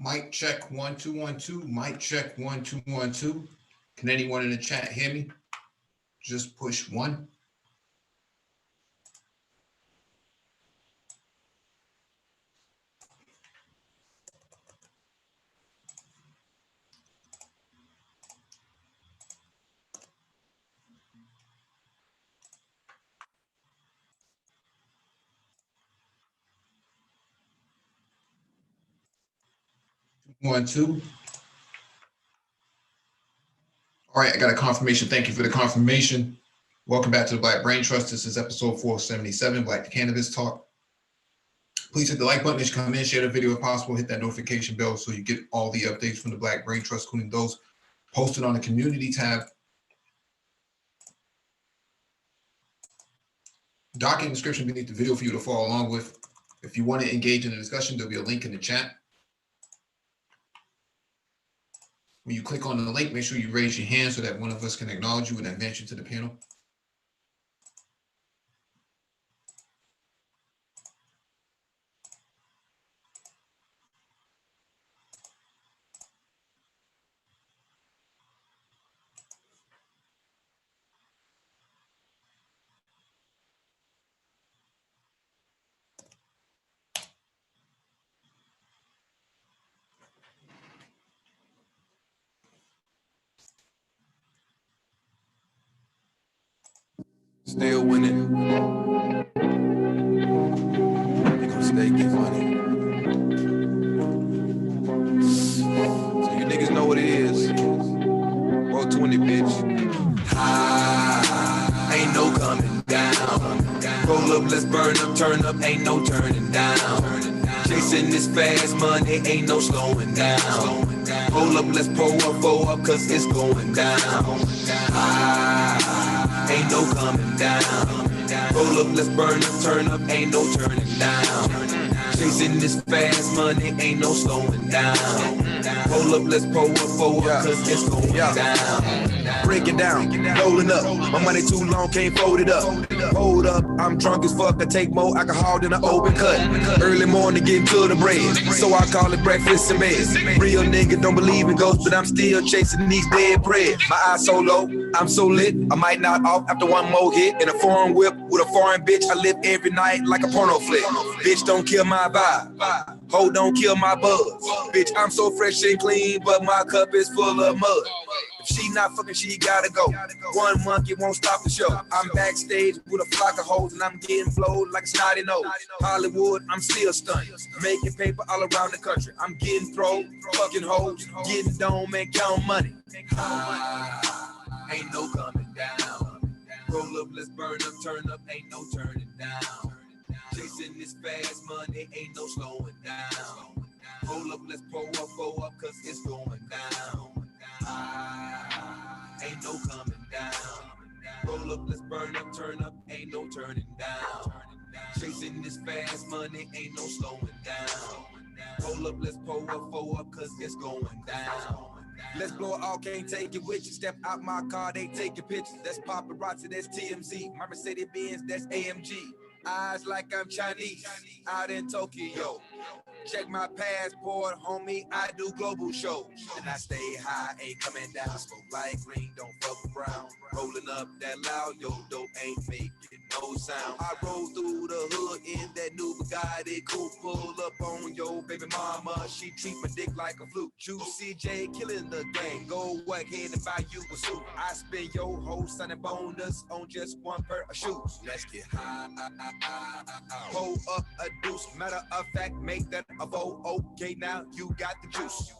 Mic check 1 2 1 2. Mic check 1 2 1 2. Can anyone in the chat hear me? Just push one. One, two. All right, I got a confirmation. Thank you for the confirmation. Welcome back to the Black Brain Trust. This is episode 477, Black Cannabis Talk. Please hit the like button as you come in, share the video if possible, hit that notification bell so you get all the updates from the Black Brain Trust, including those posted on the community tab. Doc in the description beneath the video for you to follow along with. If you want to engage in the discussion, there'll be a link in the chat. When you click on the link, make sure you raise your hand so that one of us can acknowledge you and advance you to the panel. Still winning. They gonna stay get money. So you niggas know what it is. 420, bitch. Ain't no coming down. Roll up, let's burn up, turn up, ain't no turning down. Chasing this fast money, ain't no slowing down. Roll up, let's pull up, cause it's going down. Ain't no coming down. Roll up, let's burn up, turn up, ain't no turning down. Chasing this fast money, ain't no slowing down. Roll up, let's pull up, cause it's going down. Break it down, rolling up. My money too long, can't fold it up. Hold up, I'm drunk as fuck. I take more alcohol than an open cut. Early morning, getting to the bread, so I call it breakfast in bed. Real nigga don't believe in ghosts, but I'm still chasing these dead bread. My eyes so low, I'm so lit, I might not off after one more hit. In a foreign whip with a foreign bitch, I live every night like a porno flick. Bitch, don't kill my vibe. Ho, don't kill my buzz. Bitch, I'm so fresh and clean, but my cup is full of mud. If she not fucking, she gotta go. 1 monkey won't stop the show. I'm backstage with a flock of hoes and I'm getting flowed like a snotty nose. Hollywood, I'm still stunning. Making paper all around the country. I'm getting thrown, fucking hoes, getting dome and count money. Ain't no coming down. Roll up, let's burn up, turn up, ain't no turning down. Chasing this fast money, ain't no slowing down. Roll up, let's pull up, cause it's going down. Ain't no coming down. Roll up, let's burn up, turn up, ain't no turning down. Chasing this fast money, ain't no slowing down. Roll up, let's pull up, cause it's going down. Let's blow it all, can't take it with you. Step out my car, they taking pictures. That's paparazzi, that's TMZ. My Mercedes Benz, that's AMG. Eyes like I'm Chinese, out in Tokyo. Check my passport, homie, I do global shows. And I stay high, ain't coming down. Smoke like green, don't fuck around. Rolling up that loud, yo, dope ain't making no sound. I roll through the hood in that new Bugatti coupe. Pull up on yo baby mama, she treat my dick like a flute. Juicy J killing the game, go ahead and buy you a suit. I spin your whole son and bonus on just one pair of shoes. Let's get high, pull up a deuce. Matter of fact, make that a vote. Okay, now you got the juice.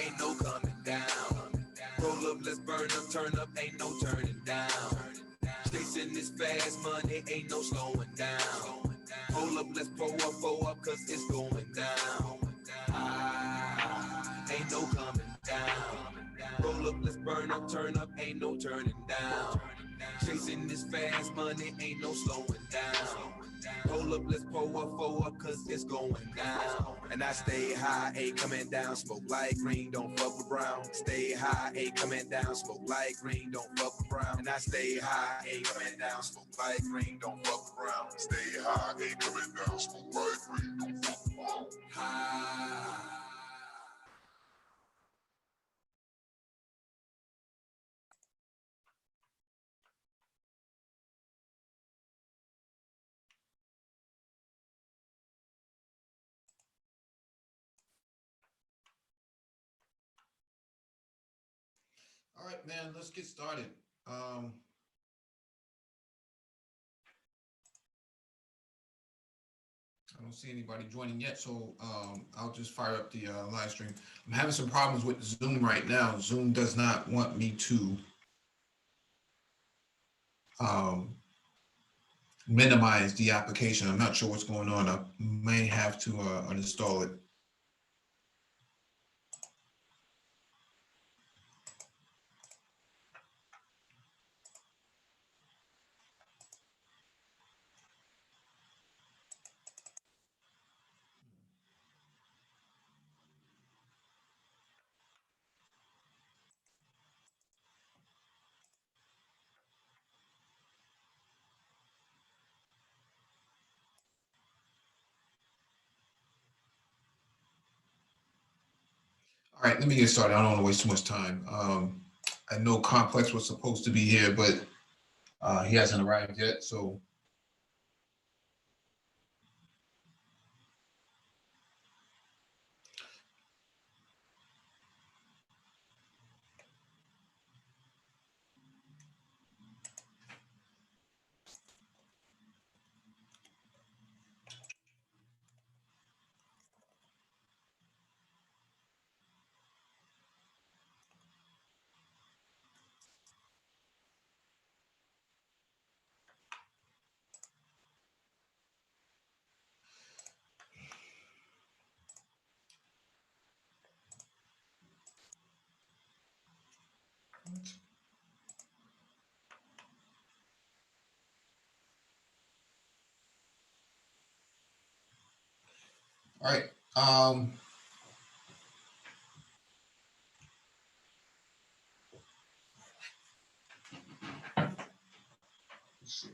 Ain't no coming down. Roll up, let's burn up, turn up, ain't no turning down. Chasing this fast money, ain't no slowing down. Roll up, let's pull up, cause it's going down. Ain't no coming down. Roll up, let's burn up, turn up, ain't no turning down. Chasing this fast money, ain't no slowing down. Hold up, let's pour up for her, cause it's going down. And I stay high, ain't coming down. Smoke like green, don't fuck with brown. Stay high, ain't coming down. Smoke like green, don't fuck with brown. And I stay high, ain't coming down. Smoke like green, don't fuck with brown. Stay high, ain't coming down. Smoke like green, don't fuck with brown. High. All right, man, let's get started. I don't see anybody joining yet, so I'll just fire up the live stream. I'm having some problems with Zoom right now. Zoom does not want me to minimize the application. I'm not sure what's going on. I may have to uninstall it. All right, let me get started. I don't want to waste too much time. I know Complex was supposed to be here, but he hasn't arrived yet. So all right. Let's see.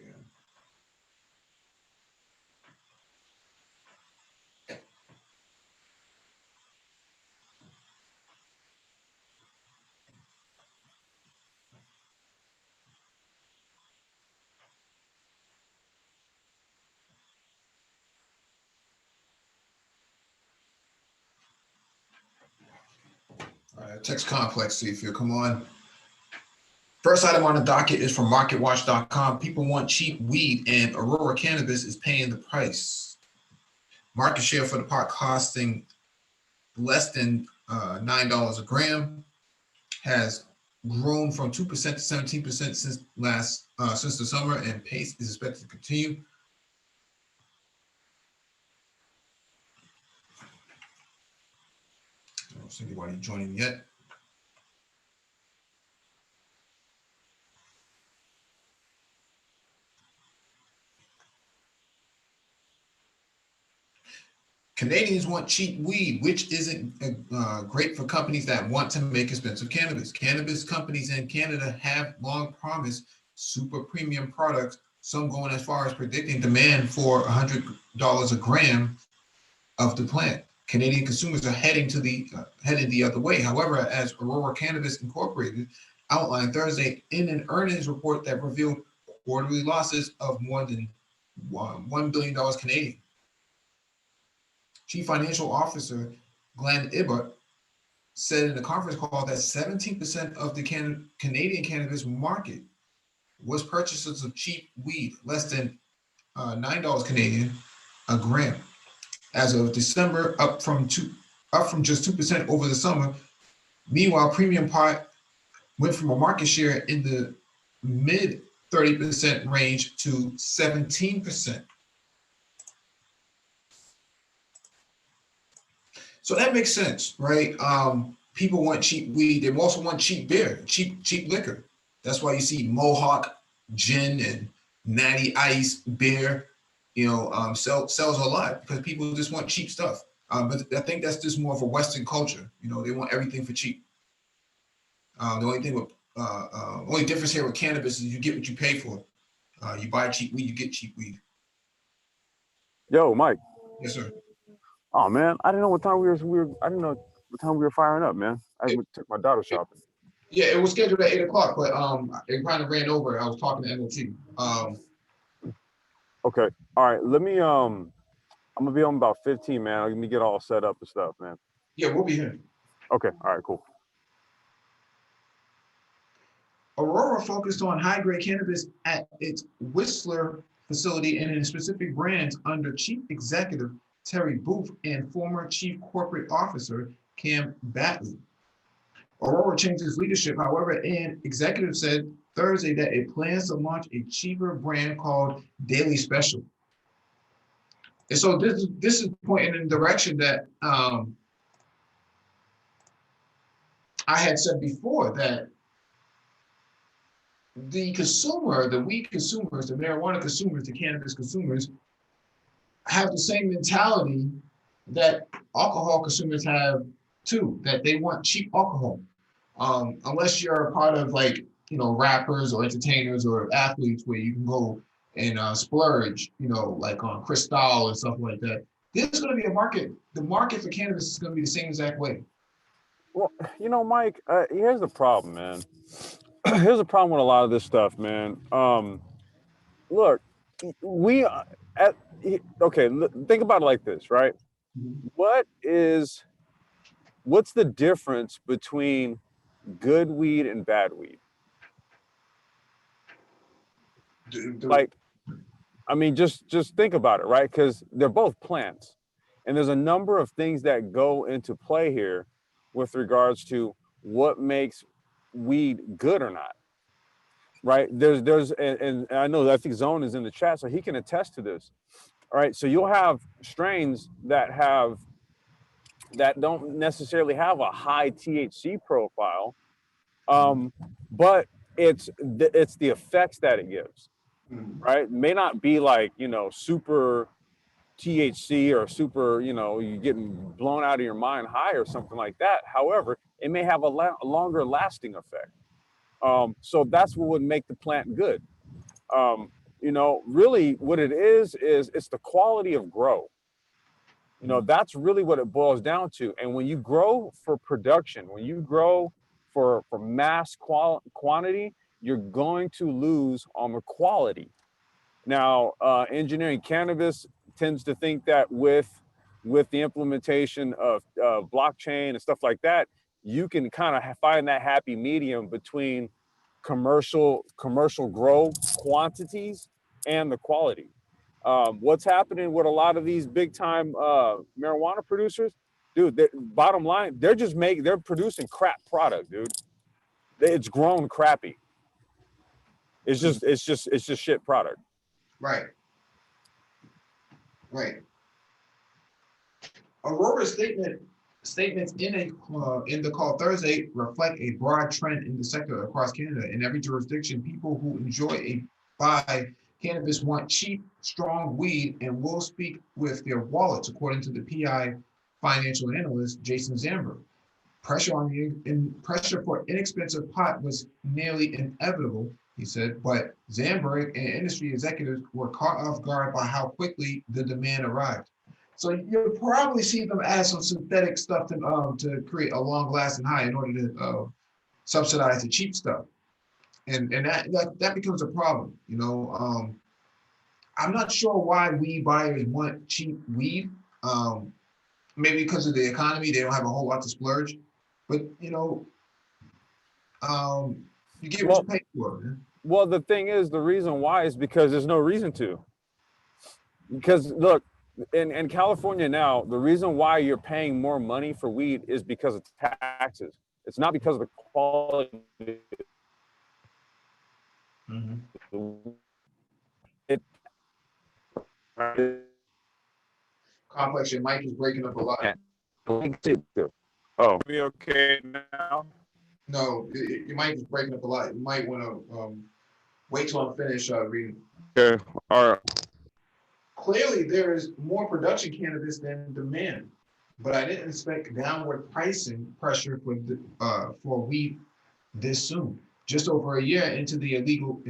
All right, text Complex, see if you'll come on. First item on the docket is from MarketWatch.com. People want cheap weed, and Aurora Cannabis is paying the price. Market share for the pot costing less than $9 a gram has grown from 2% to 17% since the summer, and pace is expected to continue. I don't see anybody joining yet. Canadians want cheap weed, which isn't great for companies that want to make expensive cannabis. Cannabis companies in Canada have long promised super premium products, some going as far as predicting demand for $100 a gram of the plant. Canadian consumers are heading the other way. However, as Aurora Cannabis Incorporated outlined Thursday in an earnings report that revealed quarterly losses of more than $1 billion Canadian. Chief Financial Officer Glenn Ibbott said in a conference call that 17% of the Canadian cannabis market was purchasers of cheap weed, less than $9 Canadian a gram. As of December, up from just 2% over the summer. Meanwhile, premium pot went from a market share in the mid 30% range to 17%. So that makes sense, right? People want cheap weed. They also want cheap beer, cheap liquor. That's why you see Mohawk gin and Natty Ice beer sells a lot because people just want cheap stuff. But I think that's just more of a Western culture. They want everything for cheap. The only difference here with cannabis is you get what you pay for. You buy cheap weed, you get cheap weed. Yo, Mike. Yes, sir. Oh man, I didn't know what time I didn't know what time we were firing up, man. I took my daughter shopping. Yeah, it was scheduled at 8 o'clock, but it kind of ran over. I was talking to MOT. Okay. All right. Let me I'm gonna be on about 15, man. Let me get all set up and stuff, man. Yeah, we'll be here. Okay. All right, cool. Aurora focused on high-grade cannabis at its Whistler facility and in specific brands under Chief Executive Terry Booth and former Chief Corporate Officer Cam Batley. Aurora changed its leadership, however, an executive said Thursday that it plans to launch a cheaper brand called Daily Special. And so this is pointing in the direction that I had said before, that the consumer, the weed consumers, the marijuana consumers, the cannabis consumers have the same mentality that alcohol consumers have too, that they want cheap alcohol. Unless you're a part of rappers or entertainers or athletes where you can go and splurge, like on Cristal and stuff like that. There's going to be a market. The market for cannabis is going to be the same exact way. Well, Mike, here's the problem, man. Here's the problem with a lot of this stuff, man. Look, think about it like this, right? Mm-hmm. What's the difference between good weed and bad weed? Just think about it, right? Because they're both plants, and there's a number of things that go into play here with regards to what makes weed good or not, right? And I think Zone is in the chat, so he can attest to this. All right, so you'll have strains that don't necessarily have a high THC profile, but it's the effects that it gives, right? It may not be like super THC or super you're getting blown out of your mind high or something like that. However, it may have a longer lasting effect. So that's what would make the plant good. Really what it is it's the quality of grow. That's really what it boils down to. And when you grow for production, when you grow for mass quantity, you're going to lose on the quality. Now, engineering cannabis tends to think that with the implementation of blockchain and stuff like that, you can kind of find that happy medium between commercial grow quantities and the quality. What's happening with a lot of these big time marijuana producers, dude, bottom line, they're producing crap product, dude. It's grown crappy. It's just shit product. Right. Aurora's statements in the call Thursday reflect a broad trend in the sector across Canada. In every jurisdiction, people who buy cannabis want cheap, strong weed and will speak with their wallets, according to the PI financial analyst Jason Zamber. Pressure for inexpensive pot was nearly inevitable, he said, but Zamber and industry executives were caught off guard by how quickly the demand arrived. So you'll probably see them add some synthetic stuff to create a long-lasting high in order to subsidize the cheap stuff, and that becomes a problem. I'm not sure why weed buyers want cheap weed. Maybe because of the economy, they don't have a whole lot to splurge. But you get what you pay for, man. Well, the thing is, the reason why is because there's no reason to. Because look, in California now, the reason why you're paying more money for weed is because of taxes. It's not because of the quality. Complex, your mic is breaking up a lot. Oh, be okay now? No, your mic is breaking up a lot. You might want to wait till I'm finished reading. Okay, all right. clearly there is more production cannabis than demand, but I didn't expect downward pricing pressure for weed this soon. Just over a year into the legal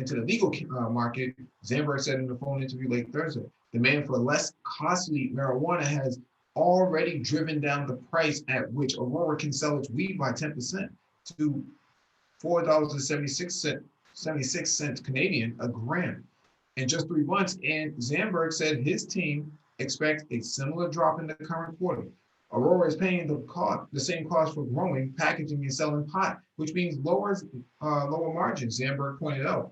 market, Zandberg said in a phone interview late Thursday, demand for less costly marijuana has already driven down the price at which Aurora can sell its weed by 10% to $4.76 Canadian a gram in just 3 months. And Zandberg said his team expects a similar drop in the current quarter. Aurora is paying the same cost for growing, packaging, and selling pot, which means lower margins, Zandberg pointed out.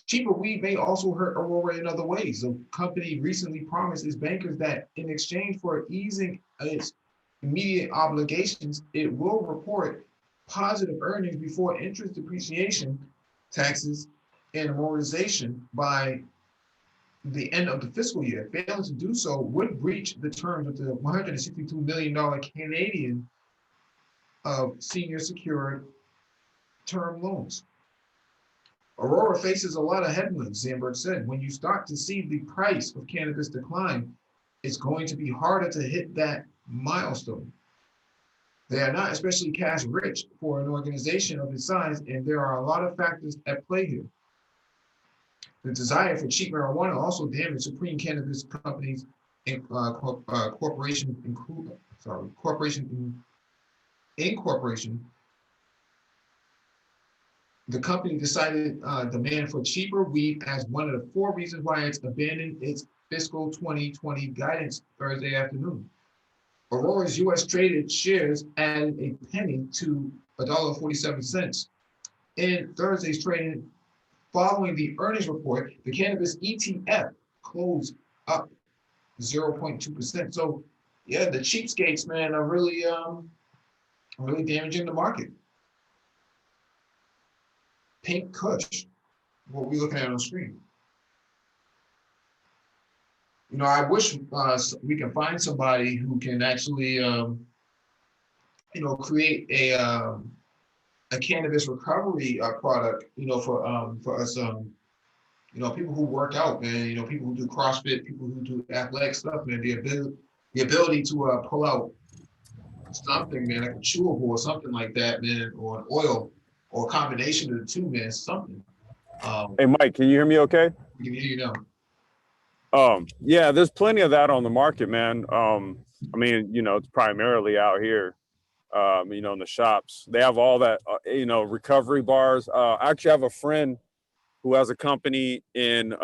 Cheaper weed may also hurt Aurora in other ways. The company recently promised its bankers that in exchange for easing its immediate obligations, it will report positive earnings before interest, depreciation, taxes, and amortization by the end of the fiscal year. Failing to do so would breach the terms of the $162 million Canadian of senior secured term loans. Aurora faces a lot of headwinds, Zandberg said. When you start to see the price of cannabis decline, it's going to be harder to hit that milestone. They are not especially cash rich for an organization of its size, and there are a lot of factors at play here. The desire for cheap marijuana also damaged Supreme Cannabis Companies Corporation. The company decided demand for cheaper weed as one of the 4 reasons why it's abandoned its fiscal 2020 guidance Thursday afternoon. Aurora's U.S. traded shares added a penny to $1.47 in Thursday's trading. Following the earnings report, the cannabis ETF closed up 0.2%. So, yeah, the cheapskates, man, are really damaging the market. Pink Kush, what we're looking at on the screen. You know, I wish we can find somebody who can actually, create a cannabis recovery product, for us, people who work out, man, people who do CrossFit, people who do athletic stuff, man, the ability to pull out something, man, like a chewable or something like that, man, or an oil or a combination of the two, man, something. Hey, Mike, can you hear me okay? We can hear you now. Yeah, there's plenty of that on the market, man. I mean, it's primarily out here, in the shops. They have all that, recovery bars. I actually have a friend who has a company in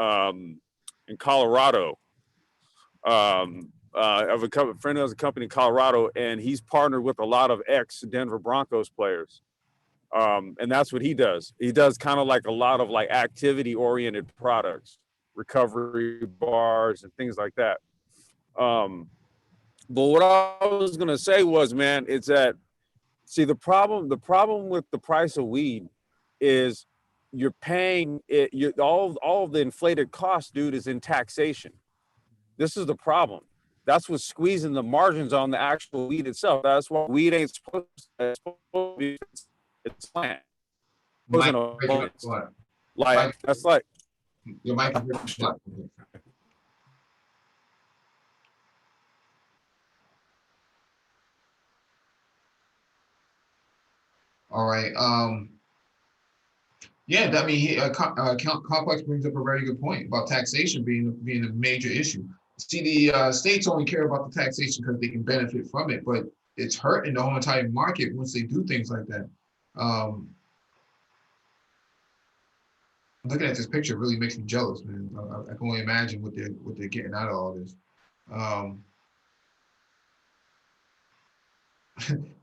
Colorado. I have a friend who has a company in Colorado, and he's partnered with a lot of ex-Denver Broncos players. And that's what he does. He does kind of like a lot of like activity-oriented products, recovery bars and things like that. But what I was gonna say was, man, it's that, see, the problem with the price of weed is you're paying it, all of the inflated cost, dude, is in taxation. This is the problem. That's what's squeezing the margins on the actual weed itself. That's why weed ain't supposed to be, it's plant. Mike, Like, that's like, your mic is all right. Yeah, I mean, Complex brings up a very good point about taxation being a major issue. See, the states only care about the taxation because they can benefit from it, but it's hurting the whole entire market once they do things like that. Looking at this picture really makes me jealous, man. I can only imagine what they're getting out of all this.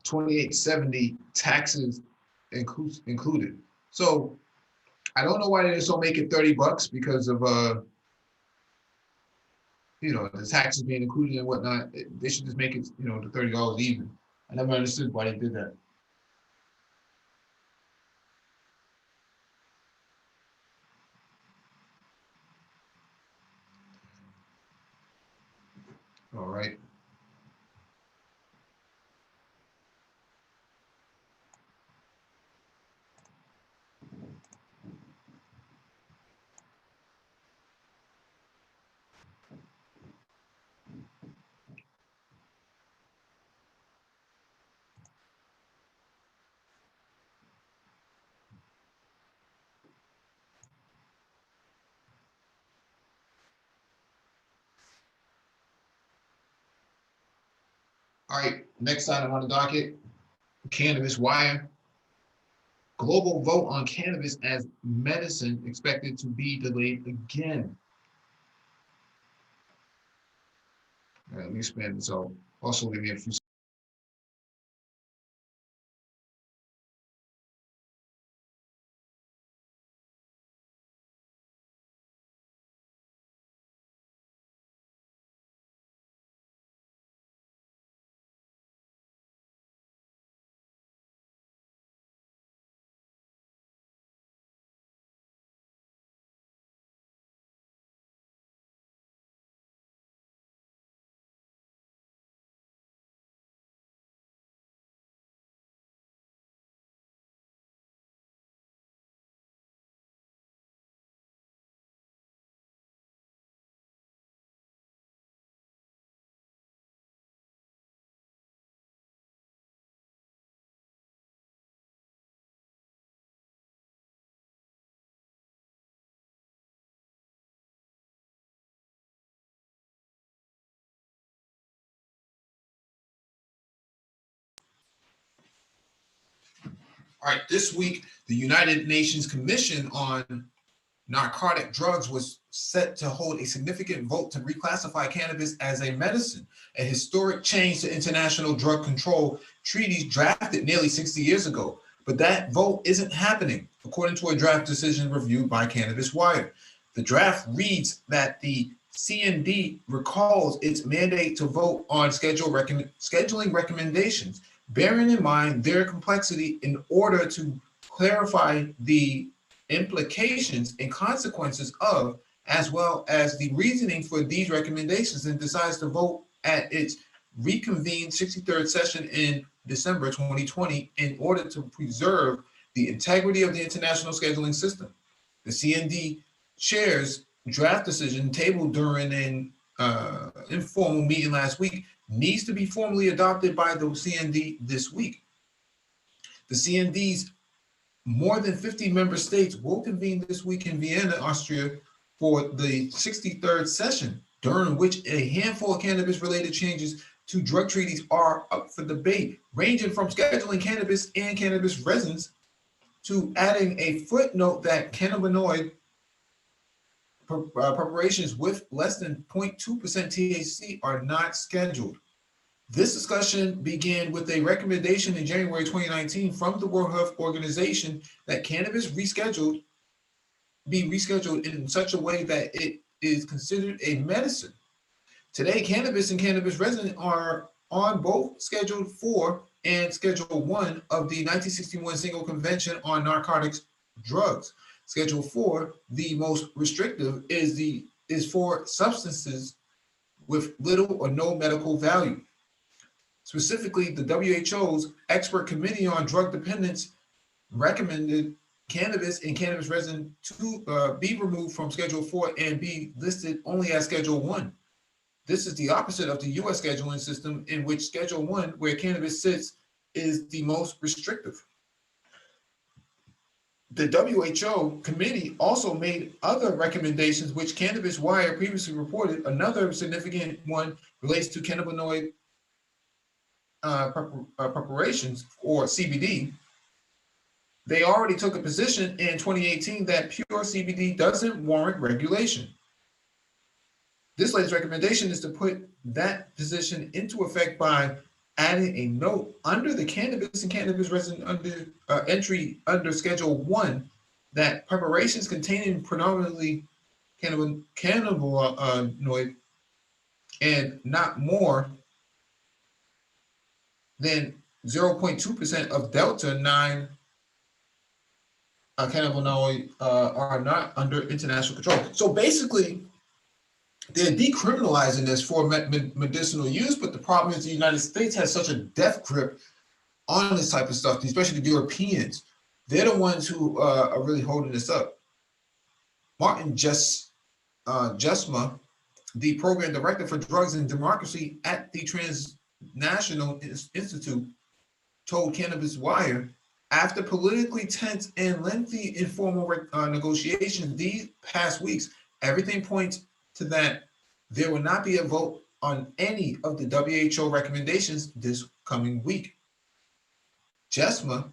2870 taxes included. So I don't know why they just don't make it $30 because of the taxes being included and whatnot. They should just make it the $30 even. I never understood why they did that. All right. All right, next item on the docket, Cannabis Wire. Global vote on cannabis as medicine expected to be delayed again. All right, let me expand this out. Also, give me a few. All right, this week, the United Nations Commission on Narcotic Drugs was set to hold a significant vote to reclassify cannabis as a medicine, a historic change to international drug control treaties drafted nearly 60 years ago. But that vote isn't happening, according to a draft decision reviewed by Cannabis Wire. The draft reads that the CND recalls its mandate to vote on scheduling recommendations, bearing in mind their complexity in order to clarify the implications and consequences of, as well as the reasoning for these recommendations, and decides to vote at its reconvened 63rd session in December 2020 in order to preserve the integrity of the international scheduling system. The CND chair's draft decision tabled during an informal meeting last week needs to be formally adopted by the CND this week. The CND's more than 50 member states will convene this week in Vienna, Austria, for the 63rd session, during which a handful of cannabis-related changes to drug treaties are up for debate, ranging from scheduling cannabis and cannabis resins to adding a footnote that cannabinoid preparations with less than 0.2% THC are not scheduled. This discussion began with a recommendation in January 2019 from the World Health Organization that cannabis be rescheduled in such a way that it is considered a medicine. Today, cannabis and cannabis resin are on both Schedule 4 and Schedule 1 of the 1961 Single Convention on Narcotics Drugs. Schedule 4, the most restrictive, is for substances with little or no medical value. Specifically, the WHO's Expert Committee on Drug Dependence recommended cannabis and cannabis resin to be removed from Schedule 4 and be listed only as Schedule 1. This is the opposite of the US scheduling system, in which Schedule 1, where cannabis sits, is the most restrictive. The WHO committee also made other recommendations, which Cannabis Wire previously reported. Another significant one relates to cannabinoid preparations, or CBD. They already took a position in 2018 that pure CBD doesn't warrant regulation. This latest recommendation is to put that position into effect by adding a note under the cannabis and cannabis resin entry under Schedule 1 that preparations containing predominantly cannabinoid and not more than 0.2% of Delta 9 cannabinoid are not under international control. So basically, they're decriminalizing this for medicinal use, but the problem is the United States has such a death grip on this type of stuff, especially the Europeans. They're the ones who are really holding this up. Martin Jesma, the program director for drugs and democracy at the Transnational Institute, told Cannabis Wire, after politically tense and lengthy informal negotiations these past weeks, everything points to that there will not be a vote on any of the WHO recommendations this coming week. JESMA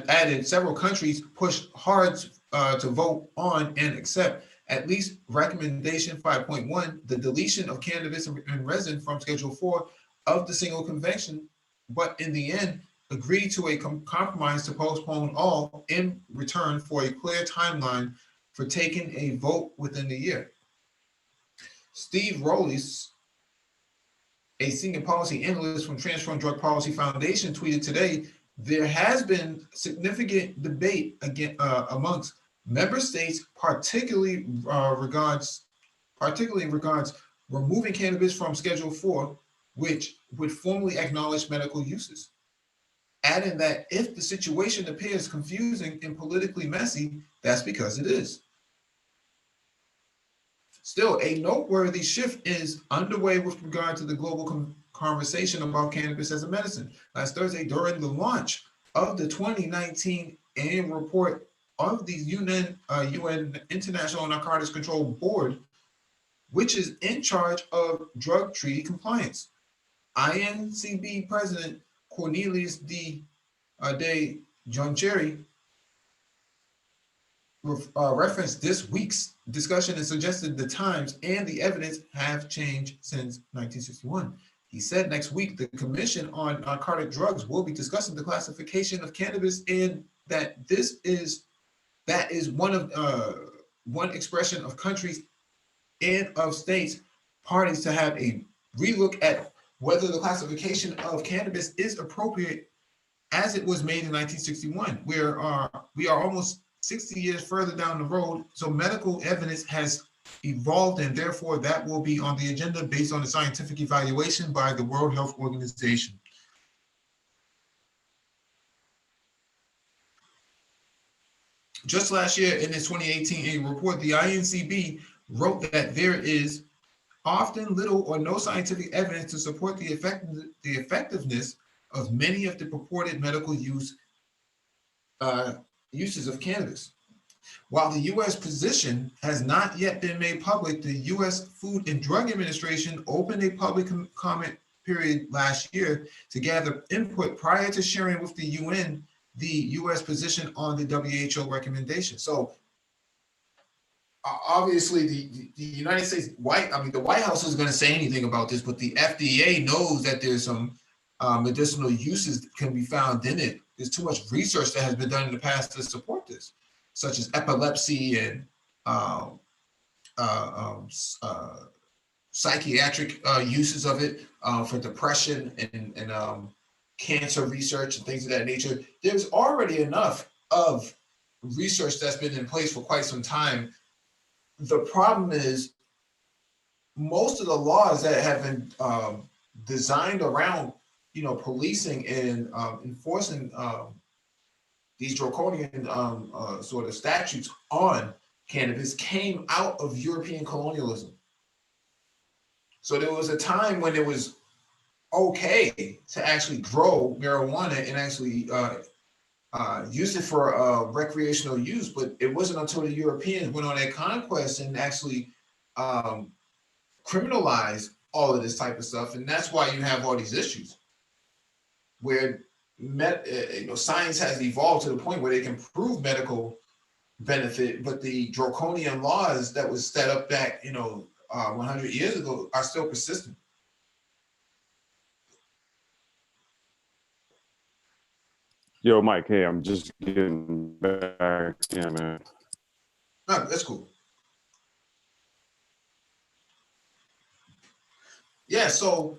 added several countries pushed hard to vote on and accept at least recommendation 5.1, the deletion of cannabis and resin from Schedule 4 of the single convention, but in the end agreed to a compromise to postpone all in return for a clear timeline for taking a vote within the year. Steve Rowles, a senior policy analyst from Transform Drug Policy Foundation, tweeted today, there has been significant debate again amongst member states, particularly regards removing cannabis from Schedule 4, which would formally acknowledge medical uses. Adding that if the situation appears confusing and politically messy, that's because it is. Still, a noteworthy shift is underway with regard to the global conversation about cannabis as a medicine. Last Thursday, during the launch of the 2019 annual report of the UN International Narcotics Control Board, which is in charge of drug treaty compliance, INCB President Cornelius de Joncheri referenced this week's discussion and suggested the times and the evidence have changed since 1961. He said next week the Commission on Narcotic Drugs will be discussing the classification of cannabis, and that is one expression of countries and of states parties to have a relook at whether the classification of cannabis is appropriate as it was made in 1961. We are almost 60 years further down the road, so medical evidence has evolved, and therefore that will be on the agenda based on the scientific evaluation by the World Health Organization. Just last year in its 2018 annual report, the INCB wrote that there is often little or no scientific evidence to support the effectiveness of many of the purported medical uses of cannabis. While the U.S. position has not yet been made public, the U.S. Food and Drug Administration opened a public comment period last year to gather input prior to sharing with the UN the U.S. position on the WHO recommendation. So obviously the United States, the White House isn't going to say anything about this, but the FDA knows that there's some medicinal uses that can be found in it. There's too much research that has been done in the past to support this, such as epilepsy and psychiatric uses of it for depression and cancer research and things of that nature. There's already enough of research that's been in place for quite some time. The problem is most of the laws that have been designed around, policing and enforcing these draconian sort of statutes on cannabis came out of European colonialism. So there was a time when it was okay to actually grow marijuana and actually use it for recreational use, but it wasn't until the Europeans went on their conquest and actually criminalized all of this type of stuff, and that's why you have all these issues where science has evolved to the point where they can prove medical benefit, but the draconian laws that was set up back 100 years ago are still persistent. Yo, Mike, hey, I'm just getting back. Yeah, man. No, that's cool. Yeah, so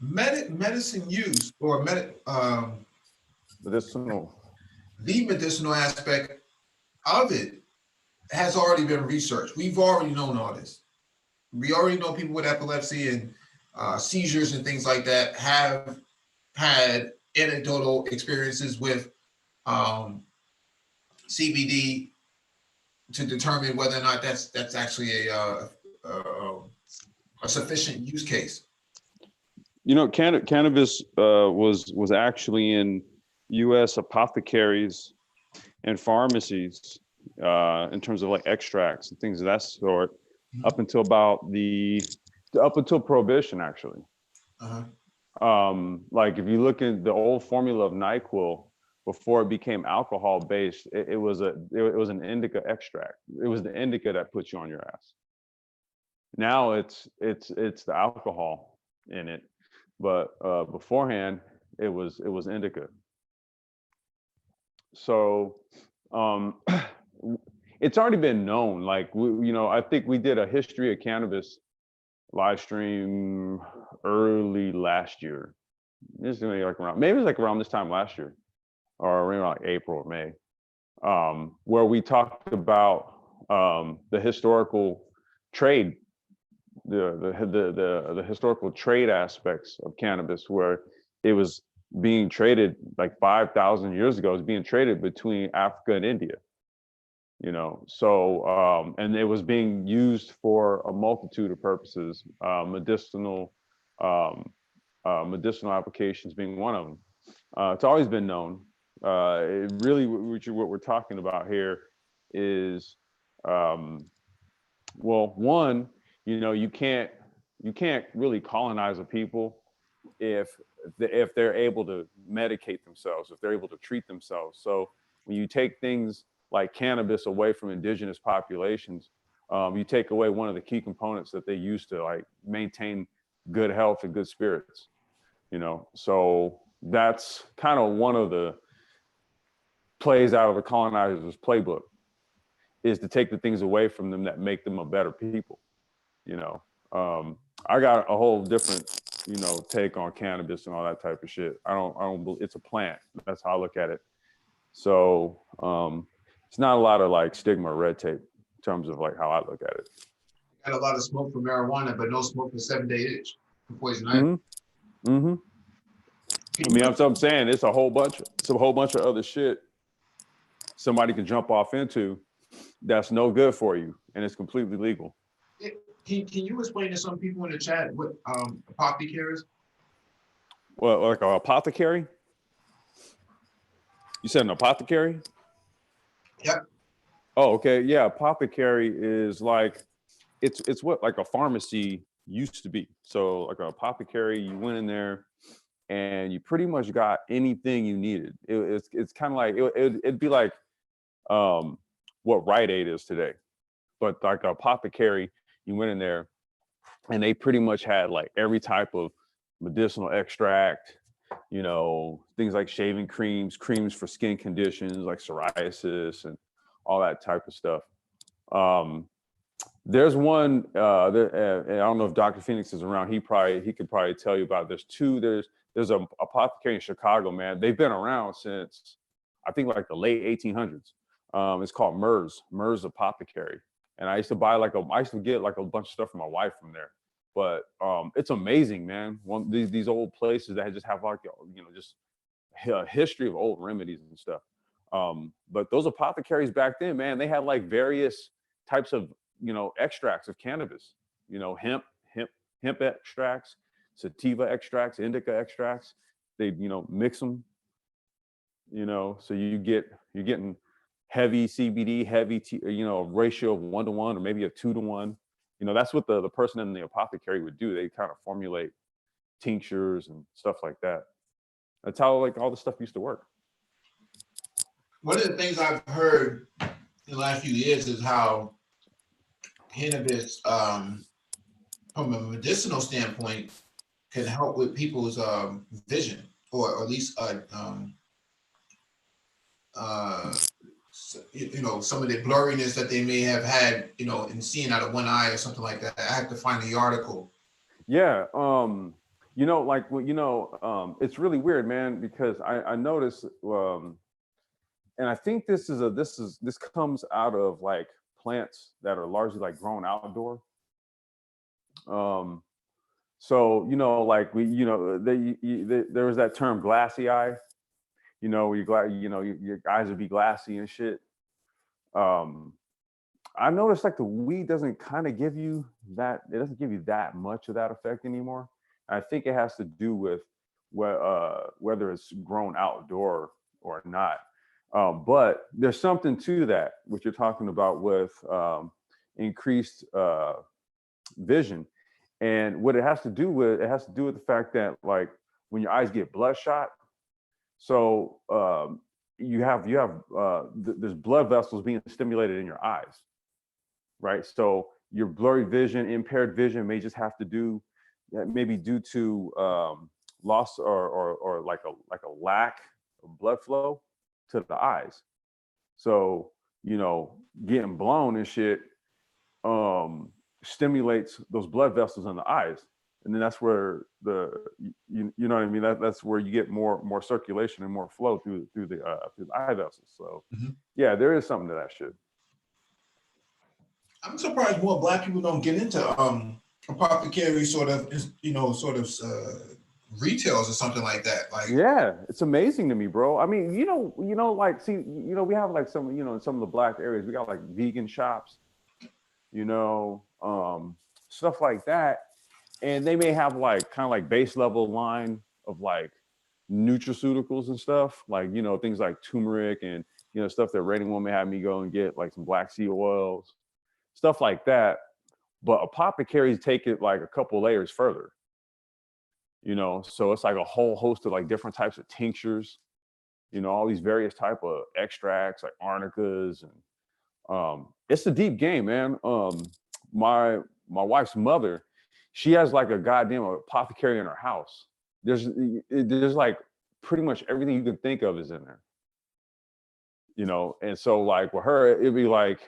medicine use or medicinal. The medicinal aspect of it has already been researched. We've already known all this. We already know people with epilepsy and seizures and things like that have had anecdotal experiences with CBD to determine whether or not that's actually a sufficient use case. Cannabis was actually in U.S. apothecaries and pharmacies in terms of like extracts and things of that sort up until up until Prohibition, actually. Like if you look at the old formula of NyQuil before it became alcohol based, it was an indica extract. It was the indica that puts you on your ass. Now it's the alcohol in it, but beforehand it was indica. So it's already been known. Like I think we did a history of cannabis live stream early last year. This is maybe around this time last year, or around like April or May, where we talked about the historical trade, the historical trade aspects of cannabis, where it was being traded like 5,000 years ago. It was being traded between Africa and India. So and it was being used for a multitude of purposes, medicinal applications being one of them. It's always been known. It really, what we're talking about here is, well, one, you can't really colonize a people if they're able to medicate themselves, if they're able to treat themselves. So when you take things like cannabis away from indigenous populations, you take away one of the key components that they use to like maintain good health and good spirits. So that's kind of one of the plays out of the colonizer's playbook, is to take the things away from them that make them a better people. I got a whole different take on cannabis and all that type of shit. I don't it's a plant. That's how I look at it. So it's not a lot of like stigma or red tape in terms of like how I look at it. Got a lot of smoke for marijuana, but no smoke for 7-day itch for poison ivy. I mean, that's what I'm saying. It's a whole bunch of other shit somebody can jump off into that's no good for you, and it's completely legal. Can you explain to some people in the chat what apothecaries? Well, like an apothecary? You said an apothecary? Yep. Oh, okay. Yeah, apothecary is like, it's what like a pharmacy used to be. So like an apothecary, you went in there and you pretty much got anything you needed. It's kind of like, it'd be like what Rite Aid is today. But like an apothecary, you went in there and they pretty much had like every type of medicinal extract, things like shaving creams for skin conditions like psoriasis and all that type of stuff. There's one, and I don't know if Dr. Phoenix is around. He could probably tell you about this too. There's a apothecary in Chicago, man. They've been around since I think like the late 1800s. It's called Merz Apothecary. And I used to get like a bunch of stuff for my wife from there. But it's amazing, man. These old places that just have like, just a history of old remedies and stuff. But those apothecaries back then, man, they had like various types of, extracts of cannabis, hemp extracts, sativa extracts, indica extracts. They, mix them, so you're getting heavy CBD, a ratio of 1-to-1 or maybe a 2-to-1. That's what the person in the apothecary would do. They kind of formulate tinctures and stuff like that. That's how like all the stuff used to work. One of the things I've heard in the last few years is how cannabis, from a medicinal standpoint, can help with people's vision, or at least some of the blurriness that they may have had, in seeing out of one eye or something like that. I have to find the article. Yeah, it's really weird, man, because I noticed, and I think this comes out of like plants that are largely like grown outdoor. So like there was that term glassy eye. Where your eyes would be glassy and shit. I noticed like the weed doesn't kind of give you that. It doesn't give you that much of that effect anymore. I think it has to do with whether it's grown outdoor or not. But there's something to that, which you're talking about with increased vision. And what it has to do with, the fact that like when your eyes get bloodshot, so there's blood vessels being stimulated in your eyes, right? So your blurry vision, impaired vision may just have to do, maybe due to loss or like a lack of blood flow to the eyes. So, getting blown and shit stimulates those blood vessels in the eyes. And then that's where you know what I mean? That's where you get more circulation and more flow through the eye vessels. So yeah, there is something to that shit. I'm surprised more Black people don't get into apothecary sort of retails or something like that. Like, yeah, it's amazing to me, bro. I mean, like, see, we have like some, in some of the Black areas, we got like vegan shops, stuff like that. And they may have like kind of like base level line of like nutraceuticals and stuff, like, things like turmeric and, stuff that Rating Woman had me go and get, like some black seed oils, stuff like that. But apothecaries take it like a couple layers further, so it's like a whole host of like different types of tinctures, all these various type of extracts like arnicas, and it's a deep game, man. My wife's mother, she has like a goddamn apothecary in her house. There's like pretty much everything you can think of is in there. And so like with her, it'd be like,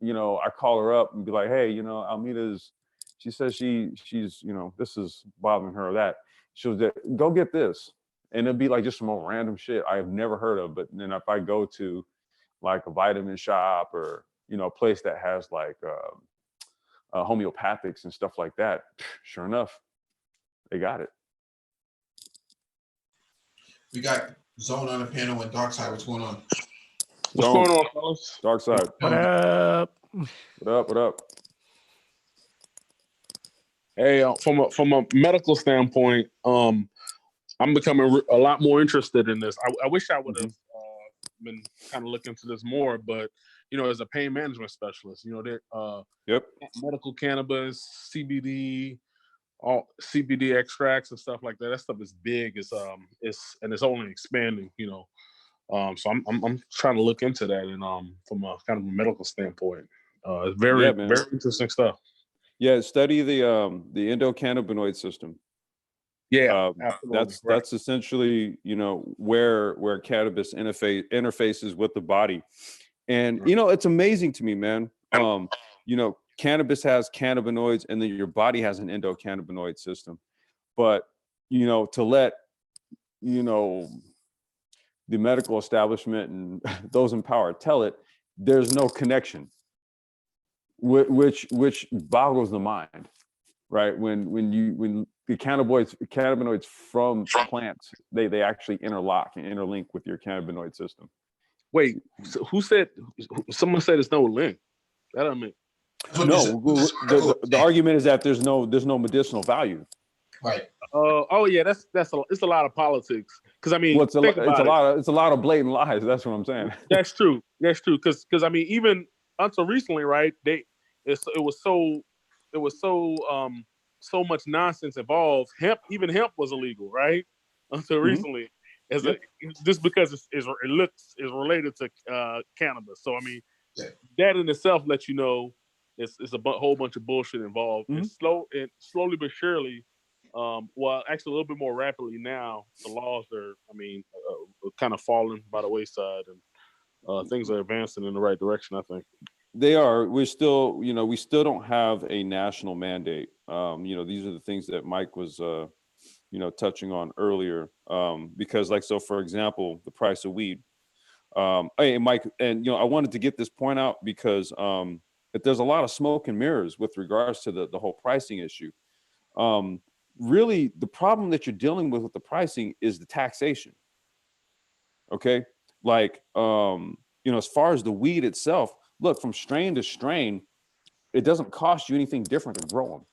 I call her up and be like, hey, Almeida's, she says she's, this is bothering her or that. She'll go get this. And it'd be like just some more random shit I've never heard of. But then if I go to like a vitamin shop or, a place that has like homeopathics and stuff like that, sure enough, they got it. We got Zone on the panel and Dark Side. What's going on? What's going on, fellas? Dark Side. What up? What up? Hey, from a medical standpoint, I'm becoming a lot more interested in this. I wish I would have been kind of looking into this more, but as a pain management specialist, medical cannabis, CBD, all CBD extracts and stuff like that. That stuff is big. It's only expanding. So I'm trying to look into that, and from a kind of a medical standpoint, it's very interesting stuff. Yeah, study the endocannabinoid system. Yeah, that's essentially where cannabis interfaces with the body, and it's amazing to me, man. Cannabis has cannabinoids, and then your body has an endocannabinoid system, but to let the medical establishment and those in power tell it, there's no connection, which boggles the mind, right? When the cannabinoids from plants, they actually interlock and interlink with your cannabinoid system. Wait, so who said? Someone said there's no link. That don't mean. No, the argument is that there's no medicinal value. Right. Oh yeah, it's a lot of politics. Because I mean, it's a lot of blatant lies. That's what I'm saying. That's true. Because I mean, even until recently, right? It was so much nonsense involved. Hemp was illegal, right? Until recently, just because it related to cannabis. So I mean, that in itself lets you know it's a whole bunch of bullshit involved. And slowly but surely. Well, actually, a little bit more rapidly now. The laws are, kind of falling by the wayside, and things are advancing in the right direction. I think they are. We still don't have a national mandate. These are the things that Mike was, touching on earlier. Because, like, so for example, the price of weed. Hey, Mike, and I wanted to get this point out because that there's a lot of smoke and mirrors with regards to the whole pricing issue. Really, the problem that you're dealing with the pricing is the taxation. Okay, like as far as the weed itself, look, from strain to strain, it doesn't cost you anything different to grow them.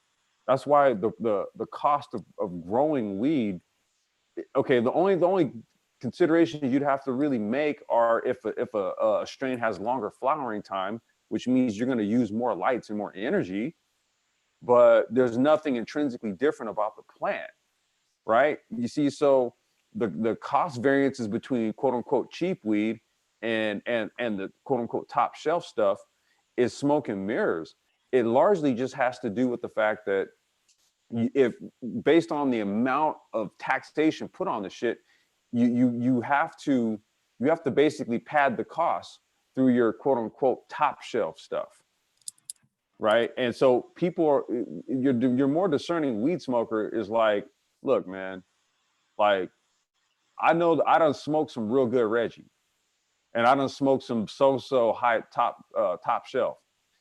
That's why the cost of growing weed. Okay, the only considerations you'd have to really make are if a strain has longer flowering time, which means you're going to use more lights and more energy. but there's nothing intrinsically different about the plant, right? You see, so the cost variances between quote unquote cheap weed and the quote unquote top shelf stuff is smoke and mirrors. It largely just has to do with the fact that if based on the amount of taxation put on the shit, you have to basically pad the cost through your quote unquote top shelf stuff, right? And so people are your more discerning weed smoker is like, look, man, like I know that I done smoked some real good Reggie, and I done smoked some so high top shelf.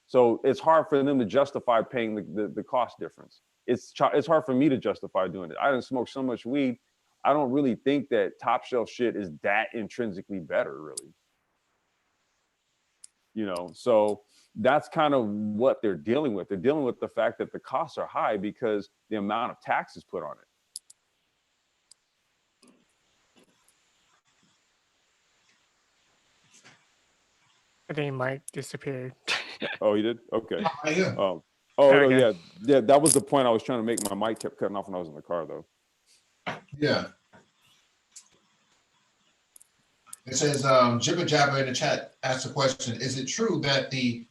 So it's hard for them to justify paying the cost difference. It's hard for me to justify doing it. I done smoked so much weed. I don't really think that top shelf shit is that intrinsically better, really. You know, so that's kind of what they're dealing with. They're dealing with the fact that the costs are high because the amount of taxes put on it. I think Mike disappeared. Oh, he did? Okay. Yeah. Oh, Okay. no, yeah. That was the point I was trying to make. My mic kept cutting off when I was in the car, though. Yeah. It says, Jibber Jabber in the chat asked a question. Is it true that the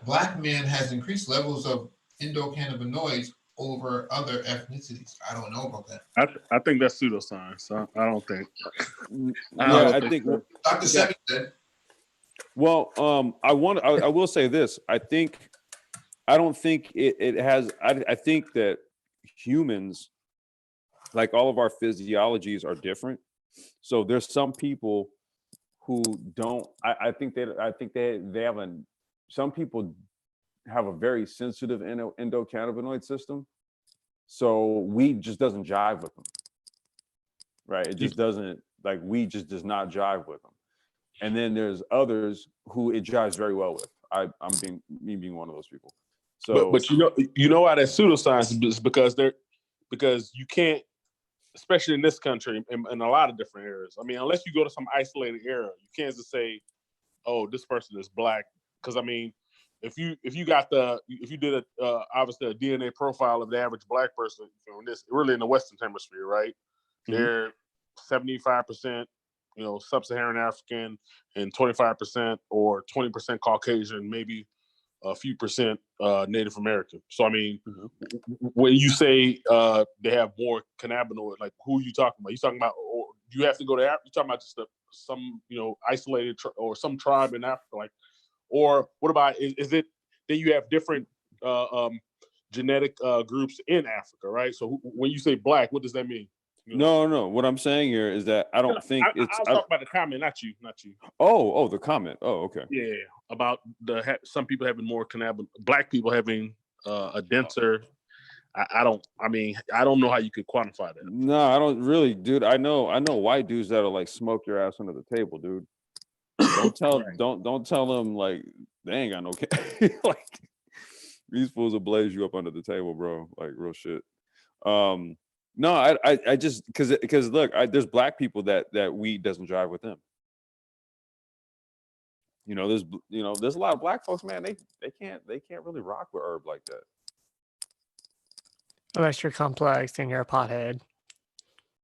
black man has increased levels of endocannabinoids over other ethnicities? I don't know about that. I think that's pseudoscience. I don't think. Yeah, I think. So. Dr. Sebi said. Well, I will say this. I don't think it has. I think that humans, like all of our physiologies, are different. So there's some people who don't. I think they have some people have a very sensitive endocannabinoid system. So weed just doesn't jive with them, right? It just doesn't, like, weed just does not jive with them. And then there's others who it jives very well with. I'm being one of those people. So, but you know why that's pseudoscience is because you can't, especially in this country in a lot of different areas. I mean, unless you go to some isolated area, you can't just say, "Oh, this person is black." Because I mean, if you did obviously a DNA profile of the average black person, this really in the Western Hemisphere, right? Mm-hmm. They're 75%. Sub-Saharan African, and 25% or 20% Caucasian, maybe a few percent Native American. So, I mean, when you say they have more cannabinoid, like, who are you talking about? You talking about, or do you have to go to Africa? You talking about just some isolated or some tribe in Africa, like, or what about is it that you have different genetic groups in Africa, right? So when you say black, what does that mean? No. What I'm saying here is that I don't think it's. I was talking about the comment, not you. Oh, the comment. Oh, okay. Yeah, about some people having more black people having a denser. I don't know how you could quantify that. No, I don't really, dude. I know white dudes that'll like smoke your ass under the table, dude. Don't tell right. don't tell them like they ain't got no like these fools will blaze you up under the table, bro. Like, real shit. No, I just because look, there's black people that weed doesn't jive with them. There's a lot of black folks, man. They can't really rock with herb like that. Unless you're complex and you're a pothead.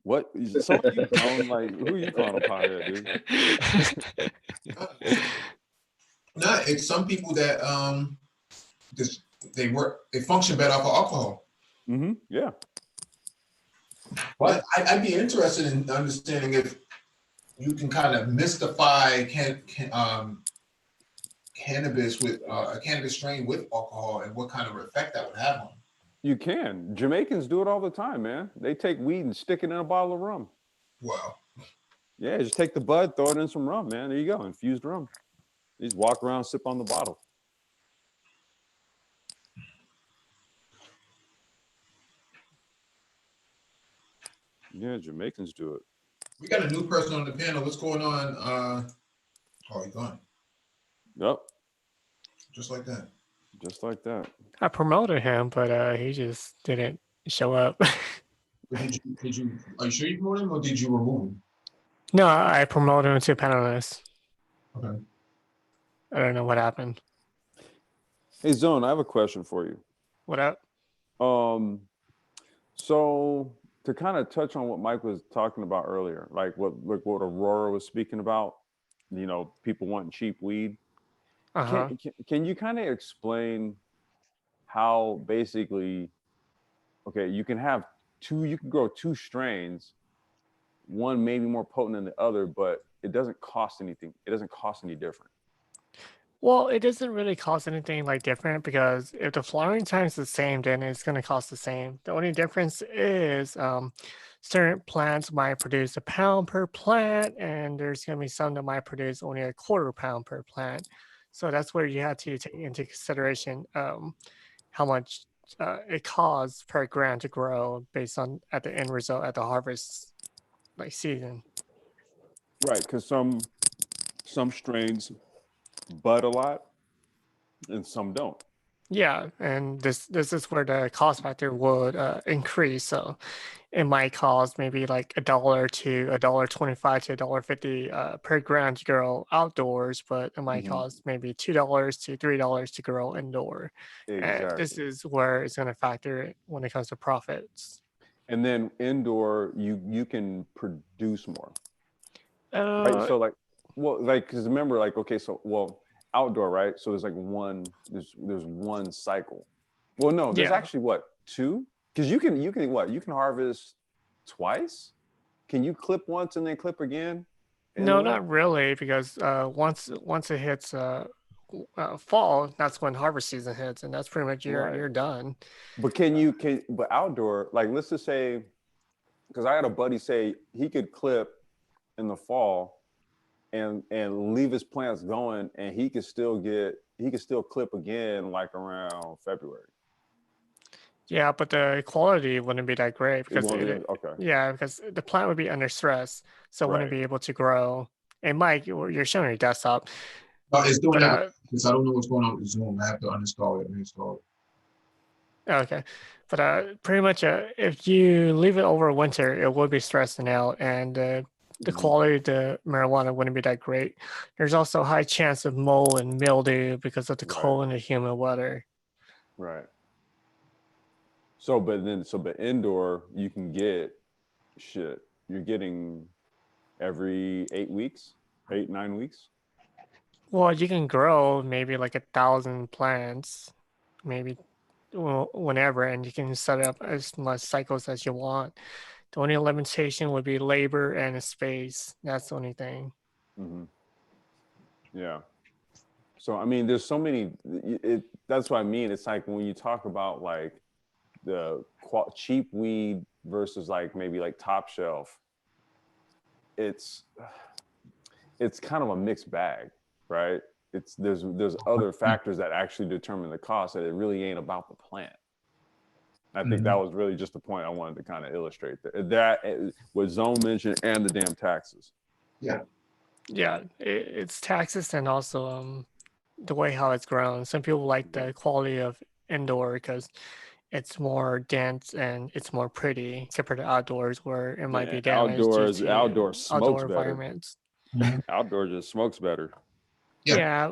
What? So you don't like, who are you calling a pothead, dude? No, it's some people that they function better off of alcohol. Mm-hmm. Yeah. But I'd be interested in understanding if you can kind of mystify cannabis with a cannabis strain with alcohol and what kind of effect that would have on them. You can. Jamaicans do it all the time, man. They take weed and stick it in a bottle of rum. Wow. Yeah, just take the bud, throw it in some rum, man. There you go, infused rum. You just walk around, sip on the bottle. Yeah, Jamaicans do it. We got a new person on the panel. What's going on? He's gone. Yep. Just like that. Just like that. I promoted him, but he just didn't show up. Did you? Are you sure you promoted him, or did you remove him? No, I promoted him to panelist. Okay. I don't know what happened. Hey, Zone, I have a question for you. What up? So to kind of touch on what Mike was talking about earlier, like what Aurora was speaking about, people wanting cheap weed. Uh-huh. Can you kind of explain how basically, okay, you can grow two strains, one maybe more potent than the other, but it doesn't cost anything. It doesn't cost any different. Well, it doesn't really cost anything like different because if the flowering time is the same, then it's going to cost the same. The only difference is certain plants might produce a pound per plant, and there's going to be some that might produce only a quarter pound per plant. So that's where you have to take into consideration how much it costs per gram to grow based on at the end result at the harvest like season. Right, because some strains bud a lot and some don't. Yeah, and this is where the cost factor would increase. So it might cost maybe like $1 to $1.25 to $1.50 per gram to grow outdoors, but it might cost maybe $2 to $3 to grow indoor. And this Exactly. is where it's going to factor when it comes to profits. And then indoor, you can produce more, right? Uh, So because remember, okay, outdoor, right? So there's there's one cycle. Well, no, there's yeah. actually what, two? Because you can harvest twice. Can you clip once and then clip again? No, not really, because once it hits fall, that's when harvest season hits, and that's pretty much you're done. But but outdoor, like let's just say, because I had a buddy say he could clip in the fall and leave his plants going, and he could still clip again like around February. Yeah, but the quality wouldn't be that great because okay. Yeah, because the plant would be under stress, so it wouldn't be able to grow. And Mike, you're showing your desktop. It's doing But, that because I don't know what's going on with Zoom. I have to uninstall it and install it. Okay, but pretty much if you leave it over winter, it would be stressing out, and the quality of the marijuana wouldn't be that great. There's also a high chance of mold and mildew because of the cold and the humid weather. Right. But indoor you can get shit. You're getting every 8 weeks, 9 weeks. Well, you can grow maybe like 1,000 plants, maybe whenever, and you can set up as much cycles as you want. The only limitation would be labor and space. That's the only thing. Yeah. So I mean, there's so many. That's what I mean. It's like when you talk about like the cheap weed versus like maybe like top shelf. It's kind of a mixed bag, right? There's other factors that actually determine the cost, that it really ain't about the plant. I think that was really just the point I wanted to kind of illustrate that what Zone mentioned, and the damn taxes. Yeah. Yeah, it's taxes and also the way how it's grown. Some people like the quality of indoor because it's more dense and it's more pretty compared to outdoors where it might be damaged due to outdoor smokes outdoor better. environments. Outdoor just smokes better. Yeah,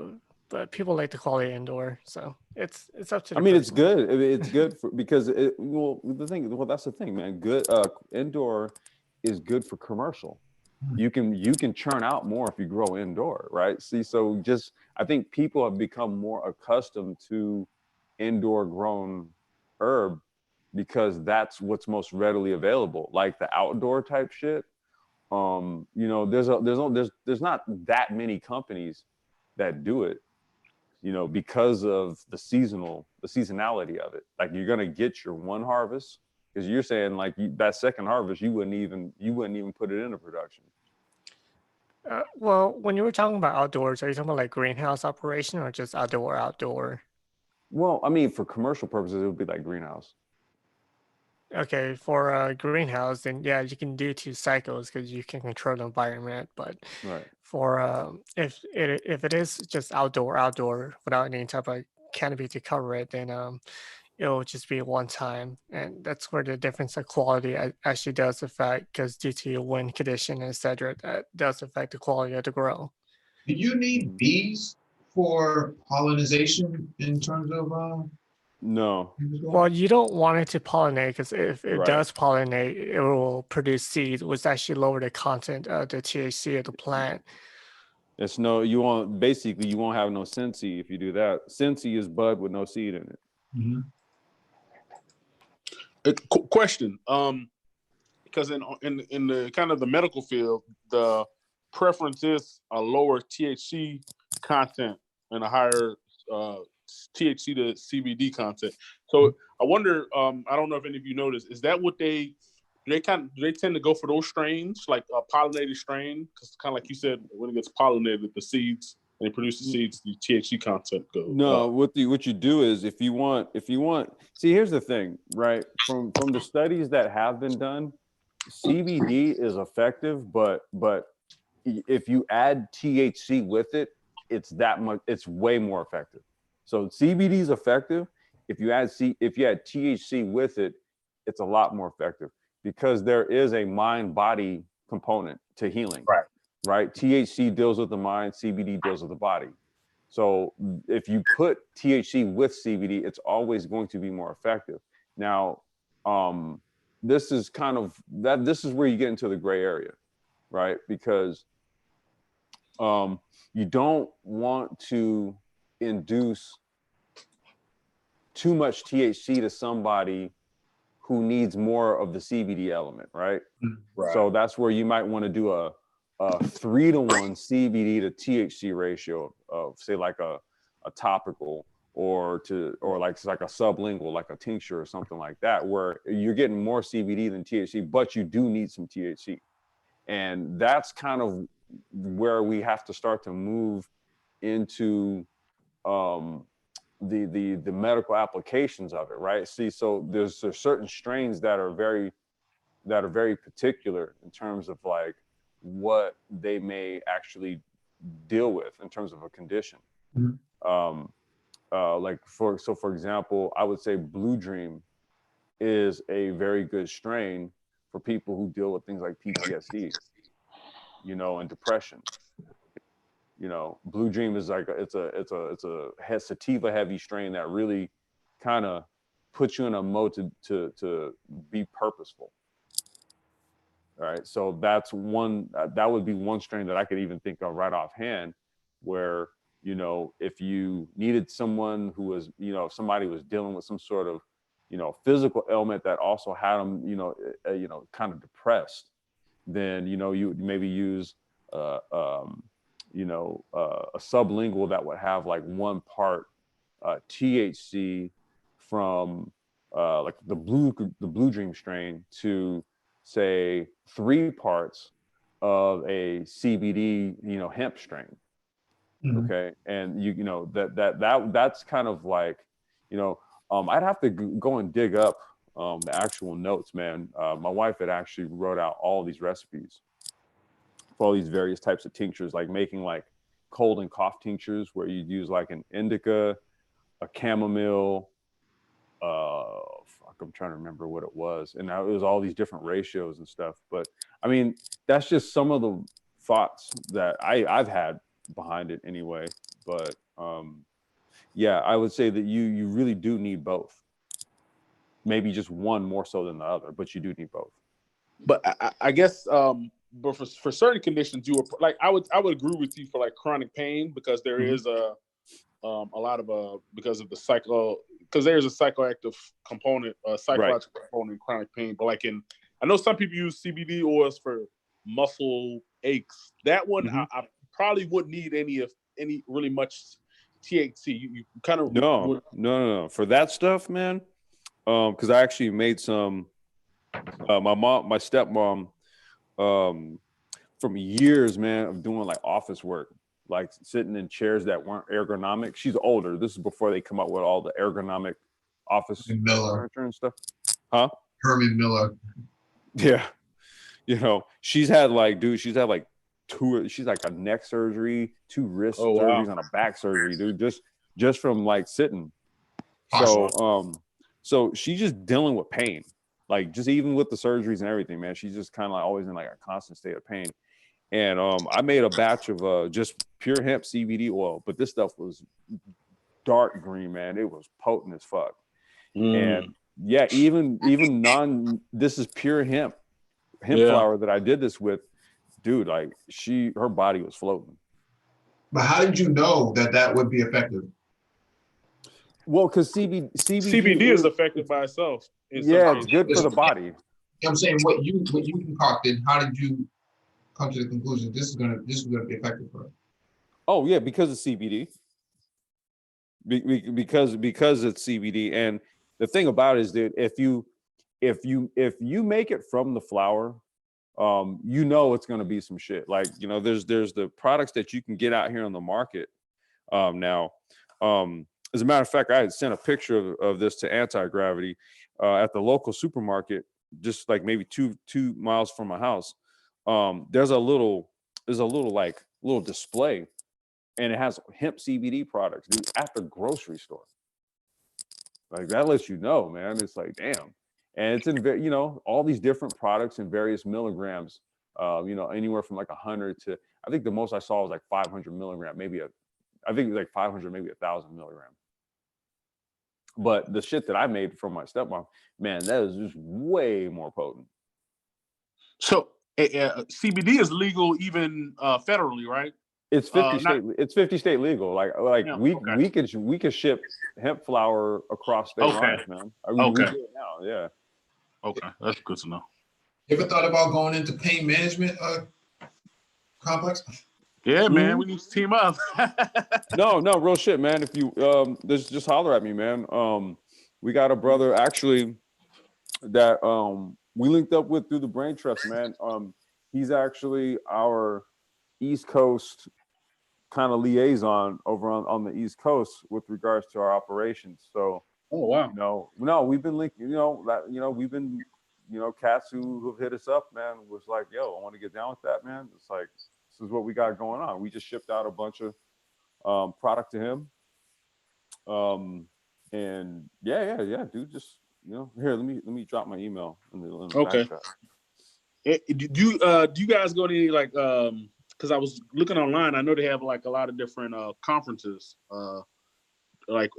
but people like the quality indoor, so it's up to. I mean, it's good. It's good because that's the thing, man. Good indoor is good for commercial. You can churn out more if you grow indoor, right? See, so I think people have become more accustomed to indoor grown herb because that's what's most readily available. Like the outdoor type shit, there's not that many companies that do it, because of the seasonality of it. Like you're gonna get your one harvest, because you're saying like that second harvest you wouldn't even put it into production. Well, when you were talking about outdoors, are you talking about like greenhouse operation or just outdoor? Well, I mean, for commercial purposes, it would be like greenhouse. Okay, for greenhouse, then yeah, you can do 2 cycles because you can control the environment. But for if it is just outdoor without any type of canopy to cover it, then it'll just be one time, and that's where the difference of quality actually does affect, because due to wind condition, etc., that does affect the quality of the grow. Do you need bees for pollination in terms of No. Well, you don't want it to pollinate because if it Right. does pollinate, it will produce seeds, which actually lower the content of the THC of the plant. It's no, you won't have no Sensi if you do that. Sensi is bud with no seed in it. Question. Because in the kind of the medical field, the preference is a lower THC content and a higher THC to CBD content. So I wonder, I don't know if any of you noticed, is that what do they tend to go for those strains, like a pollinated strain? Because kind of like you said, when it gets pollinated, the seeds, and they produce the seeds, the THC content goes No, up. what you do is if you want, see, here's the thing, right? From the studies that have been done, CBD is effective, but if you add THC with it, it's way more effective. So CBD is effective. If you add THC with it, it's a lot more effective because there is a mind-body component to healing. Right? THC deals with the mind, CBD deals with the body. So if you put THC with CBD, it's always going to be more effective. Now, this is where you get into the gray area, right? Because you don't want to induce too much THC to somebody who needs more of the CBD element, right? So that's where you might want to do a 3-to-1 CBD to THC ratio of, say, like a topical or like a sublingual, like a tincture or something like that, where you're getting more CBD than THC, but you do need some THC. And that's kind of where we have to start to move into the medical applications of it, right? See, so there's certain strains that are very particular in terms of like what they may actually deal with in terms of a condition. Like for example, I would say Blue Dream is a very good strain for people who deal with things like PTSD, and depression. Blue Dream is like it's a sativa heavy strain that really kind of puts you in a mode to be purposeful. All right, so that would be one strain that I could even think of right offhand, where if you needed someone who was if somebody was dealing with some sort of physical ailment that also had them kind of depressed, then you maybe use a sublingual that would have like 1 part THC from like the Blue Dream strain to say 3 parts of a CBD hemp strain. Okay, and that's kind of like I'd have to go and dig up the actual notes, man. My wife had actually wrote out all these recipes for all these various types of tinctures, like making like cold and cough tinctures where you'd use like an indica, a chamomile, I'm trying to remember what it was. And now it was all these different ratios and stuff. But I mean, that's just some of the thoughts that I've had behind it anyway. But yeah, I would say that you really do need both. Maybe just one more so than the other, but you do need both. But I guess, but for certain conditions, I would agree with you for like chronic pain, because there is a lot of because of the because there's a psychoactive component, psychological component in chronic pain. But like I know some people use CBD oils for muscle aches. That one I probably wouldn't need any really much THC. You kind of no for that stuff, man. Because I actually made some. My stepmom, from years, man, of doing like office work, like sitting in chairs that weren't ergonomic. She's older. This is before they come up with all the ergonomic office furniture and stuff. Huh? Herman Miller. Yeah. She's had like 2, she's like a neck surgery, 2 wrist surgeries, and a back surgery, dude, just from like sitting. Awesome. So she's just dealing with pain, like just even with the surgeries and everything, man. She's just kind of like always in like a constant state of pain. And I made a batch of just pure hemp CBD oil, but this stuff was dark green, man. It was potent as fuck. And yeah, even this is pure hemp flower that I did this with, dude. Like her body was floating. But how did you know that would be effective? Well, because CBD is effective by itself. Yeah, it's good for the body. I'm saying what you concocted. How did you come to the conclusion this is gonna be effective for us? Oh yeah, because it's CBD. Because it's CBD, and the thing about it is that if you make it from the flower, you know it's going to be some shit. Like, you know, there's the products that you can get out here on the market now. As a matter of fact, I had sent a picture of this to Anti-Gravity at the local supermarket, just like maybe two miles from my house. There's a little display, and it has hemp CBD products, dude, at the grocery store. Like, that lets you know, man. It's like, damn. And it's in, you know, all these different products in various milligrams, you know, anywhere from like 100 to, I think the most I saw was like 500 milligram, I think it was like 500, maybe 1,000 milligram. But the shit that I made from my stepmom, man, that is just way more potent. So CBD is legal even federally, right? It's 50 state legal. Like yeah, we could ship hemp flower across state lines, man. I mean, we do it now, yeah. Okay, that's good to know. You ever thought about going into pain management complex? Yeah, man, we need to team up. No, real shit, man. If you just holler at me, man. We got a brother actually that we linked up with through the Brain Trust, man. He's actually our East Coast kind of liaison over on the East Coast with regards to our operations. So, oh wow, you know, no, we've been linking, we've been, cats who've hit us up, man, was like, yo, I want to get down with that, man. It's like, this is what we got going on. We just shipped out a bunch of product to him. And yeah, dude, just, here, let me drop my email in the okay. Do you guys go to any like because I was looking online, I know they have like a lot of different conferences, like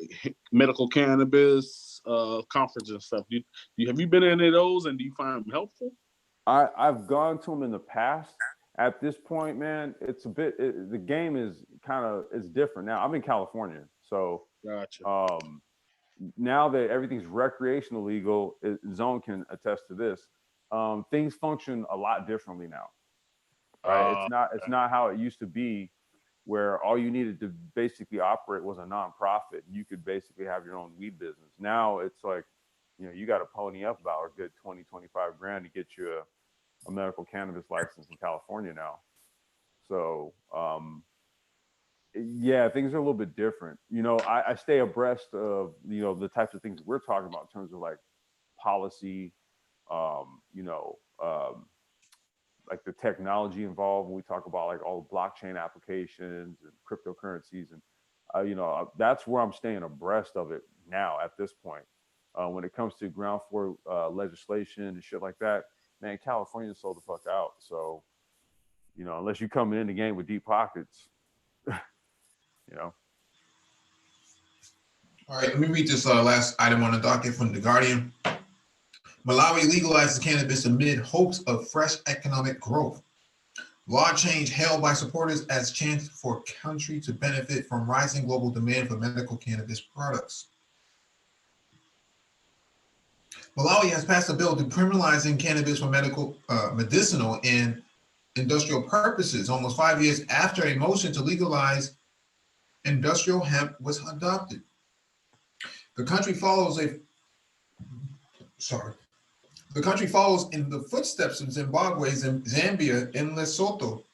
medical cannabis conferences and stuff. Have you been to any of those, and do you find them helpful? I've gone to them in the past. At this point, man, it's a bit. The game is it's different now. I'm in California, so gotcha. Now that everything's recreational legal, Zone can attest to this. Things function a lot differently now. Right? It's not how it used to be, where all you needed to basically operate was a nonprofit. You could basically have your own weed business. Now it's like, you got to pony up about a good 20, 25 grand to get you a medical cannabis license in California now. So, yeah, things are a little bit different. I stay abreast of, the types of things we're talking about in terms of like policy, like the technology involved when we talk about like all the blockchain applications and cryptocurrencies. And, that's where I'm staying abreast of it now at this point. When it comes to ground floor legislation and shit like that, man, California sold the fuck out. So, unless you come in the game with deep pockets, All right, let me read this last item on the docket from The Guardian. Malawi legalizes cannabis amid hopes of fresh economic growth. Law change hailed by supporters as chance for country to benefit from rising global demand for medical cannabis products. Malawi has passed a bill decriminalizing cannabis for medicinal and industrial purposes almost 5 years after a motion to legalize industrial hemp was adopted. The country follows in the footsteps of Zimbabwe, Zambia, and Lesotho,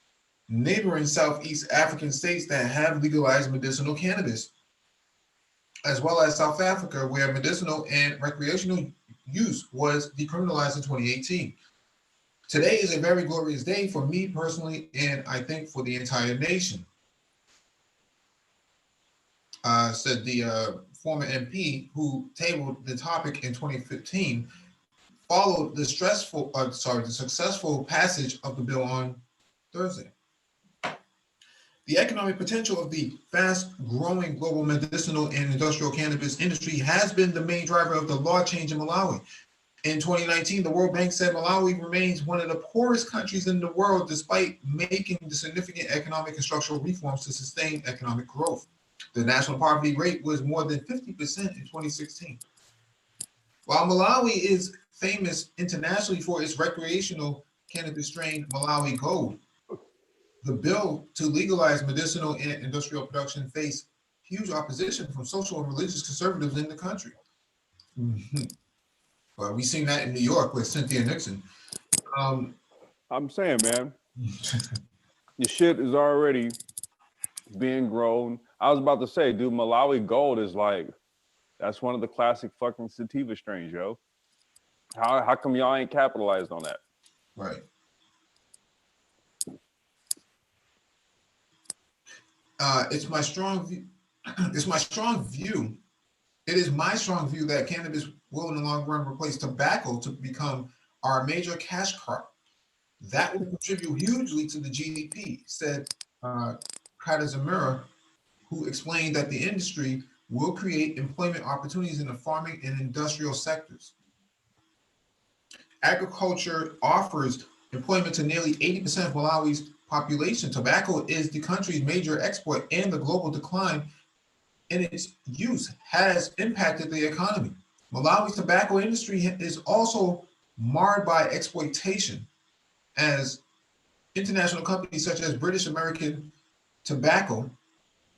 neighboring Southeast African states that have legalized medicinal cannabis, as well as South Africa, where medicinal and recreational use was decriminalized in 2018. Today is a very glorious day for me personally, and I think for the entire nation, said the former MP who tabled the topic in 2015, followed the successful passage of the bill on Thursday. The economic potential of the fast-growing global medicinal and industrial cannabis industry has been the main driver of the law change in Malawi. In 2019, the World Bank said Malawi remains one of the poorest countries in the world despite making the significant economic and structural reforms to sustain economic growth. The national poverty rate was more than 50% in 2016. While Malawi is famous internationally for its recreational cannabis strain Malawi Gold, the bill to legalize medicinal and industrial production faced huge opposition from social and religious conservatives in the country. Well, we've seen that in New York with Cynthia Nixon. I'm saying, man, your shit is already being grown. I was about to say, dude, Malawi Gold is like, that's one of the classic fucking sativa strains, yo. How come y'all ain't capitalized on that? Right. It's my strong view. It's my strong view. It is my strong view that cannabis will in the long run replace tobacco to become our major cash crop. That will contribute hugely to the GDP, said Kadazamira, who explained that the industry will create employment opportunities in the farming and industrial sectors. Agriculture offers employment to nearly 80% of Malawi's population. Tobacco is the country's major export, and the global decline in its use has impacted the economy. Malawi's tobacco industry is also marred by exploitation, as international companies such as British American Tobacco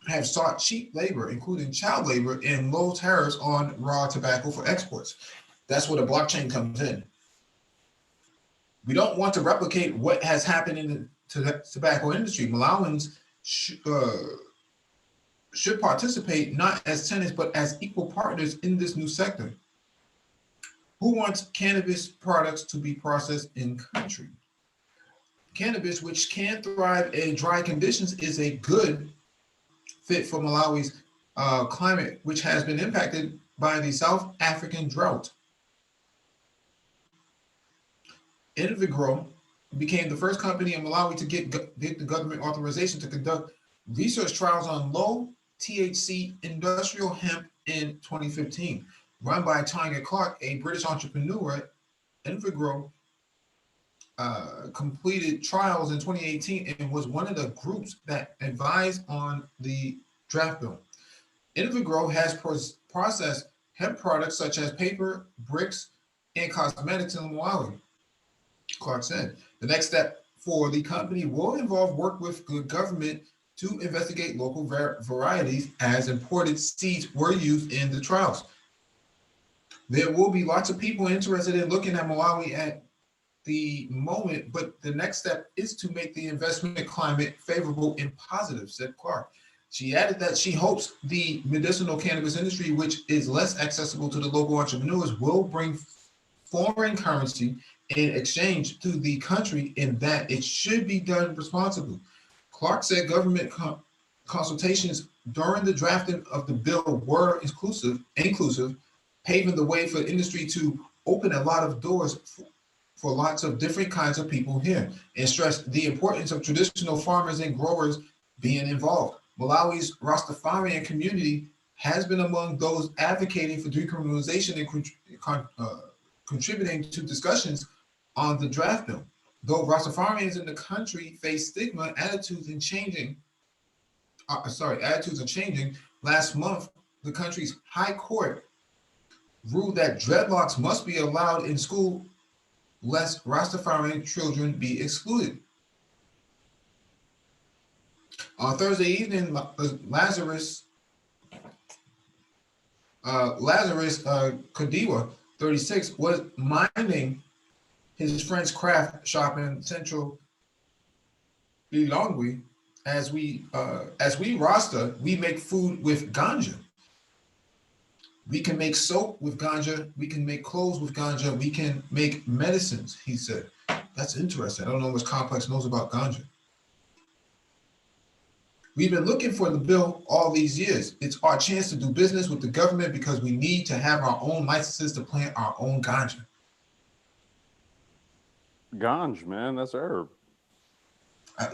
have sought cheap labor, including child labor, and low tariffs on raw tobacco for exports. That's where the blockchain comes in. We don't want to replicate what has happened in the tobacco industry. Malawans should participate not as tenants, but as equal partners in this new sector. Who wants cannabis products to be processed in country? Cannabis, which can thrive in dry conditions, is a good fit for Malawi's climate, which has been impacted by the South African drought. Invigro became the first company in Malawi to get the government authorization to conduct research trials on low THC industrial hemp in 2015. Run by Tanya Clark, a British entrepreneur, Invigro completed trials in 2018 and was one of the groups that advised on the draft bill. Invigro has processed hemp products such as paper, bricks, and cosmetics in Malawi. Clark said the next step for the company will involve work with the government to investigate local varieties as imported seeds were used in the trials. There will be lots of people interested in looking at Malawi at the moment, but the next step is to make the investment climate favorable and positive, said Clark. She added that she hopes the medicinal cannabis industry, which is less accessible to the local entrepreneurs, will bring foreign currency in exchange to the country, and that it should be done responsibly. Clark said government consultations during the drafting of the bill were inclusive, paving the way for industry to open a lot of doors for lots of different kinds of people here, and stressed the importance of traditional farmers and growers being involved. Malawi's Rastafarian community has been among those advocating for decriminalization and contributing to discussions on the draft bill. Though Rastafarians in the country face stigma, attitudes are changing. Last month, the country's high court ruled that dreadlocks must be allowed in school, lest Rastafarian children be excluded. On Thursday evening, Lazarus Kadiwa, 36, was minding his friend's craft shop in central Lilongwe. As we Rasta, we make food with ganja. We can make soap with ganja. We can make clothes with ganja. We can make medicines, he said. That's interesting. I don't know what Complex knows about ganja. We've been looking for the bill all these years. It's our chance to do business with the government because we need to have our own licenses to plant our own ganja. Ganj, man, that's herb.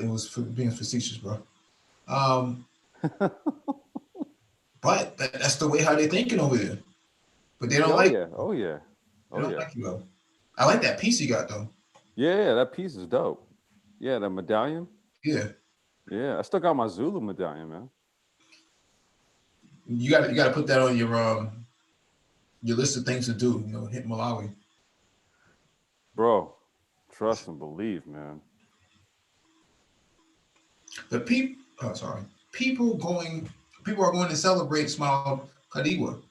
It was for being facetious, bro. Um, but that's the way how they're thinking over there. But they don't Oh like. yeah, oh yeah, They oh don't yeah. like you though. I like that piece you got though. Yeah, that piece is dope. Yeah, that medallion. Yeah, Yeah, I still got my Zulu medallion, man. you got to put that on your list of things to do. You know, hit Malawi. Bro, trust and believe, man. The people, oh, sorry, people are going to celebrate Smile Kadiwa.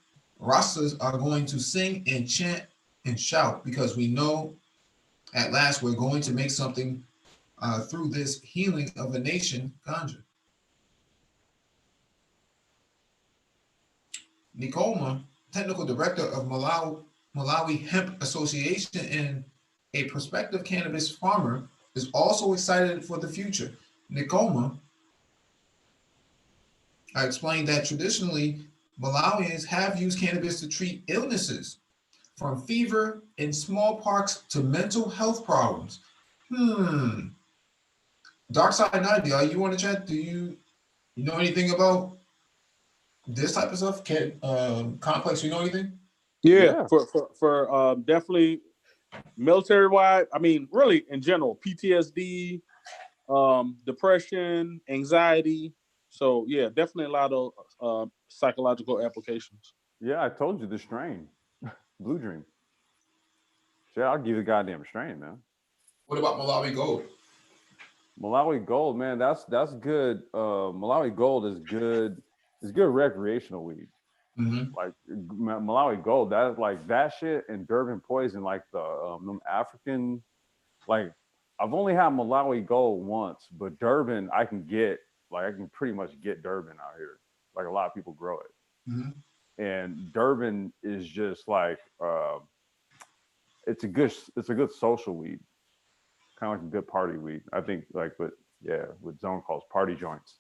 Rastas are going to sing and chant and shout because we know at last we're going to make something through this healing of a nation, ganja. Nikoma, technical director of Malawi Hemp Association and a prospective cannabis farmer, is also excited for the future. Nikoma explained that traditionally Malawians have used cannabis to treat illnesses, from fever and smallpox to mental health problems. Dark Side 90, are you on the chat? Do you know anything about this type of stuff? Complex, you know anything? Yeah, Yeah. for definitely military wide. I mean, really in general, PTSD, depression, anxiety. So yeah, definitely a lot of psychological applications. Yeah, I told you the strain. Blue Dream. Yeah, I'll give you the goddamn strain, man. What about Malawi Gold? Malawi Gold, man, that's good. Malawi Gold is good. It's good recreational weed. Mm-hmm. Like Malawi Gold, that's like that shit and Durban Poison, like the them African. Like I've only had Malawi Gold once, but Durban I can get. Like I can pretty much get Durban out here. Like a lot of people grow it, Mm-hmm. and Durban is just like it's a good social weed, kind of like a good party weed. I think like what Zone calls party joints.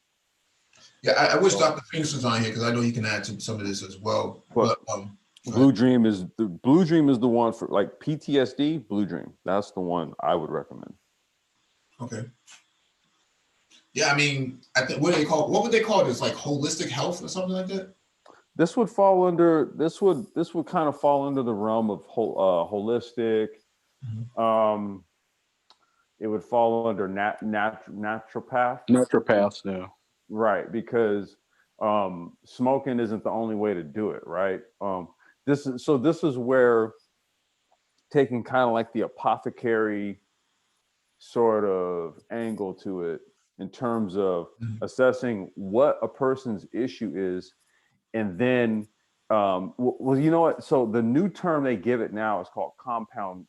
Yeah, I wish So, Dr. Phoenix was on here because I know he can add to some of this as well. But Blue Dream is the one for like PTSD. Blue Dream, that's the one I would recommend. Okay. Yeah, I mean, I think what would they call this? Like holistic health or something like that? This would fall under this would kind of fall under the realm of holistic. Mm-hmm. It would fall under naturopath. Naturopaths, yeah. Right, because smoking isn't the only way to do it, right? This is where taking kind of like the apothecary sort of angle to it in terms of assessing what a person's issue is, and then well, you know what? So the new term they give it now is called compound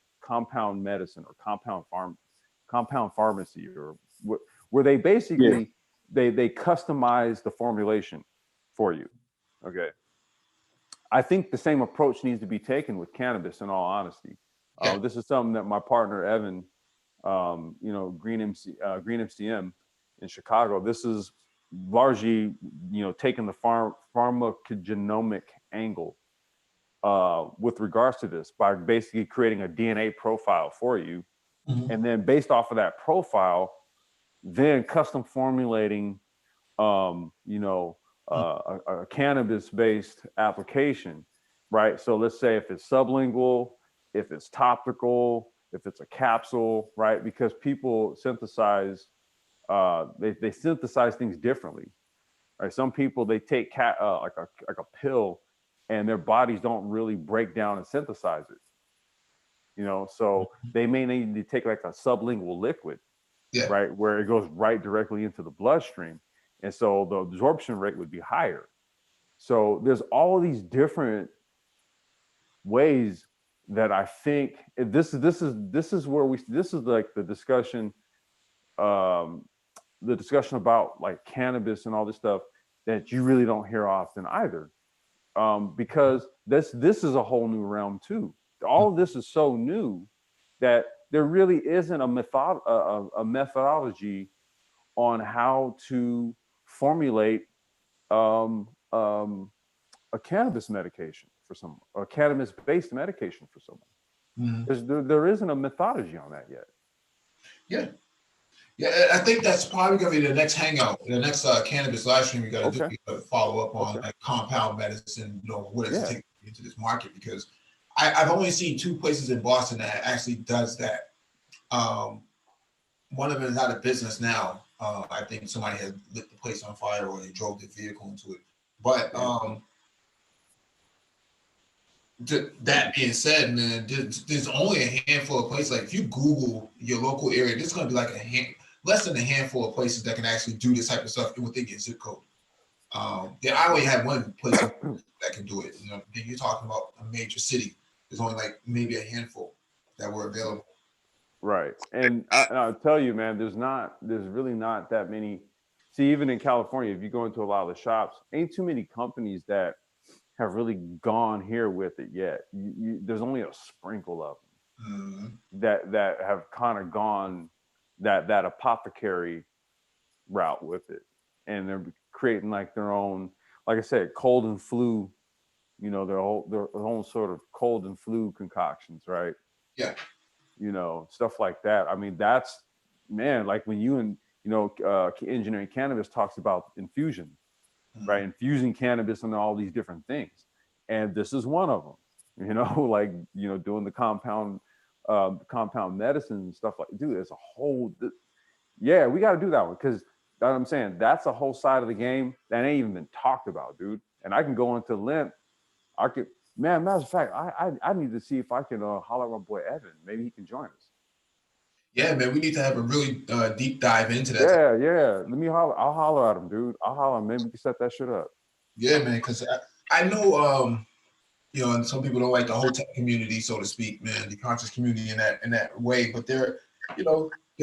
medicine or compound pharmacy, or where they basically they customize the formulation for you. Okay. I think the same approach needs to be taken with cannabis, in all honesty. This is something that my partner Evan, Green MCM in Chicago, this is largely taking the pharmacogenomic angle with regards to this, by basically creating a DNA profile for you, and then based off of that profile, then custom formulating a cannabis-based application, right? So let's say if it's sublingual, if it's topical, if it's a capsule, right? Because people synthesize, they synthesize things differently, right? Some people, they take like a pill, and their bodies don't really break down and synthesize it, so they may need to take like a sublingual liquid, right, where it goes right directly into the bloodstream, and so the absorption rate would be higher. So there's all these different ways that I think this is like the discussion about like cannabis and all this stuff that you really don't hear often either, because this is a whole new realm too. All of this is so new that there really isn't a methodology on how to formulate a cannabis medication for someone, or a cannabis-based medication for someone. There isn't a methodology on that yet. Yeah, Yeah, I think that's probably gonna be the next hangout, the next cannabis live stream we gotta do. Okay. We gotta follow up on Okay. like compound medicine, what does it Yeah. take into this market? Because I've only seen 2 places in Boston that actually does that. Um, one of them is out of business now. I think somebody had lit the place on fire or they drove their vehicle into it. But that being said, man, there's only a handful of places. Like if you Google your local area, there's going to be like less than a handful of places that can actually do this type of stuff within your zip code. I only have one place that can do it. Then you're talking about a major city. There's only like maybe a handful that were available. Right. And I'll tell you, man, there's really not that many. See, even in California, if you go into a lot of the shops, ain't too many companies that have really gone here with it yet. There's only a sprinkle of them that have kind of gone that apothecary route with it, and they're creating like their own, like I said, cold and flu, their own sort of cold and flu concoctions, right? Yeah. Stuff like that. I mean, that's, man, like when engineering cannabis talks about infusion, right? Infusing cannabis and all these different things. And this is one of them, like, doing the compound medicine and stuff like, dude, it's a whole, yeah, we got to do that one. Cause that's what I'm saying. That's a whole side of the game that ain't even been talked about, dude. And I can go into limp. Matter of fact, I need to see if I can holler at my boy Evan. Maybe he can join us. Yeah, man, we need to have a really deep dive into that. Yeah. Let me holler. I'll holler at him, dude. I'll holler. Maybe we can set that shit up. Yeah, man, because I know, and some people don't like the whole tech community, so to speak, man, the conscious community in that way. But there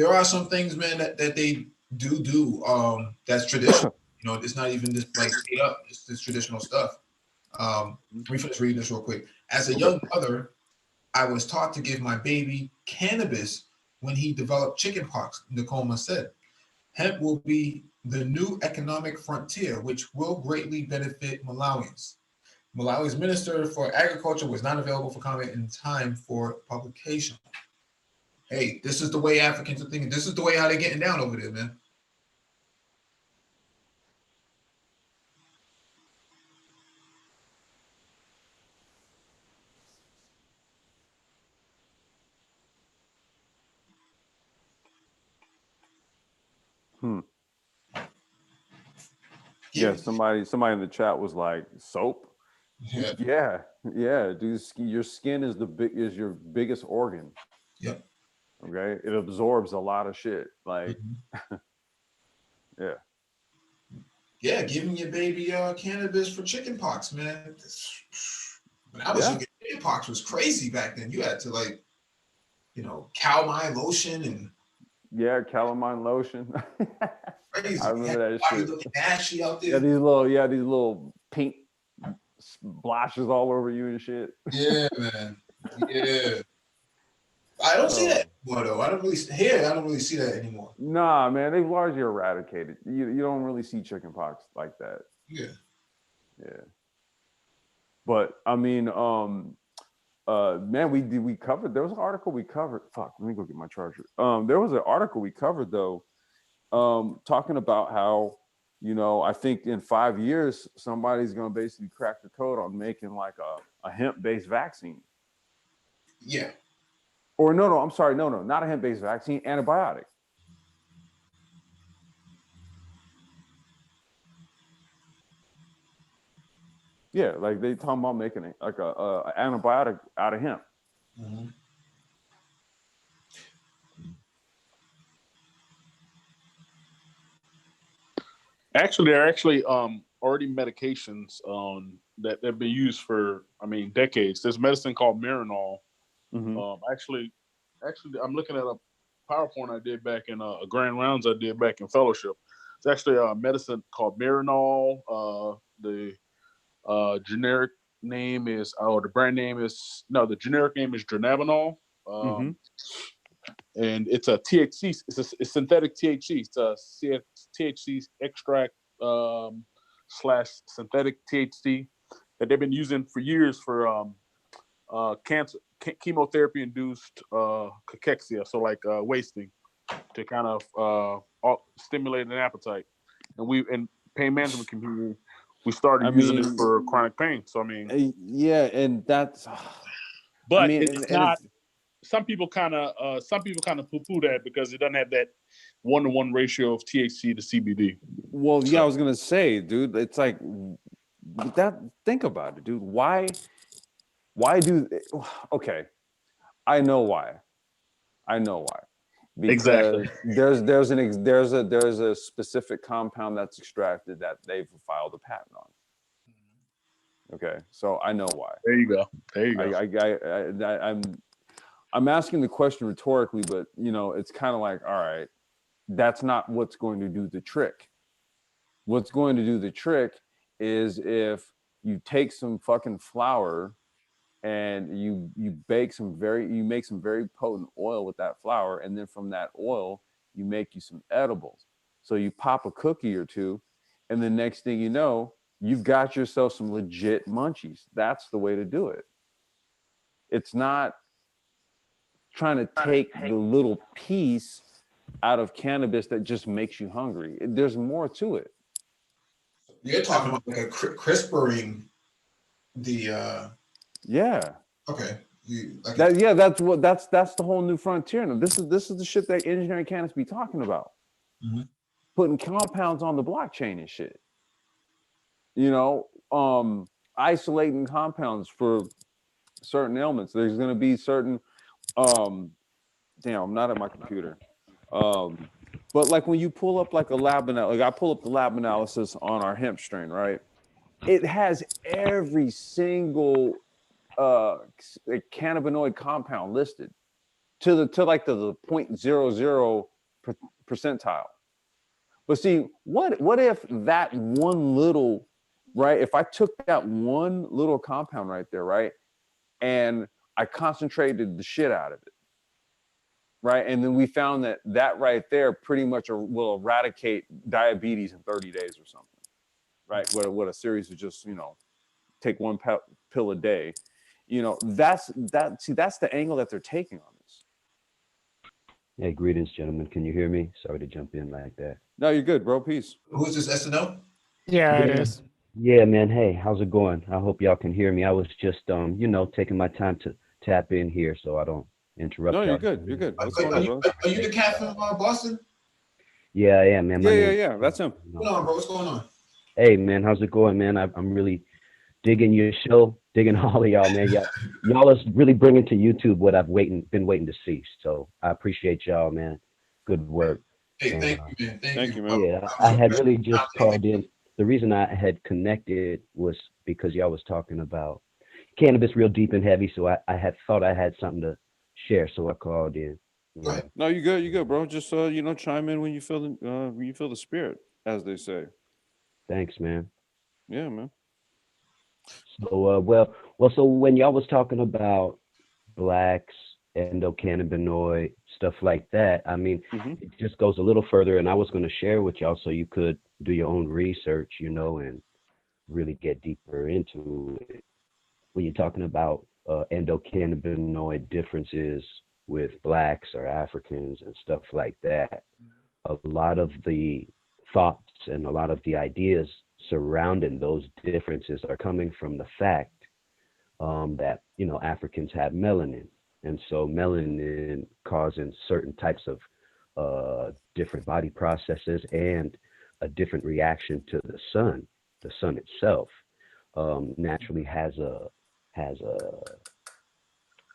are some things, man, that they do that's traditional. It's not even just like made up. It's this traditional stuff. Let me finish reading this real quick. As a young mother, I was taught to give my baby cannabis when he developed chickenpox, Nicoma said. Hemp will be the new economic frontier, which will greatly benefit Malawians. Malawi's Minister for Agriculture was not available for comment in time for publication. Hey, this is the way Africans are thinking. This is the way how they're getting down over there, man. Yeah, somebody in the chat was like, soap. Yeah, dude. Your skin is your biggest organ. Yep. Okay, it absorbs a lot of shit. Like, yeah, giving your baby cannabis for chickenpox, man. When I was young, chickenpox was crazy back then. You had to calamine lotion and calamine lotion. Crazy. I remember that shit. Looking ashy out there. Yeah, these little pink splashes all over you and shit. Yeah, man. Yeah. I don't see that anymore, though. I don't really see that anymore. Nah, man, they've largely eradicated. You don't really see chickenpox like that. Yeah. But I mean, man, we covered. There was an article we covered. Fuck, let me go get my charger. There was an article we covered though, talking about how, I think in 5 years somebody's gonna basically crack the code on making like a hemp-based vaccine. Yeah. Or no, I'm sorry, no, not a hemp-based vaccine, antibiotic. Yeah, like they talking about making it like a antibiotic out of hemp. Mm-hmm. Actually, there are actually already medications that have been used for, decades. There's medicine called Marinol. Actually, I'm looking at a PowerPoint I did back in a grand rounds I did back in fellowship. It's actually a medicine called Marinol. The generic name is, the generic name is Dronabinol. And it's a THC, it's a synthetic THC. It's a THC extract / synthetic THC that they've been using for years for cancer, chemotherapy-induced cachexia, so like wasting. to kind of stimulate an appetite. And in pain management community, we started using it for chronic pain. So I mean, yeah, and that's. But I mean, it's not. Some people kind of poo-poo that because it doesn't have that 1-to-1 ratio of THC to CBD. Well, yeah, I was gonna say, dude, it's like that. Think about it, dude. Why do? Okay, I know why. Because Exactly. there's a specific compound that's extracted that they've filed a patent on. Okay, so I know why. There you go. I'm asking the question rhetorically, but it's kind of like, all right, that's not what's going to do the trick. What's going to do the trick is if you take some fucking flour and you make some very potent oil with that flour, and then from that oil you make you some edibles. So you pop a cookie or two, and the next thing you know, you've got yourself some legit munchies. That's the way to do it. It's not trying to take the little piece out of cannabis that just makes you hungry. There's more to it. You're talking about like a crispering the yeah. Okay. That's the whole new frontier. Now, this is the shit that engineering cannabis be talking about. Mm-hmm. Putting compounds on the blockchain and shit. Isolating compounds for certain ailments. There's going to be certain damn, I'm not at my computer. But like when you pull up like a lab analysis, like I pull up the lab analysis on our hemp strain, right? It has every single cannabinoid compound listed to the 0.00 percentile. But see, what if that one little, right? If I took that one little compound right there, right, and I concentrated the shit out of it, right, and then we found that right there pretty much will eradicate diabetes in 30 days or something, right? What a series of just take one pill a day. That's the angle that they're taking on this. Hey, greetings, gentlemen. Can you hear me? Sorry to jump in like that. No, you're good, bro. Peace. Who's this, SNO? Yeah, it is. Yeah, man. Hey, how's it going? I hope y'all can hear me. I was just, taking my time to tap in here so I don't interrupt. No, y'all. you're good. You're good. What's going on, bro? Are you the cat from Boston? Yeah, I am, man. Yeah. That's him. What's going on, bro? What's going on? Hey, man. How's it going, man? I'm really digging your show, digging all of y'all, man. Y'all is really bringing to YouTube what I've been waiting to see. So I appreciate y'all, man. Good work. Hey, thank you, man. Thank you, man. Yeah, I had really just called in. The reason I had connected was because y'all was talking about cannabis real deep and heavy. So I had thought I had something to share. So I called in. No, you good. You good, bro. Just chime in when you feel the spirit, as they say. Thanks, man. Yeah, man. So so when y'all was talking about blacks, endocannabinoid, stuff like that, I mean, it just goes a little further, and I was going to share with y'all so you could do your own research, and really get deeper into it. When you're talking about endocannabinoid differences with blacks or Africans and stuff like that, a lot of the thoughts and a lot of the ideas surrounding those differences are coming from the fact that Africans have melanin, and so melanin causing certain types of different body processes and a different reaction to the sun. The sun itself naturally has a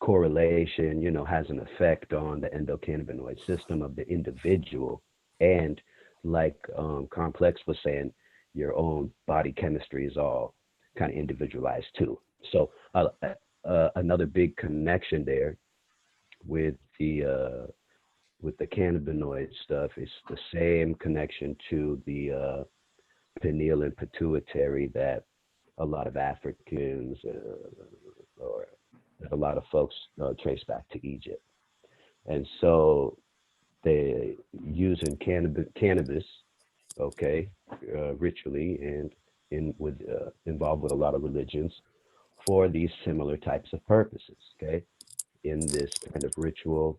correlation, has an effect on the endocannabinoid system of the individual, and like Complex was saying, your own body chemistry is all kind of individualized too. So another big connection there with the cannabinoid stuff is the same connection to the pineal and pituitary that a lot of Africans or a lot of folks trace back to Egypt. And so they using cannabis, okay, ritually and involved with a lot of religions for these similar types of purposes, okay, in this kind of ritual,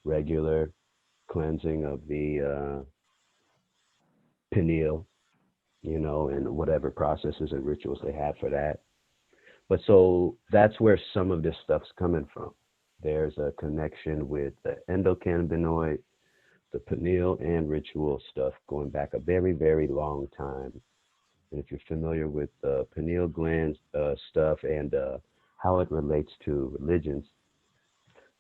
regular cleansing of the pineal, and whatever processes and rituals they have for that. But so that's where some of this stuff's coming from. There's a connection with the endocannabinoid, the pineal and ritual stuff going back a very, very long time. And if you're familiar with the pineal gland stuff and how it relates to religions,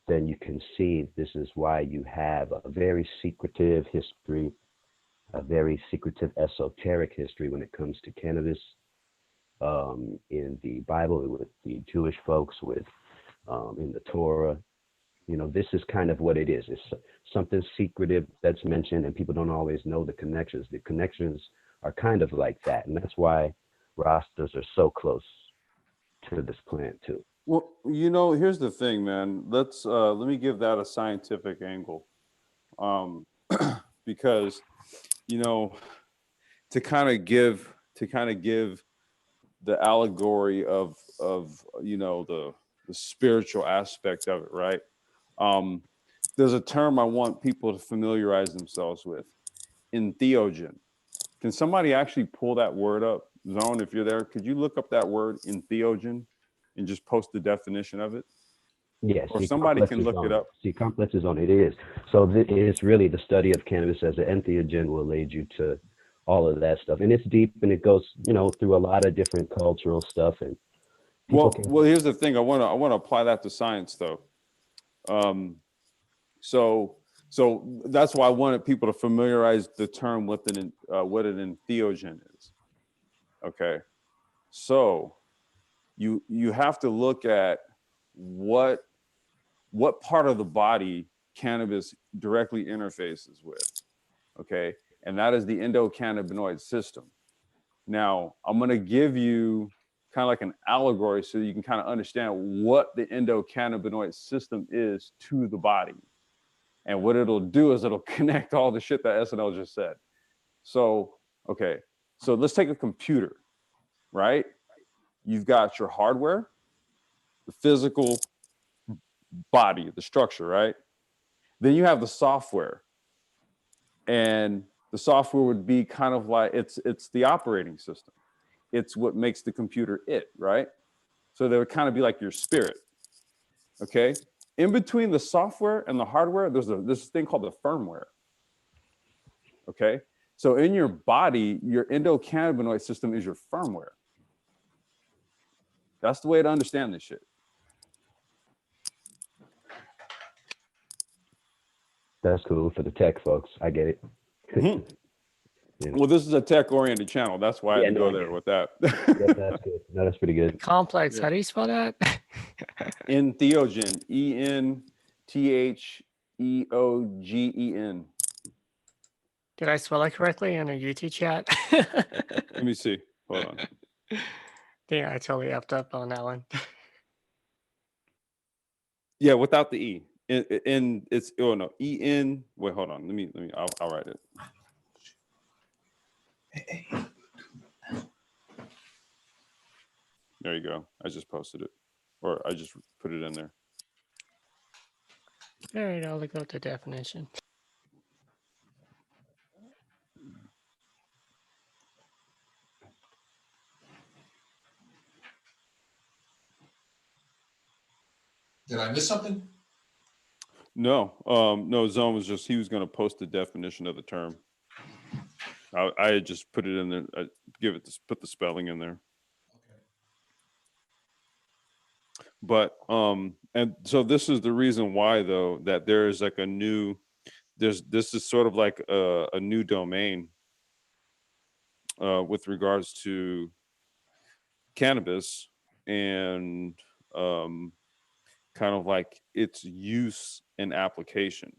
then you can see this is why you have a very secretive history, a very secretive esoteric history when it comes to cannabis in the Bible, with the Jewish folks, with in the Torah. This is kind of what it is. It's something secretive that's mentioned, and people don't always know the connections. The connections are kind of like that, and that's why Rastas are so close to this plant too. Well, here's the thing, man. Let me give that a scientific angle, because to kind of give the allegory of the spiritual aspect of it, right? There's a term I want people to familiarize themselves with: entheogen. Can somebody actually pull that word up? Zone, if you're there, could you look up that word entheogen and just post the definition of it? Yes. Or somebody can look it up. See, complex is on it is. So it's really the study of cannabis as an entheogen will lead you to all of that stuff. And it's deep, and it goes, through a lot of different cultural stuff. And well, here's the thing. I want to apply that to science, though. So that's why I wanted people to familiarize the term with what an entheogen is. Okay. So you have to look at what part of the body cannabis directly interfaces with. Okay. And that is the endocannabinoid system. Now, I'm going to give you kind of like an allegory so you can kind of understand what the endocannabinoid system is to the body. And what it'll do is it'll connect all the shit that SNL just said. So, okay. So let's take a computer, right? You've got your hardware, the physical body, the structure, right? Then you have the software. And the software would be kind of like, it's the operating system. It's what makes the computer right? So they would kind of be like your spirit, okay? In between the software and the hardware, there's this thing called the firmware, okay? So in your body, your endocannabinoid system is your firmware. That's the way to understand this shit. That's cool for the tech folks. I get it. Mm-hmm. Yeah. Well, this is a tech-oriented channel. That's why I had to go there with that. Yeah, that's good. No, that's pretty good. Complex. Yeah. How do you spell that? Entheogen. ENTHEOGEN. Did I spell it correctly in a YouTube chat? Let me see. Hold on. Yeah, I totally effed up on that one. Yeah, without the E. In it's EN. Wait, hold on. Let me. I'll write it. There you go. I just posted it, or I just put it in there. All right, I'll look up the definition. Did I miss something? No, no. Zone was he was going to post the definition of the term. I had just put it in there. I put the spelling in there. Okay. But and so this is the reason why, though, that there is like this is sort of like a new domain with regards to cannabis and kind of like its use and application.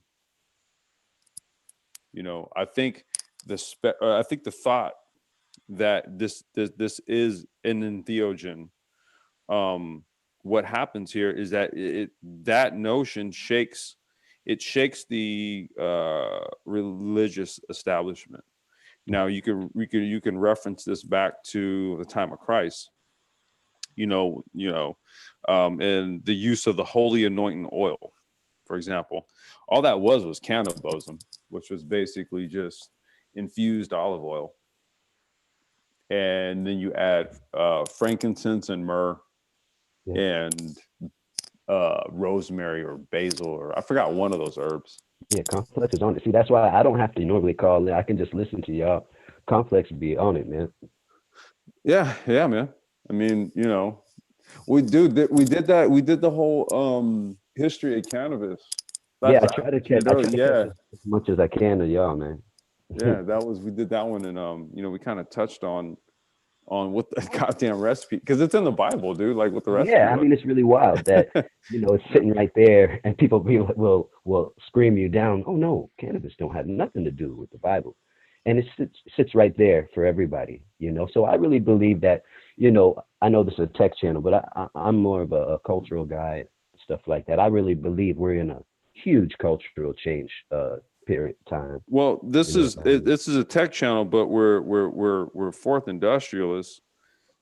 I think the thought that this is an entheogen. What happens here is that that notion shakes the religious establishment. Now you can reference this back to the time of Christ. And the use of the holy anointing oil, for example, all that was cannabism, which was basically just infused olive oil. And then you add frankincense and myrrh and rosemary or basil, or I forgot one of those herbs. Yeah, Complex is on it. See, that's why I don't have to normally call it. I can just listen to y'all. Complex be on it, man. Yeah, man. I mean, you know, we did the whole history of cannabis. Yeah, I try to catch yeah, as much as I can of y'all, man. yeah, we did that one, and you know, we kind of touched on what the goddamn recipe, because it's in the Bible, dude. Like what the recipe. Yeah, I mean, it's really wild that you know it's sitting right there, and people will scream you down. Oh no, cannabis don't have nothing to do with the Bible, and it sits right there for everybody, you know. So I really believe that, you know, I know this is a tech channel, but I'm more of a cultural guy, stuff like that. I really believe we're in a huge cultural change period of time. Well, this is a tech channel, but we're fourth industrialists.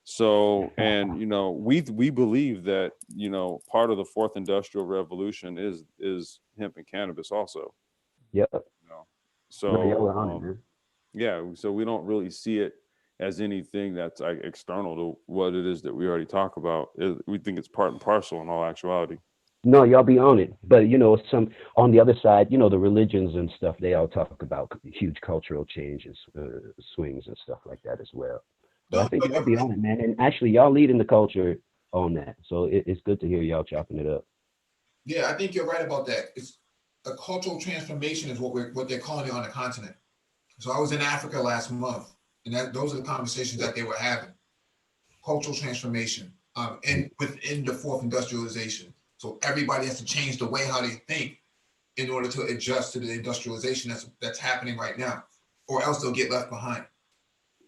So, and you know, we believe that, you know, part of the fourth industrial revolution is hemp and cannabis also. Yep. You know? So No, y'all are on it, man. yeah, so we don't really see it as anything that's like external to what it is that we already talk about. We think it's part and parcel in all actuality. No, y'all be on it. But, you know, some on the other side, you know, the religions and stuff, they all talk about huge cultural changes, swings and stuff like that as well. But I think y'all be on it, man. And actually, y'all leading the culture on that. So it's good to hear y'all chopping it up. Yeah, I think you're right about that. It's a cultural transformation is what they're calling it on the continent. So I was in Africa last month, and those are the conversations that they were having. Cultural transformation, and within the fourth industrialization. So everybody has to change the way how they think in order to adjust to the industrialization that's happening right now, or else they'll get left behind.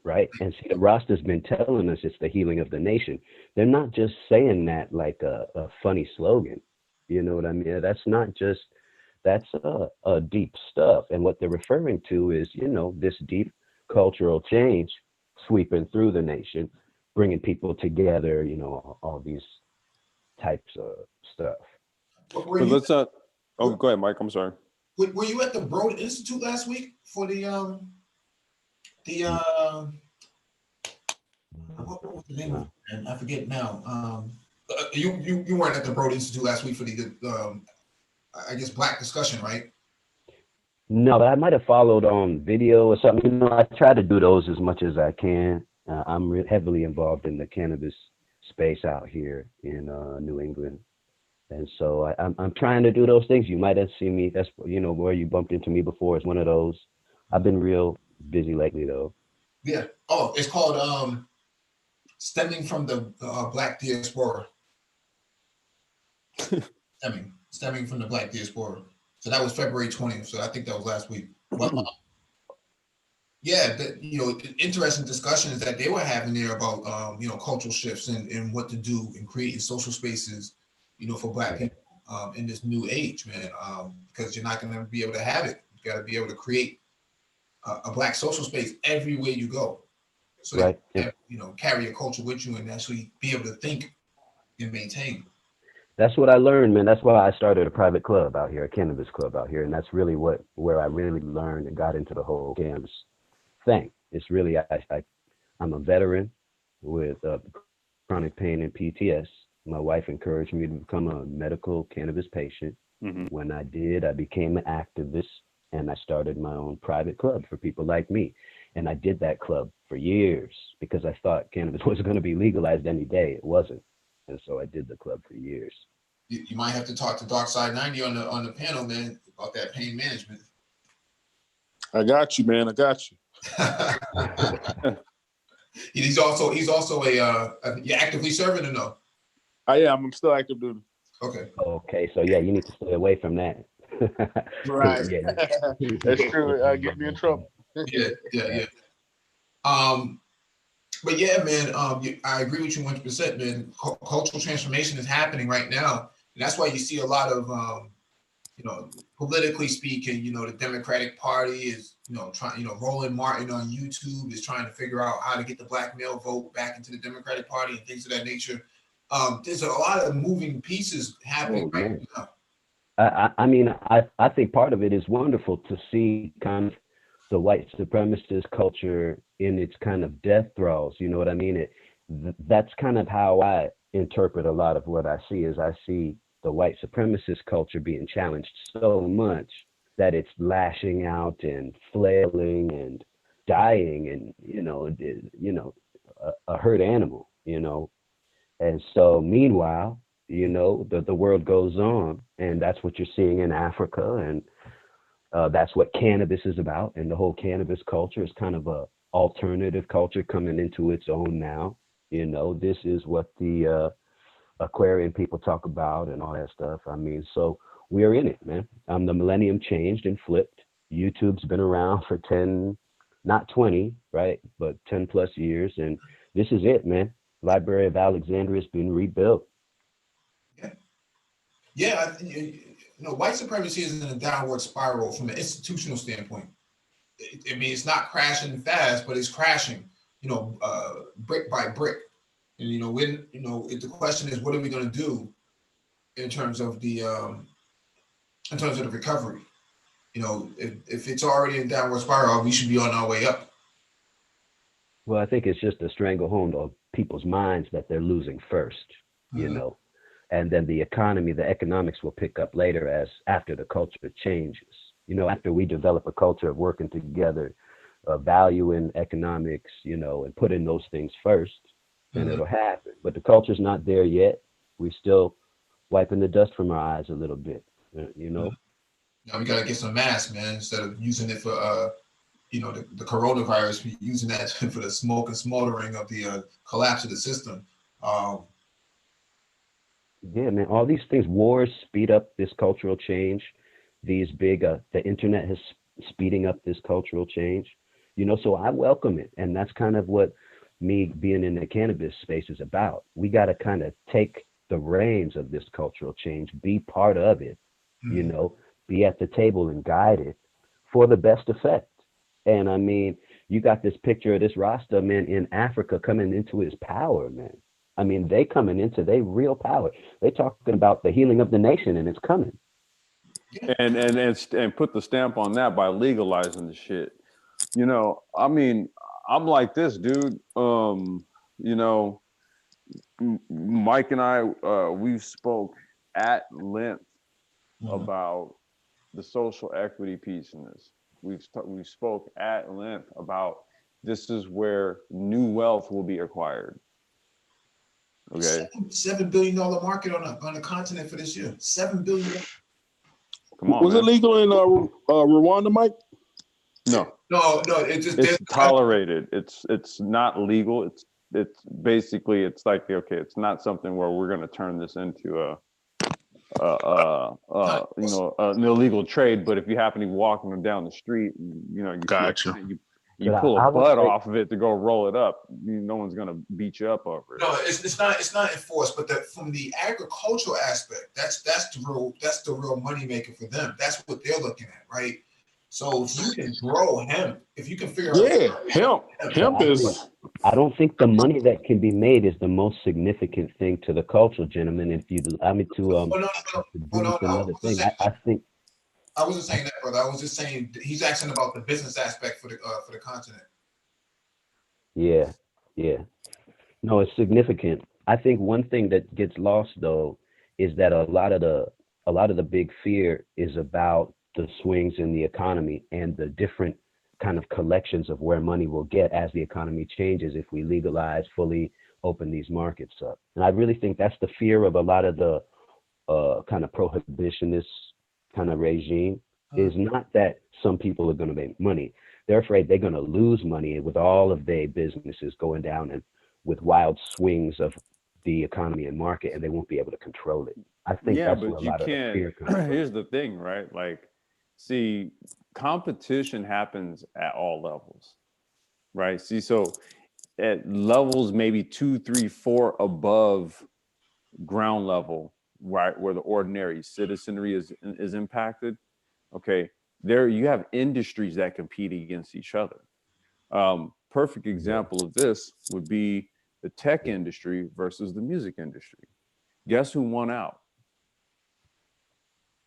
Right. And see, the Rasta's been telling us it's the healing of the nation. They're not just saying that like a funny slogan. You know what I mean? That's deep stuff. And what they're referring to is, you know, this deep cultural change sweeping through the nation, bringing people together, you know, all these types of stuff. But let's not. Oh, go ahead, Mike. I'm sorry. Were you at the Broad Institute last week for what was the name of it? I forget now. You weren't at the Broad Institute last week for the I guess Black discussion, right? No, but I might have followed on video or something. You know, I try to do those as much as I can. I'm heavily involved in the cannabis space out here in New England, and so I'm trying to do those things. You might have seen me. That's, you know, where you bumped into me before is one of those. I've been real busy lately though. Yeah. Oh, it's called Stemming from the Black Diaspora. Stemming from the Black Diaspora. So that was February 20th. So I think that was last week. But yeah, you know, interesting discussions that they were having there about you know, cultural shifts and what to do in creating social spaces, you know, for Black people in this new age, man. Because you're not going to be able to have it. You got to be able to create a Black social space everywhere you go. So right. That you, you know, carry your culture with you and actually be able to think and maintain. That's what I learned, man. That's why I started a private club out here, a cannabis club out here, and that's really where I really learned and got into the whole cannabis thing. It's really I'm a veteran with chronic pain and PTS. My wife encouraged me to become a medical cannabis patient. Mm-hmm. When I did, I became an activist, and I started my own private club for people like me. And I did that club for years because I thought cannabis was going to be legalized any day. It wasn't. And so I did the club for years. You might have to talk to Dark Side 90 on the panel, man, about that pain management. I got you, man. I got you. he's also you're actively serving or no? I am. I'm still active duty. Okay. So yeah, you need to stay away from that. Right. Yeah. That's true. Get me in trouble. Yeah. But yeah, man, I agree with you 100%, man. Cultural transformation is happening right now. And that's why you see a lot of, you know, politically speaking, you know, the Democratic Party is, you know, trying, you know, Roland Martin on YouTube is trying to figure out how to get the Black male vote back into the Democratic Party and things of that nature. There's a lot of moving pieces happening right now. I mean, I think part of it is wonderful to see kind of the white supremacist culture in its kind of death throes. You know what I mean? That's kind of how I interpret a lot of what I see. Is I see the white supremacist culture being challenged so much that it's lashing out and flailing and dying, and a hurt animal. And so meanwhile, the world goes on, and that's what you're seeing in Africa, and that's what cannabis is about. And the whole cannabis culture is kind of a alternative culture coming into its own now. This is what the Aquarian people talk about and all that stuff. I mean, so we're in it, man. The millennium changed and flipped. YouTube's been around for 10, not 20, right, but 10 plus years, and this is it, man. Library of Alexandria has been rebuilt. Yeah, white supremacy is in a downward spiral from an institutional standpoint. I mean, it's not crashing fast, but it's crashing, brick by brick. And the question is, what are we going to do in terms of the recovery? If it's already in downward spiral, we should be on our way up. Well, I think it's just a stranglehold of people's minds that they're losing first, and then the economy, the economics will pick up later after the culture changes. After we develop a culture of working together, value in economics, and putting those things first, then it'll happen. But the culture's not there yet. We're still wiping the dust from our eyes a little bit, Now we got to get some masks, man, instead of using it for, the coronavirus, we're using that for the smoke and smoldering of the collapse of the system. Yeah, man, all these things, wars speed up this cultural change. These big, the internet is speeding up this cultural change, so I welcome it. And that's kind of what me being in the cannabis space is about. We got to kind of take the reins of this cultural change, be part of it, be at the table and guide it for the best effect. And I mean, you got this picture of this Rasta man in Africa coming into his power, man. I mean, they coming into their real power. They talking about the healing of the nation, and it's coming. And put the stamp on that by legalizing the shit. I mean, I'm like this, dude. Mike and I, we spoke at length about the social equity piece in this. We spoke at length about this is where new wealth will be acquired. Okay. $7 billion market on a continent for this year. $7 billion. Come on, was man. it legal in Rwanda, Mike? No. It's tolerated. It's not legal. It's basically, it's like, okay, it's not something where we're going to turn this into an illegal trade. But if you happen to be walking down the street, you pull a bud off of it to go roll it up, no one's going to beat you up over it. No, it's not enforced, but from the agricultural aspect, that's the real money maker for them. That's what they're looking at, right? So if you can grow hemp, if you can figure out hemp is. I don't think the money that can be made is the most significant thing to the culture, gentlemen. If you allow me to another thing, I think. I wasn't saying that, brother. I was just saying he's asking about the business aspect for the continent. Yeah. No, it's significant. I think one thing that gets lost though is that a lot of the big fear is about the swings in the economy and the different kind of collections of where money will get as the economy changes if we legalize, fully open these markets up. And I really think that's the fear of a lot of the kind of prohibitionist kind of regime, is not that some people are going to make money. They're afraid they're going to lose money with all of their businesses going down and with wild swings of the economy and market, and they won't be able to control it. I think that's where a lot of the fear comes from. Here's the thing, right? Like, see, competition happens at all levels, right? See, so at levels maybe 2, 3, 4 above ground level, right, where the ordinary citizenry is impacted, okay, there you have industries that compete against each other. Perfect example of this would be the tech industry versus the music industry. Guess who won out?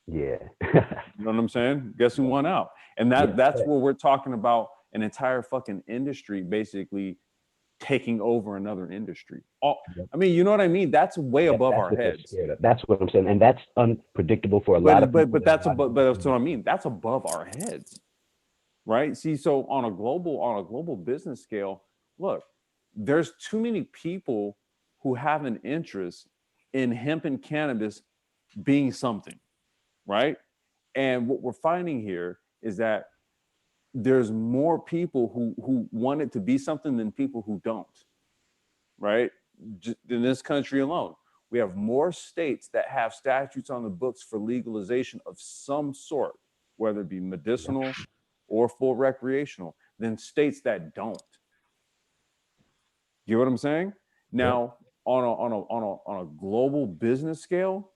Yeah. You know what I'm saying? Guess who won out? And that's where we're talking about an entire fucking industry basically taking over another industry. I mean, you know what I mean? That's way above our heads. That's what I'm saying, and that's unpredictable for a lot of people. But that's what I mean. That's above our heads, right? See, so on a global business scale, look, there's too many people who have an interest in hemp and cannabis being something, right? And what we're finding here is that there's more people who want it to be something than people who don't, right? In this country alone, we have more states that have statutes on the books for legalization of some sort, whether it be medicinal or full recreational, than states that don't. You know what I'm saying? Now, on a global business scale,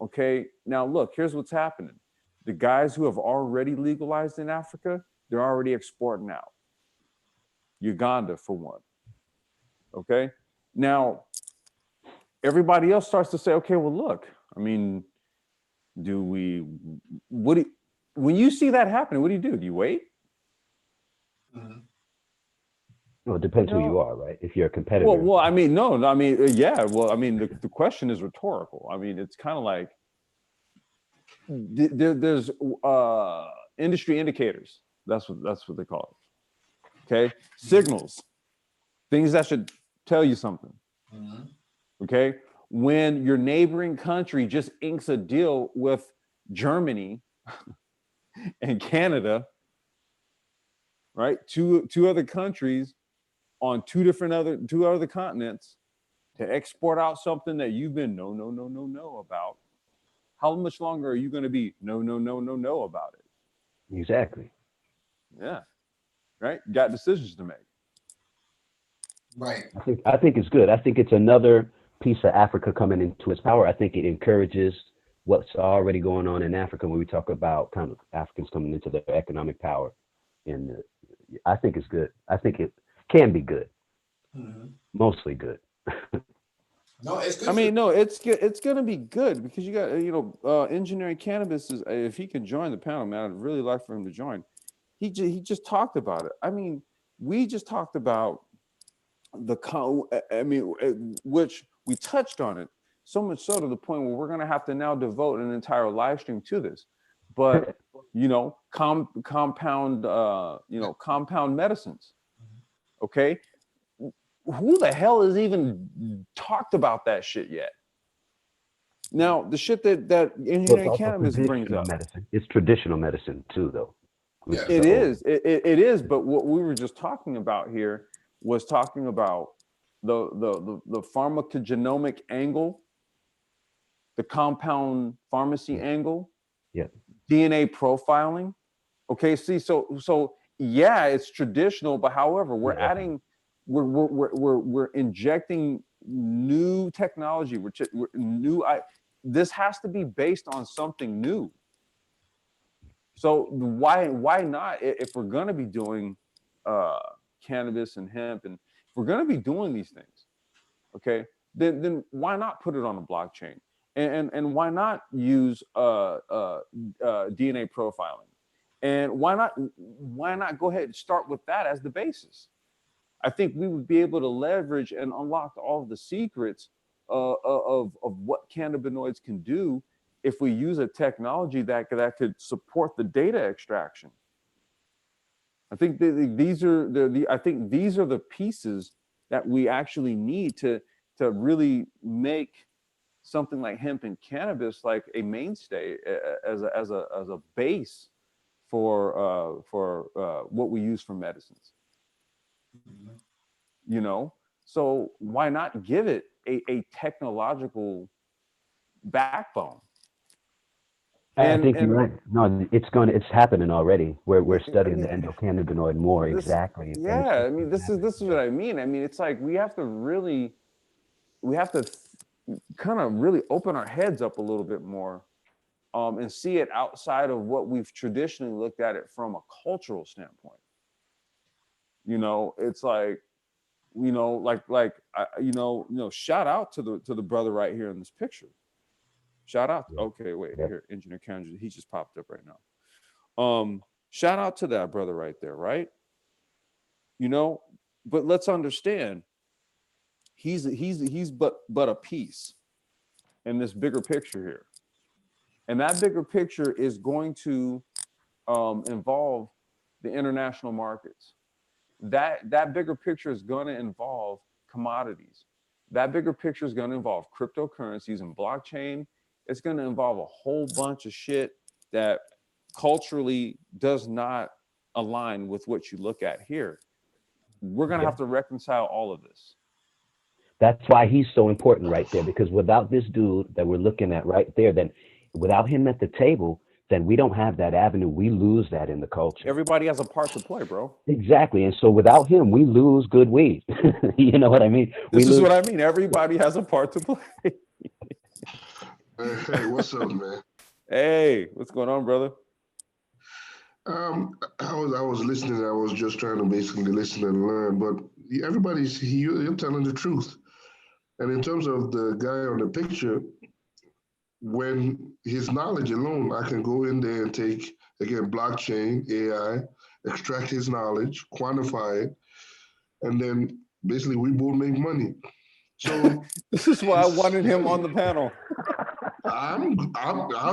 okay, now look, here's what's happening. The guys who have already legalized in Africa, they're already exporting out. Uganda, for one. Okay? Now, everybody else starts to say, okay, well, look, I mean, when you see that happening, what do? Do you wait? Mhm. Well, it depends who you are, right? If you're a competitor. Well, I mean, no, I mean, yeah. Well, I mean, the question is rhetorical. I mean, it's kind of like there's industry indicators. That's what they call it. Okay, signals, things that should tell you something. Mhm. Okay, when your neighboring country just inks a deal with Germany and Canada, right? Two other countries on two other continents to export out something that you've been no about. How much longer are you going to be no about it? Exactly. Yeah, right. Got decisions to make. Right. I think it's good. I think it's another piece of Africa coming into its power. I think it encourages what's already going on in Africa when we talk about kind of Africans coming into their economic power. And I think it's good. I think it can be good. Mhm. Mostly good. No, it's good. I mean, no, it's gonna be good because you got engineering cannabis is if he can join the panel, man, I'd really like for him to join. He just talked about it. I mean, we just talked about which we touched on it so much so to the point where we're gonna have to now devote an entire live stream to this. But compound medicines. Okay, who the hell has even talked about that shit yet? Now, the shit that engineering cannabis brings up. Medicine. It's traditional medicine too, though. Yeah. It is. But what we were just talking about here was talking about the pharmacogenomic angle, the compound pharmacy angle, DNA profiling. Okay, see, so yeah, it's traditional, but however, we're adding, we're injecting new technology. This has to be based on something new. So why not, if we're going to be doing cannabis and hemp, and if we're going to be doing these things, okay, then why not put it on a blockchain, and why not use DNA profiling, and why not go ahead and start with that as the basis? I think we would be able to leverage and unlock all of the secrets of what cannabinoids can do if we use a technology that could support the data extraction. I think these are the pieces that we actually need to really make something like hemp and cannabis like a mainstay as a base for what we use for medicines. So why not give it a technological backbone? I think you're right. No, it's happening already. We're studying the endocannabinoid more exactly. Yeah, I mean, this is what I mean. I mean, it's like we have to kind of really open our heads up a little bit more, and see it outside of what we've traditionally looked at it from a cultural standpoint. It's like, shout out to the brother right here in this picture. Shout out. Yeah. Okay, wait Yep. here. Engineer Kendrick, he just popped up right now. Shout out to that brother right there, right? You know, but let's understand, he's but a piece in this bigger picture here, and that bigger picture is going to involve the international markets. That bigger picture is going to involve commodities. That bigger picture is going to involve cryptocurrencies and blockchain. It's going to involve a whole bunch of shit that culturally does not align with what you look at here. We're going to have to reconcile all of this. That's why he's so important right there, because without this dude that we're looking at right there, then without him at the table, then we don't have that avenue. We lose that in the culture. Everybody has a part to play, bro. Exactly. And so without him, we lose good weed. You know what I mean? This is what I mean. Everybody has a part to play. Hey, what's up, man? Hey, what's going on, brother? I was listening. I was just trying to basically listen and learn. But you're telling the truth. And in terms of the guy on the picture, when his knowledge alone, I can go in there and take, again, blockchain, AI, extract his knowledge, quantify it, and then basically we both make money. So this is why I wanted him on the panel. I'm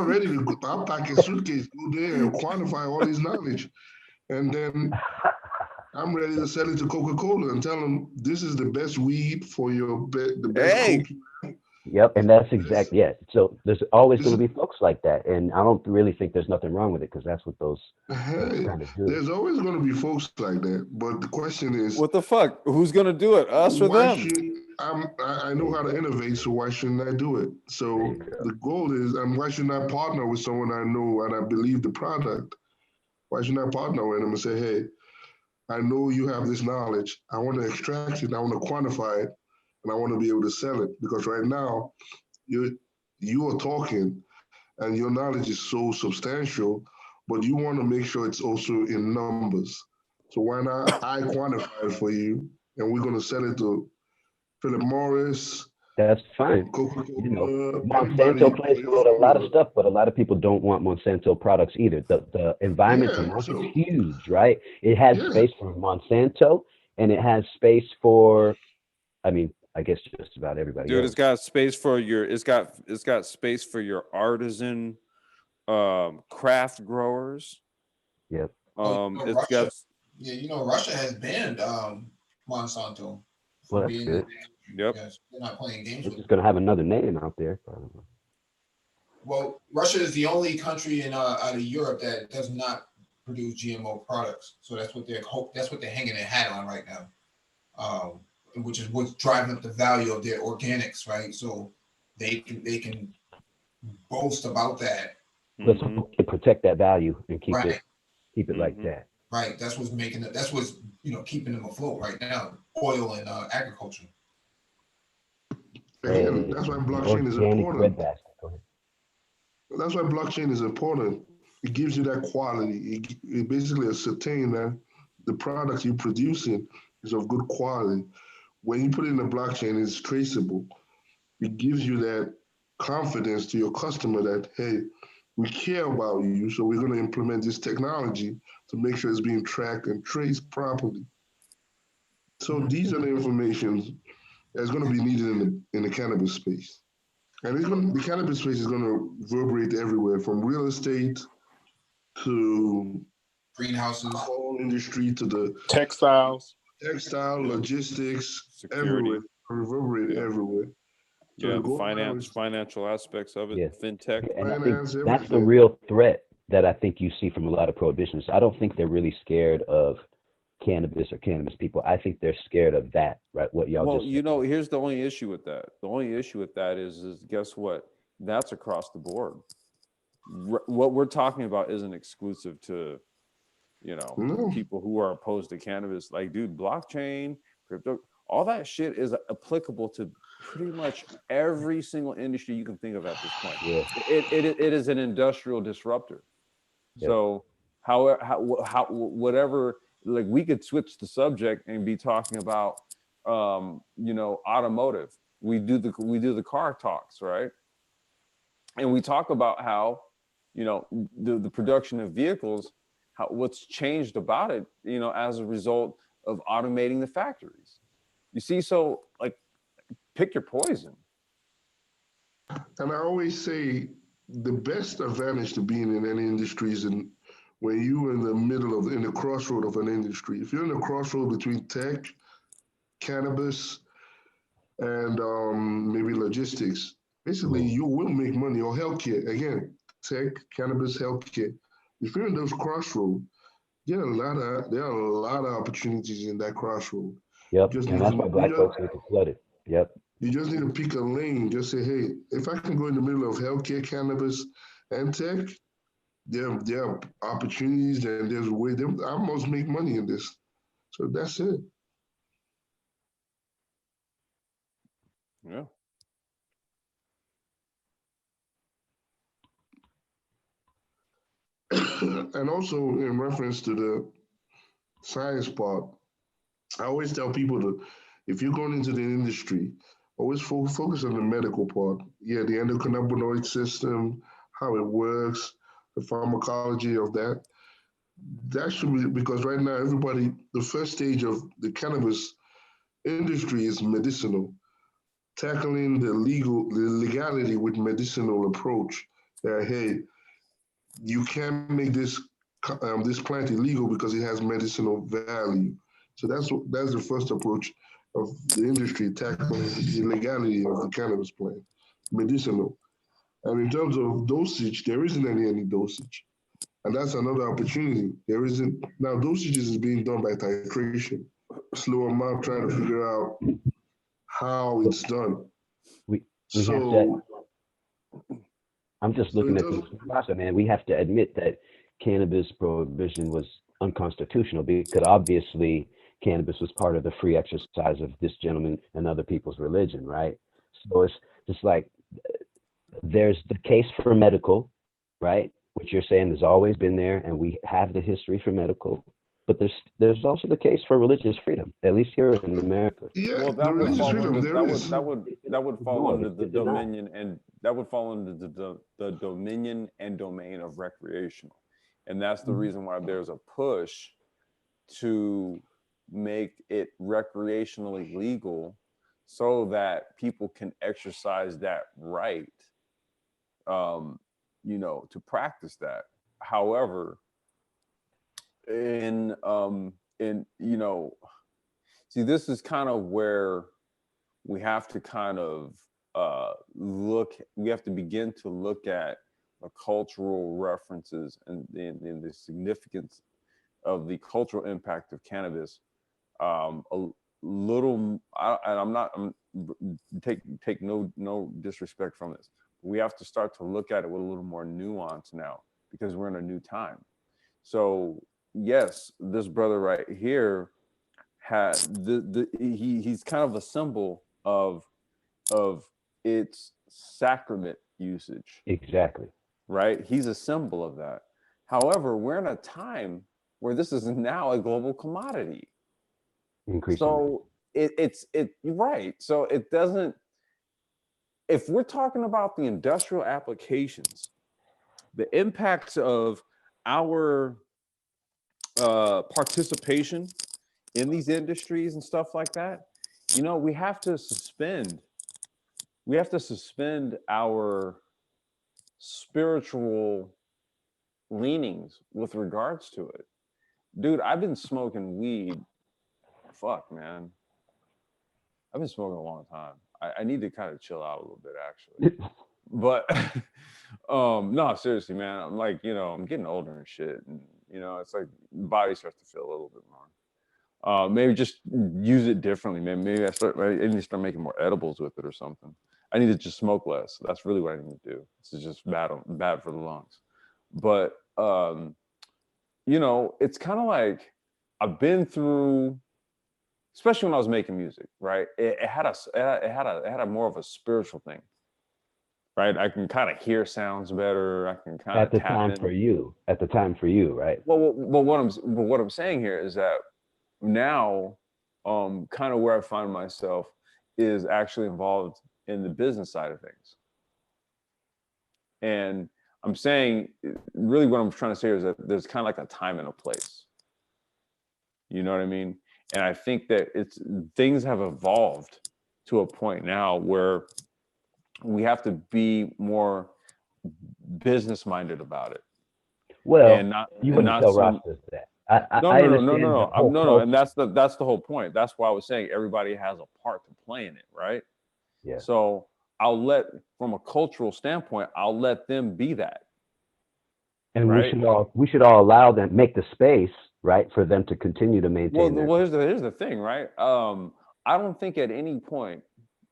ready to I'll pack a suitcase, go there and quantify all his knowledge. And then I'm ready to sell it to Coca-Cola and tell them this is the best weed for the best Coke. Yep, and that's exactly So there's always going to be folks like that, and I don't really think there's nothing wrong with it, because that's what those kind of do. There's always going to be folks like that, but the question is, what the fuck? Who's going to do it? Us or them? I know how to innovate, so why shouldn't I do it? So the goal is, why shouldn't I partner with someone I know and I believe the product? Why shouldn't I partner with them and say, hey, I know you have this knowledge. I want to extract it. I want to quantify it. And I want to be able to sell it, because right now you are talking and your knowledge is so substantial, but you want to make sure it's also in numbers. So why not I quantify it for you, and we're going to sell it to Philip Morris. That's fine. Coca-Cola, Monsanto plays with a lot of stuff, but a lot of people don't want Monsanto products either. The environment is huge, right? It has space for Monsanto, and it has space for, I guess just about everybody. Dude, else. it's got space for your. It's got space for your artisan, craft growers. Yep. It's got. Yeah, Russia has banned Monsanto. Well, that's good. Yep. Yes, they're not playing games. It's just going to have another name out there. Well, Russia is the only country out of Europe that does not produce GMO products. So that's what they're hanging their hat on right now. Which is what's driving up the value of their organics, right? So they can boast about that. Let's protect that value and keep it like that. Right. That's what's making it. That's what's keeping them afloat right now. Oil and agriculture. And that's why blockchain is important. That's why blockchain is important. It gives you that quality. It basically ascertain that the products you're producing is of good quality. When you put it in a blockchain, it's traceable. It gives you that confidence to your customer that, hey, we care about you, so we're going to implement this technology to make sure it's being tracked and traced properly. So these are the information that's going to be needed in the cannabis space. And the cannabis space is going to reverberate everywhere, from real estate to greenhouses, the whole industry to the textile, logistics, security, everywhere, reverberate everywhere. So the financial aspects of it, fintech. And I think that's the real threat that I think you see from a lot of prohibitionists. I don't think they're really scared of cannabis or cannabis people. I think they're scared of that, right? What y'all just said. Here's the only issue with that. The only issue with that is guess what? That's across the board. What we're talking about isn't exclusive to, people who are opposed to cannabis. Like, dude, blockchain, crypto, all that shit is applicable to pretty much every single industry you can think of at this point. Yeah. It is an industrial disruptor. Yeah. So whatever, like, we could switch the subject and be talking about automotive. We do the car talks, right? And we talk about how, you know, the production of vehicles, how what's changed about it, you know, as a result of automating the factories. You see, so like, pick your poison. And I always say the best advantage to being in any industry is when you're in the middle of, in the crossroad of an industry. If you're in the crossroad between tech, cannabis, and maybe logistics, basically you will make money, or healthcare. Again, tech, cannabis, healthcare. If you're in those crossroads, there are a lot of opportunities in that crossroad. Yep, and that's why Black folks need to flood it. Yep. You just need to pick a lane. Just say, hey, if I can go in the middle of healthcare, cannabis, and tech, there are opportunities and there's a way. I must make money in this. So that's it. Yeah. And also in reference to the science part, I always tell people to, if you're going into the industry, always focus on the medical part. Yeah, the endocannabinoid system, how it works, the pharmacology of that. That should be, because right now everybody, the first stage of the cannabis industry is medicinal, tackling the legality with medicinal approach. Hey, you can't make this plant illegal because it has medicinal value. So that's the first approach of the industry, tackling the legality of the cannabis plant, medicinal. And in terms of dosage, there isn't any dosage. And that's another opportunity. There isn't, now dosages is being done by titration. Slow amount, trying to figure out how it's done. We so have to, I'm just looking at this process, man. We have to admit that cannabis prohibition was unconstitutional because obviously cannabis was part of the free exercise of this gentleman and other people's religion, right? So it's just like there's the case for medical, right? Which you're saying has always been there, and we have the history for medical. But there's also the case for religious freedom, at least here in America. Yeah, well, that would fall under the dominion, and that would fall under the dominion and domain of recreational, and that's the reason why there's a push to make it recreationally legal, so that people can exercise that right, you know, to practice that. However, in you know, see, this is kind of where we have to kind of we have to begin to look at the cultural references and the significance of the cultural impact of cannabis. A little, take no disrespect from this. We have to start to look at it with a little more nuance now, because we're in a new time. So yes, this brother right here had he's kind of a symbol of its sacrament usage. Exactly. Right? He's a symbol of that. However, we're in a time where this is now a global commodity. So it's right. So it doesn't, if we're talking about the industrial applications, the impacts of our participation in these industries and stuff like that, you know, we have to suspend our spiritual leanings with regards to it. Dude, I've been smoking weed. Fuck, man. I've been smoking a long time. I need to kind of chill out a little bit, actually. But no, seriously, man. I'm like, you know, I'm getting older and shit, and you know, it's like the body starts to feel a little bit more. Maybe just use it differently, man. Maybe I need to start making more edibles with it or something. I need to just smoke less. That's really what I need to do. This is just bad for the lungs. But you know, it's kind of like I've been through, especially when I was making music, right? It had a more of a spiritual thing, right? I can kind of hear sounds better. I can kind of at the time for you, right? Well, what I'm saying here is that now, kind of where I find myself is actually involved in the business side of things. And I'm saying, really what I'm trying to say is that there's kind of like a time and a place. You know what I mean? And I think that things have evolved to a point now where we have to be more business minded about it. Well, and not, you and wouldn't not tell some, Rostas that. I understand no, and that's the whole point. That's why I was saying everybody has a part to play in it, right? Yeah. So from a cultural standpoint, I'll let them be that. And right? we should all allow them, make the space, right, for them to continue to maintain. Well, here's the thing, right? I don't think at any point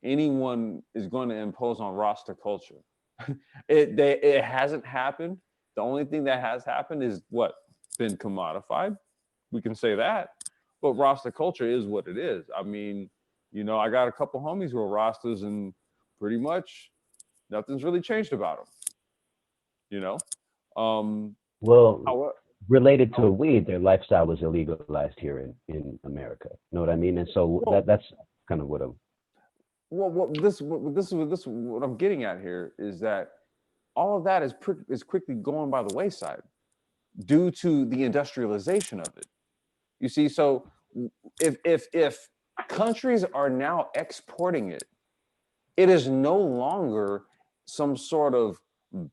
anyone is going to impose on roster culture. It hasn't happened. The only thing that has happened is what been commodified. We can say that, but roster culture is what it is. I mean, I got a couple homies who are rosters, and pretty much nothing's really changed about them. Well, related to weed, their lifestyle was illegalized here in America. Know what I mean? And so that's kind of what I'm. Well, this is what I'm getting at here is that all of that is quickly going by the wayside due to the industrialization of it. You see, so if countries are now exporting it, it is no longer some sort of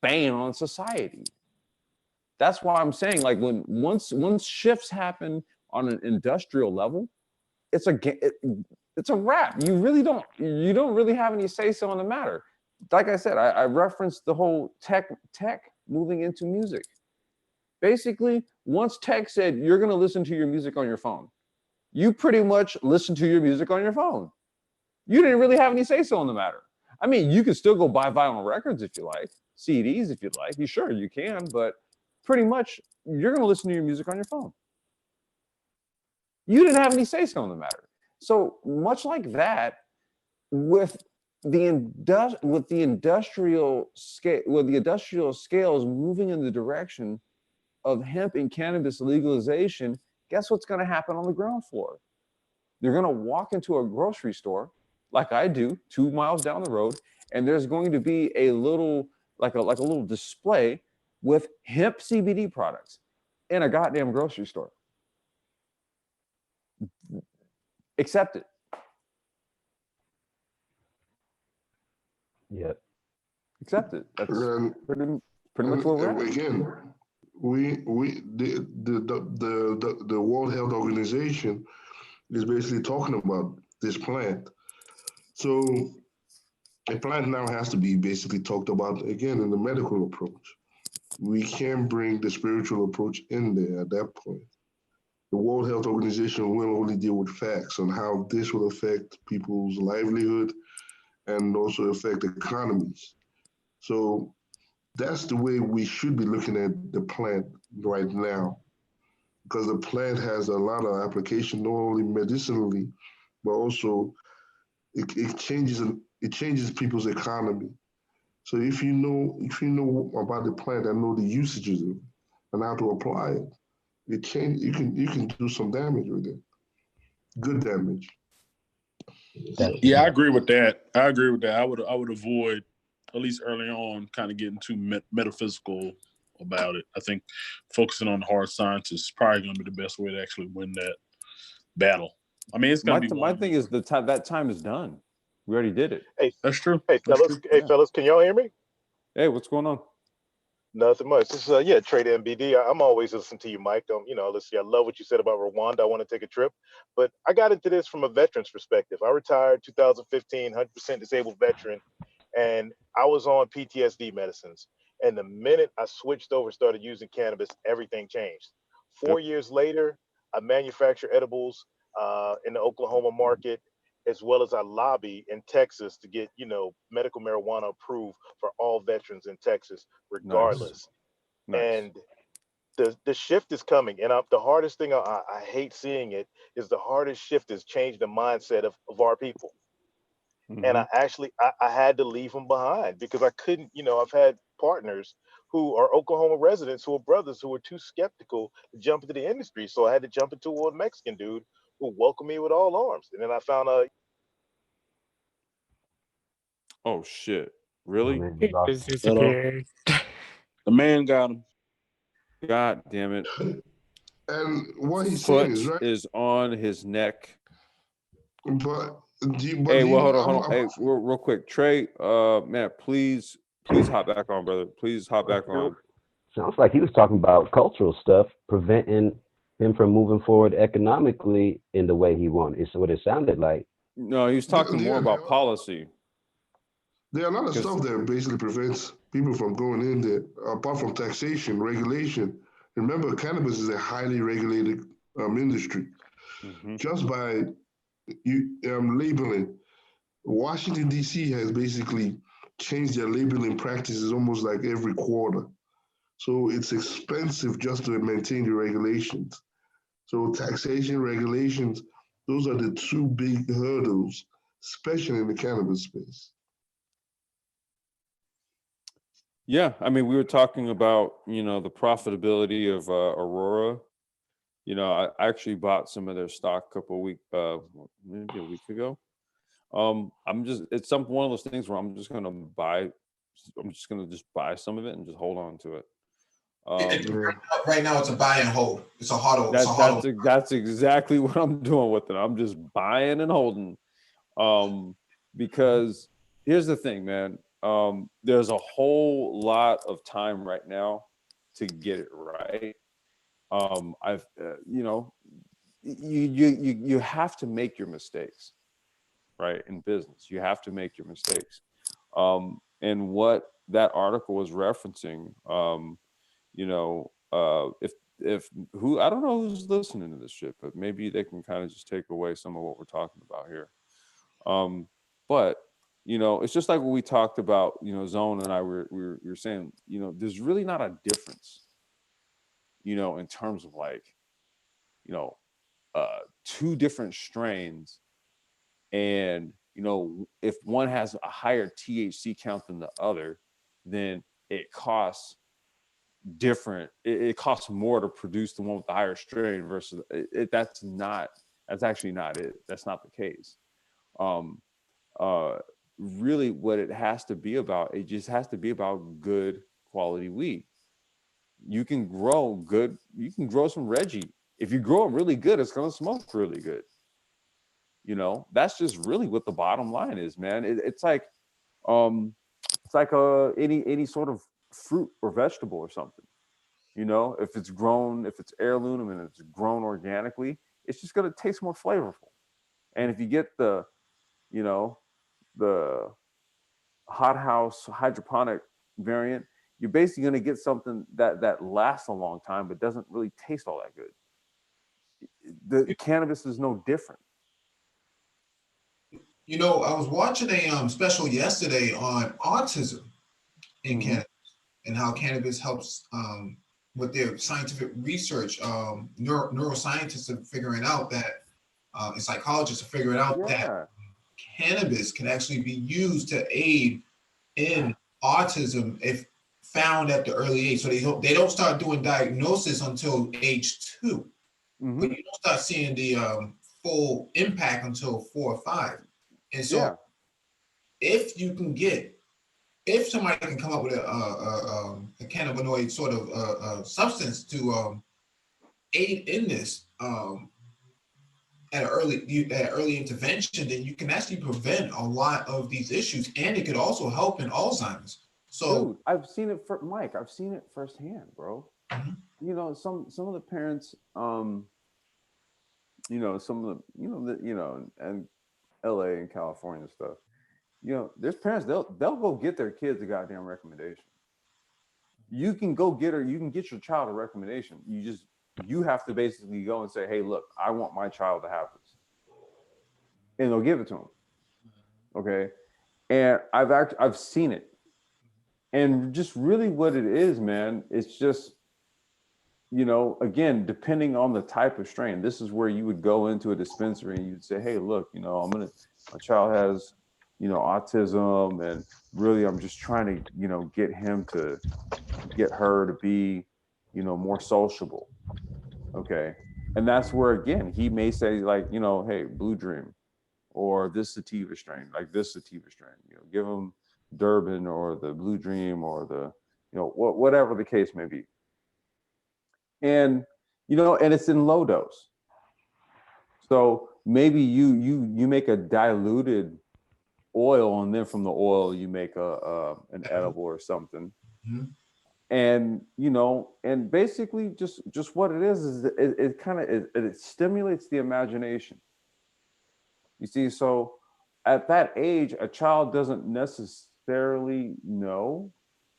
bane on society. That's why I'm saying, like, once shifts happen on an industrial level, it's a wrap. You don't really have any say so on the matter. Like I said, I referenced the whole tech moving into music. Basically, once tech said you're going to listen to your music on your phone, you pretty much listen to your music on your phone. You didn't really have any say so on the matter. I mean, you can still go buy vinyl records if you like, CDs if you'd like. You can, but pretty much you're going to listen to your music on your phone. You didn't have any say so on the matter. So much like that, with the industrial scales moving in the direction of hemp and cannabis legalization, guess what's going to happen on the ground floor? You're going to walk into a grocery store, like I do, 2 miles down the road, and there's going to be a little display with hemp CBD products in a goddamn grocery store. Accept it. Yeah. Accept it. That's pretty much where we're at. Again, the World Health Organization is basically talking about this plant. So a plant now has to be basically talked about again in the medical approach. We can bring the spiritual approach in there at that point. The World Health Organization will only deal with facts on how this will affect people's livelihood and also affect economies. So that's the way we should be looking at the plant right now, because the plant has a lot of application, not only medicinally, but also it changes people's economy. So if you know about the plant and know the usages of it and how to apply it, you can do some damage with it. Good damage. Yeah, I agree with that. I would avoid, at least early on, kind of getting too metaphysical about it. I think focusing on the hard science is probably going to be the best way to actually win that battle. I mean, it's going to be my thing is that time is done. We already did it. Hey, that's true. Hey, fellas. Hey, fellas. Can y'all hear me? Hey, what's going on? Nothing much. This is Trade MBD. I'm always listening to you, Mike. Listen, I love what you said about Rwanda. I want to take a trip, but I got into this from a veteran's perspective. I retired 2015, 100% disabled veteran, and I was on PTSD medicines. And the minute I switched over, started using cannabis, everything changed. 4 years later, I manufacture edibles in the Oklahoma market, as well as I lobby in Texas to get, medical marijuana approved for all veterans in Texas, regardless. Nice. And the shift is coming. And the hardest thing, I hate seeing it, is the hardest shift is change the mindset of our people. Mm-hmm. And I had to leave them behind because I couldn't, I've had partners who are Oklahoma residents who are brothers who were too skeptical to jump into the industry. So I had to jump into a Mexican dude who welcomed me with all arms. And then I found out. Oh shit. Really? Man, He just You know, disappeared. the man got him. God damn it. And what he's saying is Foot right. is on his neck. But Hey, well, hold on. Hey, real quick. Trey, man, please hop back on, brother. Please hop back on. Sounds like he was talking about cultural stuff, preventing him from moving forward economically in the way he wanted. It's what it sounded like. No, he was talking more about policy. There are a lot of stuff that basically prevents people from going in there, apart from taxation, regulation. Remember, cannabis is a highly regulated industry. Mm-hmm. Just by labeling, Washington, D.C. has basically changed their labeling practices almost like every quarter. So it's expensive just to maintain the regulations. So taxation, regulations, those are the two big hurdles, especially in the cannabis space. Yeah, I mean, we were talking about, the profitability of Aurora. I actually bought some of their stock maybe a week ago. It's one of those things where I'm just gonna buy some of it and just hold on to it. Right now, it's a buy and hold. It's a hodl. That's exactly what I'm doing with it. I'm just buying and holding. Because here's the thing, man. There's a whole lot of time right now to get it right. You have to make your mistakes, right? In business, you have to make your mistakes. And what that article was referencing, if who, I don't know who's listening to this shit, but maybe they can kind of just take away some of what we're talking about here. But it's just like what we talked about, Zone and I were saying, there's really not a difference, in terms of like, two different strains. And, if one has a higher THC count than the other, then it costs different. It costs more to produce the one with the higher strain versus that's actually not it. That's not the case. Really what it has to be about, it just has to be about good quality weed. You can grow some Reggie. If you grow it really good, it's going to smoke really good. That's just really what the bottom line is, man. It's like any sort of fruit or vegetable or something. If it's heirloom and it's grown organically, it's just going to taste more flavorful. And if you get the hothouse hydroponic variant, you're basically going to get something that lasts a long time but doesn't really taste all that good. The cannabis is no different. I was watching a special yesterday on autism in cannabis and how cannabis helps with their scientific research. Neuroscientists are figuring out that, and psychologists are figuring out that cannabis can actually be used to aid in autism if found at the early age. So they don't start doing diagnosis until age 2, but you don't start seeing the full impact until 4 or 5. And so if somebody can come up with a cannabinoid sort of substance to aid in this at early intervention, then you can actually prevent a lot of these issues, and it could also help in Alzheimer's. So, dude, I've seen it Mike. I've seen it firsthand, bro. Some of the parents, some of the, and LA and California and stuff. There's parents, they'll go get their kids a goddamn recommendation. You can get your child a recommendation. You have to basically go and say, hey, look, I want my child to have this. And they'll give it to them. Okay. And I've seen it. And just really what it is, man, it's just, again, depending on the type of strain, this is where you would go into a dispensary and you'd say, hey, look, my child has, autism, and really I'm just trying to, get her to be, more sociable. Okay. And that's where, again, he may say like, hey, Blue Dream or this sativa strain, give them, Durban or the Blue Dream or the, whatever the case may be. And, and it's in low dose. So maybe you make a diluted oil, and then from the oil you make an edible or something. Mm-hmm. And and basically just what it is it kind of it stimulates the imagination. You see, so at that age, a child doesn't necessarily know,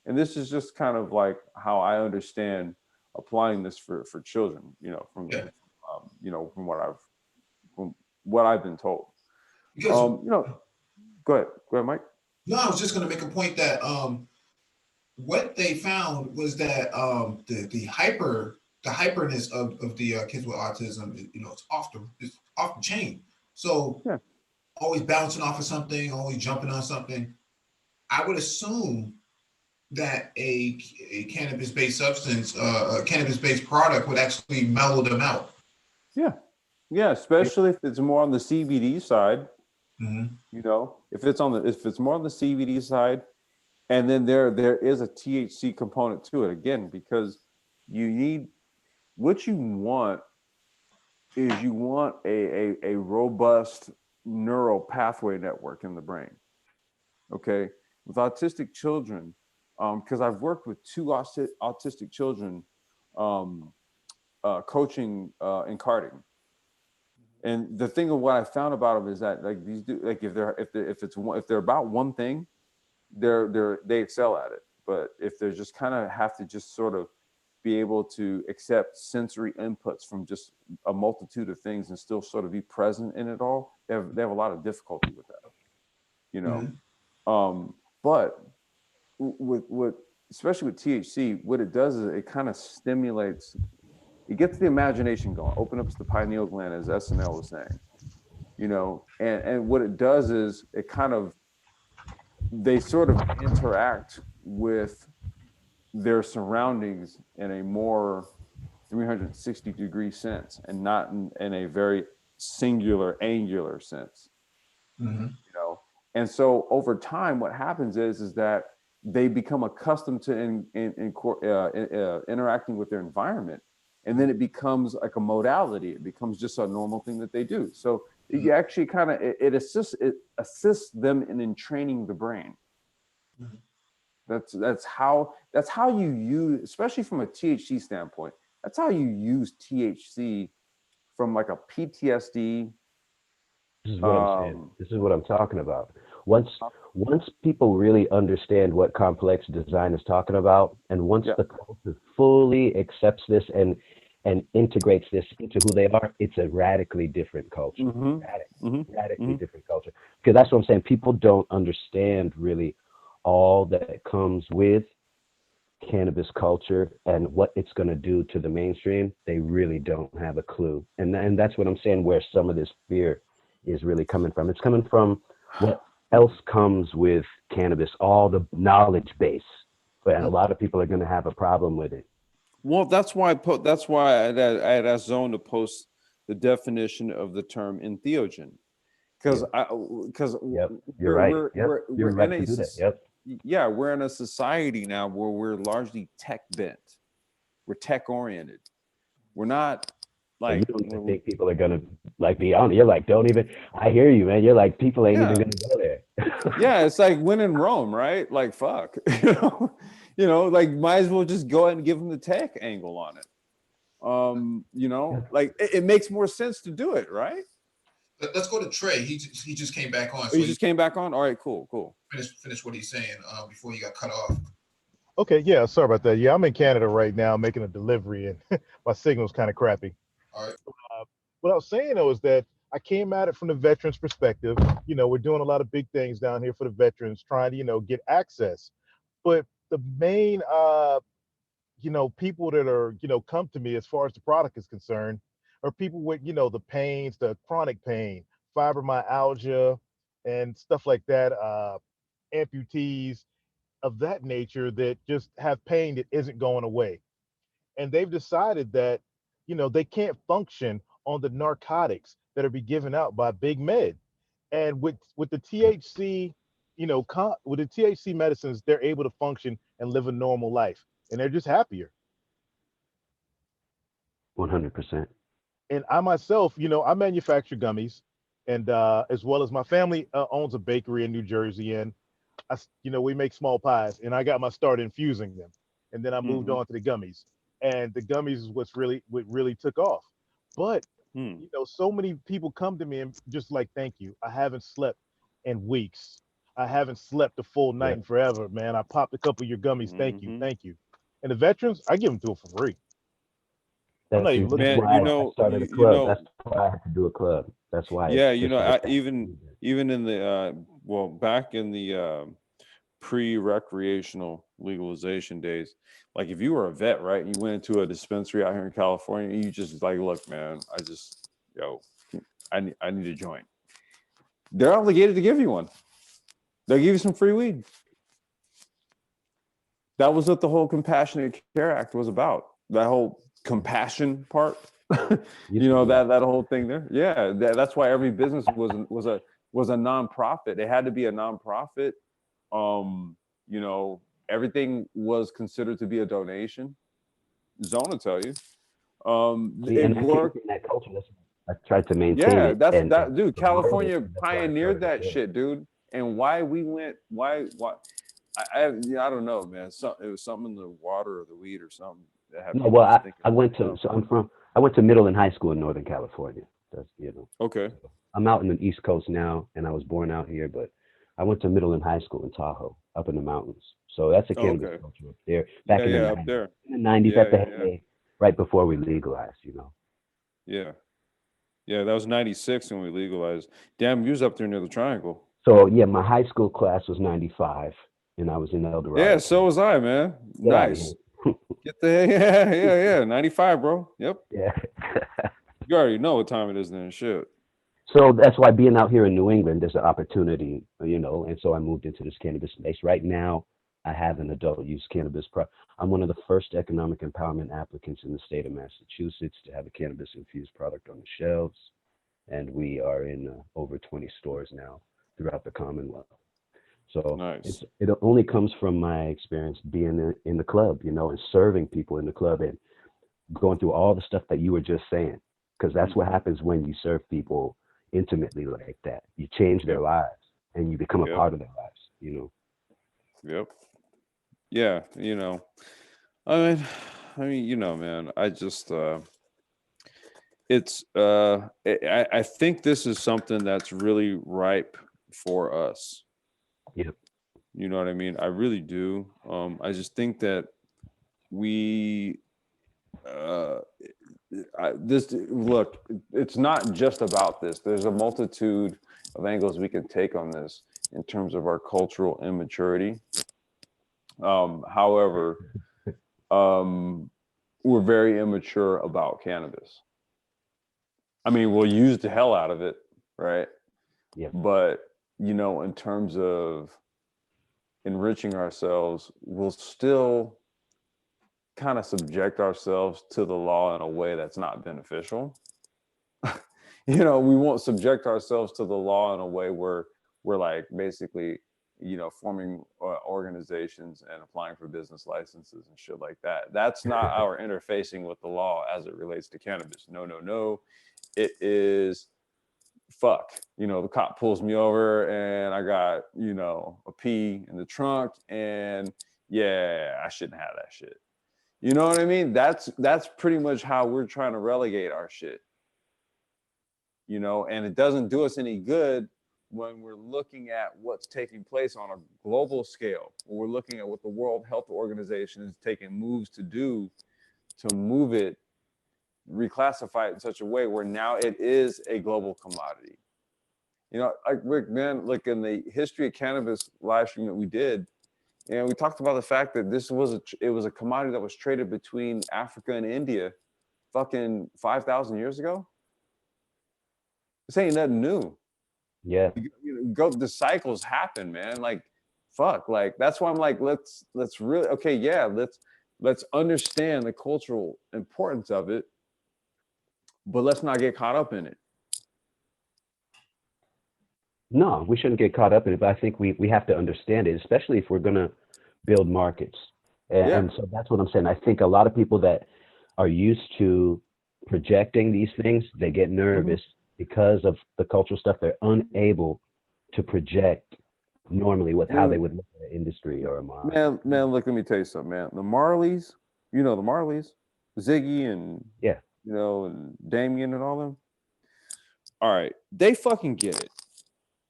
and this is just kind of like how I understand applying this for children. From what I've been told. Because, go ahead, Mike. No, I was just going to make a point that what they found was that the hyperness of the kids with autism, it's off the chain. So always bouncing off of something, always jumping on something. I would assume that a cannabis-based substance, a cannabis-based product would actually mellow them out. Yeah, especially if it's more on the CBD side. Mm-hmm. If it's more on the CBD side, and then there is a THC component to it again, because what you want is a robust neural pathway network in the brain. Okay, with autistic children, because I've worked with two autistic children coaching in karting. And the thing of what I found about them is that like these if they're about one thing, they excel at it. But if they're just kind of have to just sort of be able to accept sensory inputs from just a multitude of things and still sort of be present in it all, they have a lot of difficulty with that. Mm-hmm. But with especially with THC, what it does is it kind of stimulates. It gets the imagination going, open up the pineal gland, as SNL was saying, and what it does is it kind of, they sort of interact with their surroundings in a more 360-degree sense and not in a very singular, angular sense. Mm-hmm. And so over time, what happens is that they become accustomed to interacting with their environment. And then it becomes like a modality. It becomes just a normal thing that they do. So you actually kind of, it assists them in entraining the brain. Mm-hmm. That's how you use, especially from a THC standpoint, that's how you use THC from like a PTSD. This is what I'm saying. This is what I'm talking about. Once people really understand what complex design is talking about, and once the culture fully accepts this and integrates this into who they are, it's a radically different culture. Radically different culture. Because that's what I'm saying. People don't understand really all that comes with cannabis culture and what it's going to do to the mainstream. They really don't have a clue. And that's what I'm saying, where some of this fear is really coming from. It's coming from what else comes with cannabis, all the knowledge base. And a lot of people are going to have a problem with it. Well, that's why I had asked Zone to post the definition of the term entheogen, because you're right. You're right to do that. Yeah, we're in a society now where we're largely tech bent. We're tech oriented. We're not like, you don't even think people are gonna like be on it. You're like, don't even. I hear you, man. You're like, people ain't even gonna go there. Yeah, it's like when in Rome, right? Like, fuck, like might as well just go ahead and give them the tech angle on it. Like it makes more sense to do it, right? Let's go to Trey. He just came back on. So he just came back on. All right, cool. Finish what he's saying before you got cut off. Okay, yeah, sorry about that. Yeah, I'm in Canada right now making a delivery, and my signal's kind of crappy. All right. What I was saying though is that I came at it from the veterans' perspective. We're doing a lot of big things down here for the veterans, trying to, get access. But the main, people that are, come to me as far as the product is concerned are people with, the pains, the chronic pain, fibromyalgia, and stuff like that, amputees of that nature that just have pain that isn't going away. And they've decided that, they can't function on the narcotics that are be given out by Big Med. And with the THC, with the THC medicines, they're able to function and live a normal life, and they're just happier. 100%. And I myself, I manufacture gummies, and as well as my family owns a bakery in New Jersey, and we make small pies, and I got my start infusing them, and then I moved on to the gummies, and the gummies is what really took off. But so many people come to me and just like, thank you. I haven't slept in weeks. I haven't slept a full night in forever, man. I popped a couple of your gummies. Thank you. And the veterans, I give them to them for free. I'm not even looking That's for why I started a club. That's why I had to do a club. That's why. Yeah, even in the back in the pre-recreational legalization days, like if you were a vet, right, and you went into a dispensary out here in California, you just like, look, man, I need a joint. They're obligated to give you one. They'll give you some free weed. That was what the whole Compassionate Care Act was about. That whole compassion part. that whole thing there. Yeah, that's why every business was a nonprofit. It had to be a nonprofit. Everything was considered to be a donation. Zone will tell you. It worked. That culture, I tried to maintain it. Yeah, dude. California pioneered that shit, dude. And why we went? Why? I don't know, man. It was something in the water or the weed or something. No, well, I went to middle and high school in Northern California. That's Okay. I'm out in the East Coast now, and I was born out here, but I went to middle and high school in Tahoe, up in the mountains. So that's a cannabis culture up there. Back in the 90s, up there. In the 90s, at the heyday, right before we legalized, Yeah. Yeah, that was 96 when we legalized. Damn, you was up there near the Triangle. So yeah, my high school class was 95, and I was in El Dorado. Yeah, so was I, man. Nice. Get the yeah. 95, bro. Yep. Yeah. You already know what time it is then. Shit. So that's why being out here in New England, there's an opportunity, and so I moved into this cannabis space. Right now, I have an adult use cannabis. I'm one of the first economic empowerment applicants in the state of Massachusetts to have a cannabis infused product on the shelves. And we are in over 20 stores now throughout the Commonwealth. So nice. It only comes from my experience being in the club, and serving people in the club and going through all the stuff that you were just saying, because that's what happens when you serve people intimately like that. You change their lives and you become a part of their lives, Yep. Yeah. I mean, man, I just, I think this is something that's really ripe for us. Yep. You know what I mean? I really do. I just think that we, look, it's not just about this. There's a multitude of angles we can take on this in terms of our cultural immaturity. However, we're very immature about cannabis. I mean, we'll use the hell out of it, right? Yeah. But, in terms of enriching ourselves, we'll still kind of subject ourselves to the law in a way that's not beneficial. We won't subject ourselves to the law in a way where we're like basically, forming organizations and applying for business licenses and shit like that. That's not our interfacing with the law as it relates to cannabis. No. It is fuck. The cop pulls me over and I got, a pee in the trunk and I shouldn't have that shit. You know what I mean? That's pretty much how we're trying to relegate our shit. And it doesn't do us any good when we're looking at what's taking place on a global scale. When we're looking at what the World Health Organization is taking moves to do to move it, reclassify it in such a way where now it is a global commodity. Like Rick, man, like in the history of cannabis live stream that we did, we talked about the fact that it was a commodity that was traded between Africa and India fucking 5,000 years ago. This ain't nothing new. Yeah. The cycles happen, man. Like, fuck. Like, that's why I'm like, let's really, okay, yeah, let's understand the cultural importance of it, but let's not get caught up in it. No, we shouldn't get caught up in it, but I think we have to understand it, especially if we're going to build markets. And so that's what I'm saying. I think a lot of people that are used to projecting these things, they get nervous because of the cultural stuff. They're unable to project normally with how they would look at an industry or a market. Man, look, let me tell you something, man. The Marleys, you know, the Marleys, Ziggy and, Yeah. you know, and Damien and all them. All right. They fucking get it.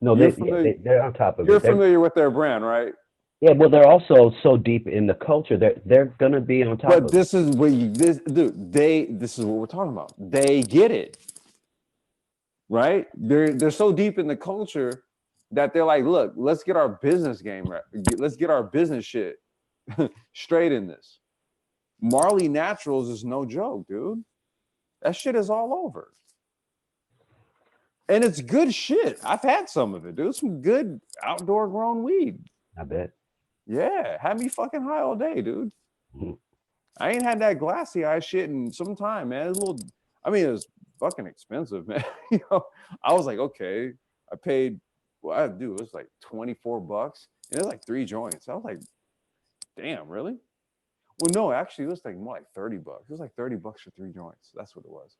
No, they're on top of it. You're familiar with their brand, right? Yeah, well, they're also so deep in the culture. They're gonna be on top of it. But this is what this is what we're talking about. They get it. Right? They're so deep in the culture that they're like, look, let's get our business game right. Let's get our business shit straight in this. Marley Naturals is no joke, dude. That shit is all over. And it's good shit. I've had some of it, dude. Some good outdoor grown weed. I bet. Yeah, had me fucking high all day, dude. Mm-hmm. I ain't had that glassy eye shit in some time, man. It was fucking expensive, man. You know, I was like, okay, I paid, it was like $24. And it was like 3 joints. I was like, damn, really? Well, no, actually, it was like more like $30. It was like $30 for 3 joints. That's what it was.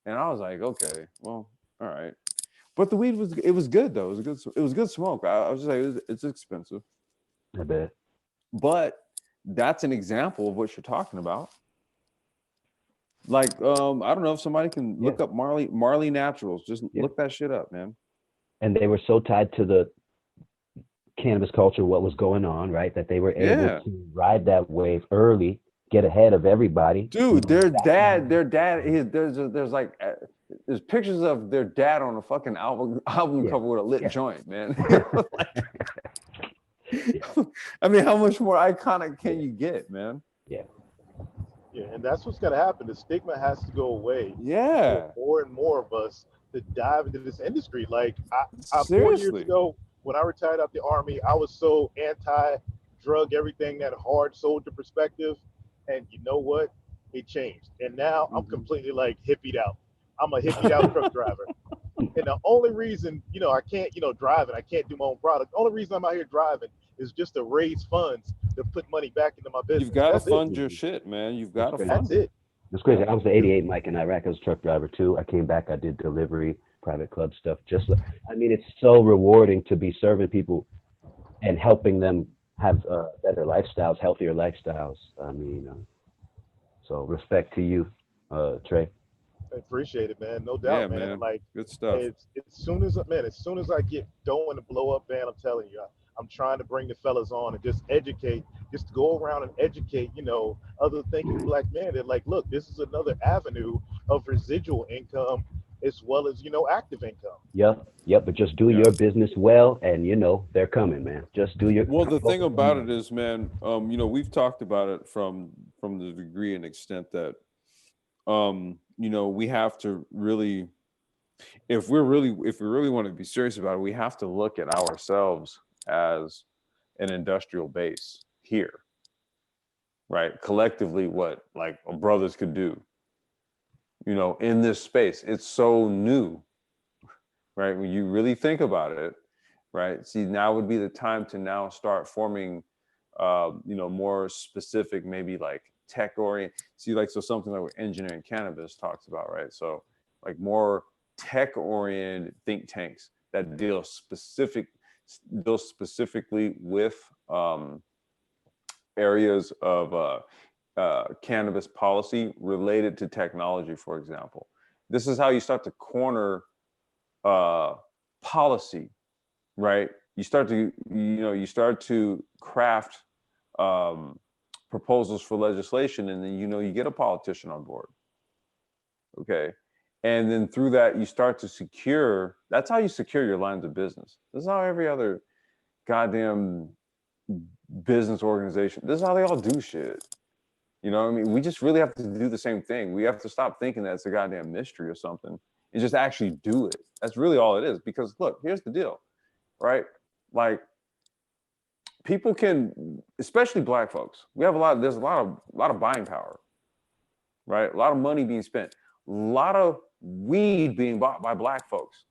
And I was like, okay, well, all right. But the weed was good though. It was good smoke. I was just like, it's expensive. I bet. But that's an example of what you're talking about. Like, I don't know if somebody can look up Marley Naturals. Just look that shit up, man. And they were so tied to the cannabis culture, what was going on, right? That they were able to ride that wave early, get ahead of everybody. Dude, their dad, there's pictures of their dad on a fucking album cover with a lit joint, man. I mean, how much more iconic can you get, man? Yeah. Yeah, and that's what's gonna happen. The stigma has to go away. Yeah. For more and more of us to dive into this industry. Like I 4 years ago, when I retired out the Army, I was so anti-drug, everything, that hard soldier perspective. And you know what? It changed. And now I'm completely like hippied out. I'm a hippied out truck driver. And the only reason, I can't, drive and I can't do my own product. The only reason I'm out here driving is just to raise funds to put money back into my business. You've got to fund your shit, man. You've got to fund That's it. It's crazy. I was the 88 Mike in Iraq. I was a truck driver too. I came back. I did delivery, private club stuff. It's so rewarding to be serving people and helping them have better lifestyles, healthier lifestyles. So respect to you, Trey. I appreciate it, man. No doubt, man. Like, good stuff. As soon as I get going to blow up, man, I'm telling you, I'm trying to bring the fellas on and just educate, just go around and educate, other thinking black men that like, look, this is another avenue of residual income as well as, active income. Yep. But just do your business well, and they're coming, man. Just do your. Well, the thing about it is, man, we've talked about it from the degree and extent that, we have to really, if we really want to be serious about it, we have to look at ourselves as an industrial base here, right? Collectively, what like brothers could do, in this space. It's so new, right? When you really think about it, right? See, now would be the time to now start forming, more specific, maybe like tech orient. See, like, so something like what Engineering Cannabis talks about, right? So like more tech oriented think tanks that deal specifically with areas of cannabis policy related to technology, for example. This is how you start to corner policy, right? You start to craft proposals for legislation, and then you get a politician on board. Okay. And then through that, you start to secure, that's how you secure your lines of business. This is how every other goddamn business organization, this is how they all do shit. We just really have to do the same thing. We have to stop thinking that it's a goddamn mystery or something and just actually do it. That's really all it is. Because look, here's the deal, right? Like, people can, especially black folks, there's a lot of buying power, right? A lot of money being spent, a lot of weed being bought by black folks.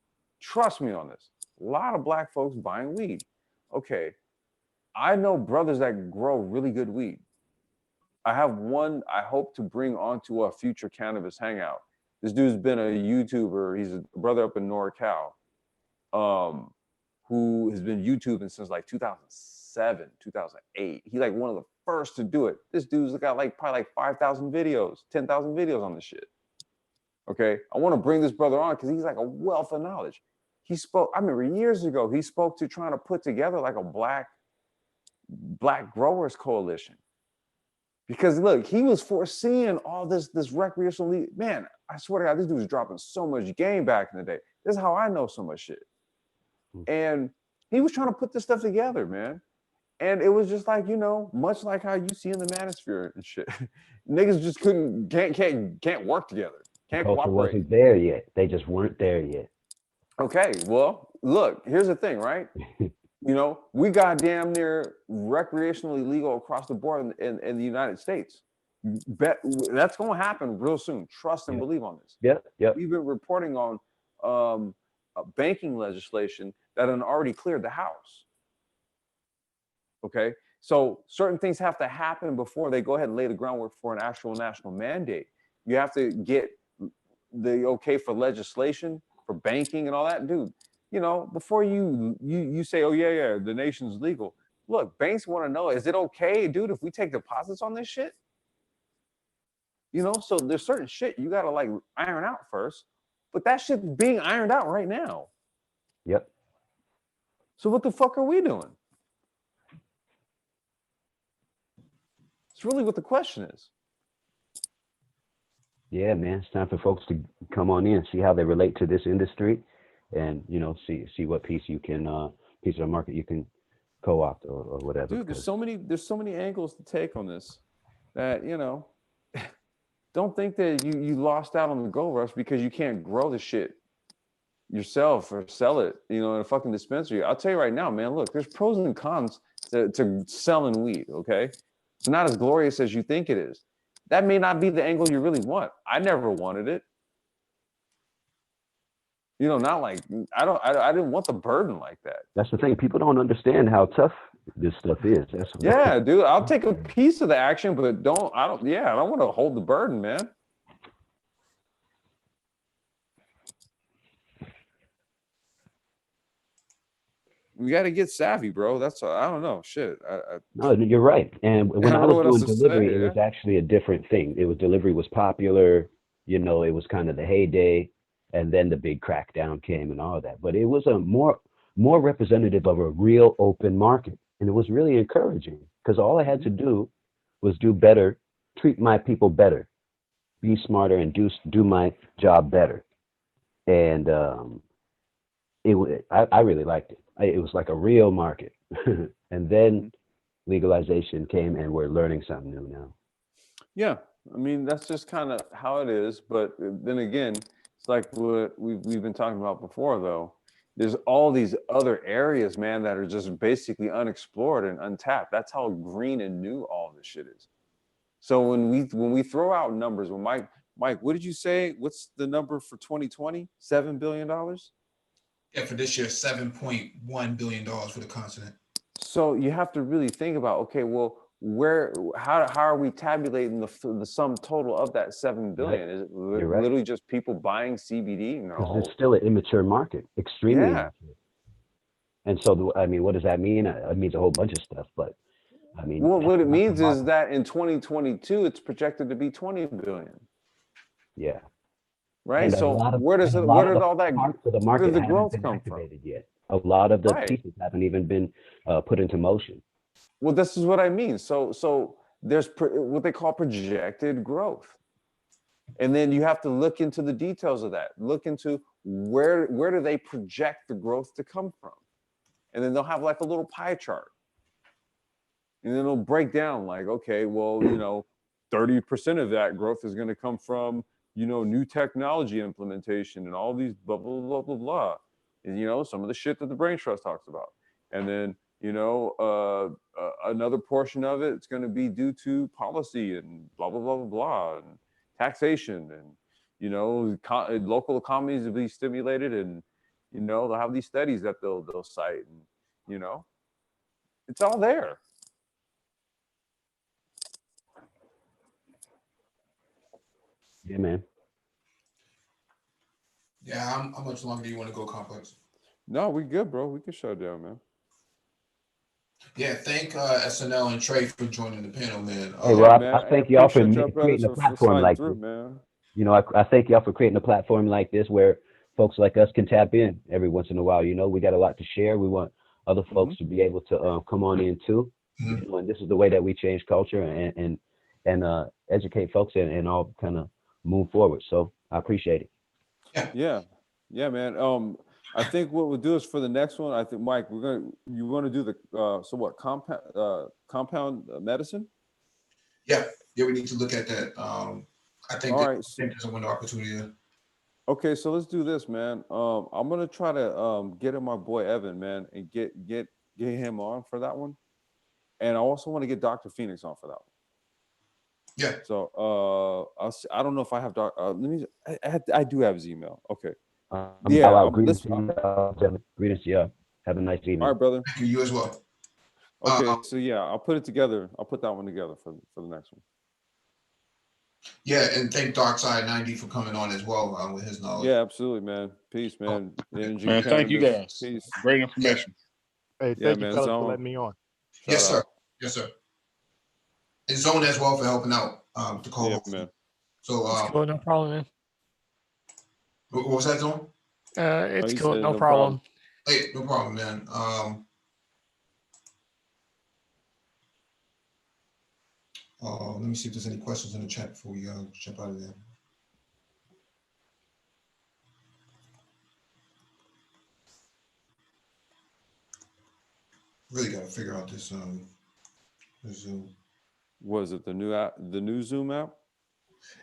Trust me on this. A lot of black folks buying weed. Okay, I know brothers that grow really good weed. I have one I hope to bring onto a future cannabis hangout. This dude's been a YouTuber. He's a brother up in NorCal, who has been YouTubing since like 2007, 2008. He's like one of the first to do it. This dude's got like probably like 5,000 videos, 10,000 videos on this shit. Okay, I want to bring this brother on because he's like a wealth of knowledge. He spoke, I remember years ago, he spoke to trying to put together like a black growers coalition. Because look, he was foreseeing all this recreational, man, I swear to God, this dude was dropping so much game back in the day. This is how I know so much shit. And he was trying to put this stuff together, man. And it was just like, you know, much like how you see in the manosphere and shit. Niggas just can't work together. Can't Culture cooperate. wasn't there yet. They just weren't there yet. Okay, well, look, here's the thing, right? You know, we got damn near recreationally legal across the board in the United States. That's going to happen real soon. Trust and believe on this. Yep. We've been reporting on banking legislation that had already cleared the House. Okay, so certain things have to happen before they go ahead and lay the groundwork for an actual national mandate. You have to get the okay for legislation, for banking and all that, dude. You know, before you say, oh yeah, the nation's legal. Look, banks want to know, is it okay, dude, if we take deposits on this shit? You know, so there's certain shit you gotta like iron out first, but that shit's being ironed out right now. Yep. So what the fuck are we doing? It's really what the question is. Yeah, man, it's time for folks to come on in, see how they relate to this industry, and you know, see what piece you can piece of the market you can co-opt or whatever. Dude, there's so many angles to take on this that, you know, don't think that you lost out on the gold rush because you can't grow the shit yourself or sell it, you know, in a fucking dispensary. I'll tell you right now, man, look, there's pros and cons to selling weed, okay? It's not as glorious as you think it is. That may not be the angle you really want. I never wanted it. You know, not like I didn't want the burden like that. That's the thing. People don't understand how tough this stuff is. Yeah, dude. I'll take a piece of the action, but I don't want to hold the burden, man. We got to get savvy, bro. That's I don't know. Shit. No, you're right. And when I was doing delivery, it was actually a different thing. Delivery was popular. You know, it was kind of the heyday. And then the big crackdown came and all of that. But it was a more representative of a real open market. And it was really encouraging because all I had to do was do better, treat my people better, be smarter, and do my job better. And I really liked it. It was like a real market. And then legalization came and we're learning something new now. Yeah. I mean, that's just kind of how it is. But then again, it's like what we've been talking about before, though. There's all these other areas, man, that are just basically unexplored and untapped. That's how green and new all this shit is. So when we throw out numbers, when Mike, what did you say? What's the number for 2020? $7 billion? Yeah, for this year, $7.1 billion for the continent. So you have to really think about, okay, well, how are we tabulating the sum total of that 7 billion? Is it literally just people buying CBD? No, it's still an immature market, extremely immature. And so, I mean, what does that mean? It means a whole bunch of stuff, but I mean, well, what it means is that in 2022, it's projected to be 20 billion. Yeah. Right. So where does all that parts of the market the growth come from? Yet? A lot of the pieces haven't even been put into motion. Well, this is what I mean. So there's what they call projected growth. And then you have to look into the details of that. Look into where do they project the growth to come from? And then they'll have like a little pie chart. And then it'll break down like, okay, well, you know, 30% of that growth is going to come from, you know, new technology implementation and all these blah, blah, blah, blah, blah. And, you know, some of the shit that the Brain Trust talks about. And then, you know, another portion of it's going to be due to policy and blah, blah, blah, blah, blah, and taxation and, you know, local economies will be stimulated and, You know, they'll have these studies that they'll cite, and you know, it's all there. Yeah, man. Yeah, how much longer do you want to go, Complex? No, we good, bro. We can shut down, man. Yeah, thank SNL and Trey for joining the panel, man. Hey, Rob, man, I thank y'all for appreciate creating a for platform sliding like through, this. man. You know, I thank y'all for creating a platform like this where folks like us can tap in every once in a while. You know, we got a lot to share. We want other folks to be able to come on in too. You know, and this is the way that we change culture and educate folks and all kind of move forward. So I appreciate it. Yeah, man. I think what we'll do is for the next one, I think, Mike, you want to do the compound medicine? Yeah, we need to look at that. I think there's a window opportunity there. Okay, so let's do this, man. I'm gonna try to get in my boy Evan, man, and get him on for that one. And I also want to get Dr. Phoenix on for that one. Yeah. So I don't know if I have let me. I do have his email. Okay. Greetings to you. Have a nice evening. All right, brother. Thank you. You as well. Okay, so yeah, I'll put it together. I'll put that one together for the next one. Yeah, and thank Darkside 90 for coming on as well with his knowledge. Yeah, absolutely, man. Peace, man. Energy, man, thank you guys. Peace. Great information. Hey, thank you, fellas, for letting me on. Yes, sir. Yes, sir. And Zone as well for helping out the co-host. Yeah, man. So cool, no problem, man. What was that, Zone? It's cool, no problem. Hey, no problem, man. Let me see if there's any questions in the chat before we jump out of there. Really got to figure out this Zoom. Was it the new app, the new Zoom app?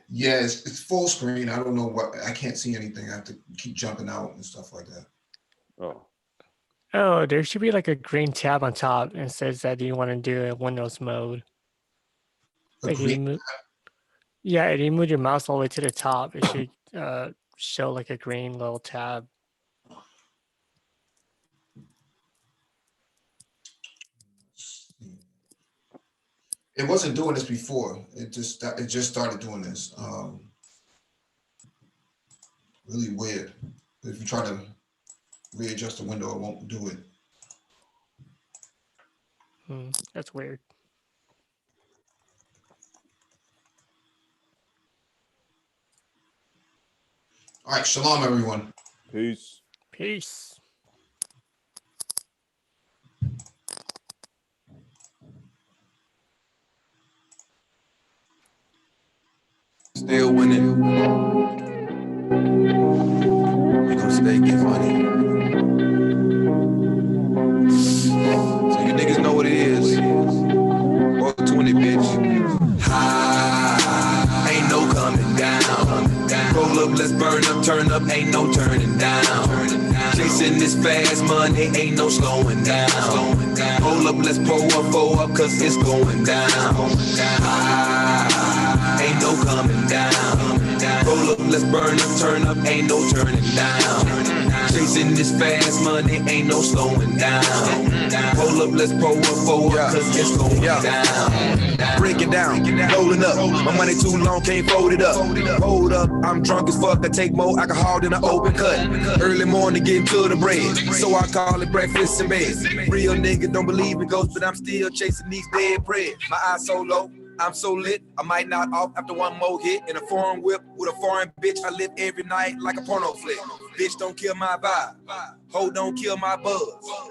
Yeah, it's full screen. I don't know I can't see anything. I have to keep jumping out and stuff like that. Oh, there should be like a green tab on top and says that you want to do a Windows mode. Like if you move your mouse all the way to the top, it should show like a green little tab. It wasn't doing this before. It just started doing this. Really weird. If you try to readjust the window, it won't do it. That's weird. All right, shalom, everyone. Peace. Peace. Still winning. We gonna stay get money. So you niggas know what it is. 420, bitch. High, ain't no coming down. Roll up, let's burn up, turn up, ain't no turning down. Chasing this fast money, ain't no slowing down. Roll up, let's pull up, cause it's going down. High, ain't no coming down. Roll up, let's burn up, turn up, ain't no turning down. Chasing this fast money, ain't no slowing down. Roll up, let's pull up, cause it's going down. Break it down, rolling up. My money too long, can't fold it up. Hold up, I'm drunk as fuck. I take more alcohol than an open cut. Early morning, getting to the bread. So I call it breakfast in bed. Real nigga don't believe in ghosts, but I'm still chasing these dead bread. My eyes so low, I'm so lit, I might not off after one more hit. In a foreign whip with a foreign bitch, I live every night like a porno flick. Bitch, don't kill my vibe. Ho, don't kill my buzz.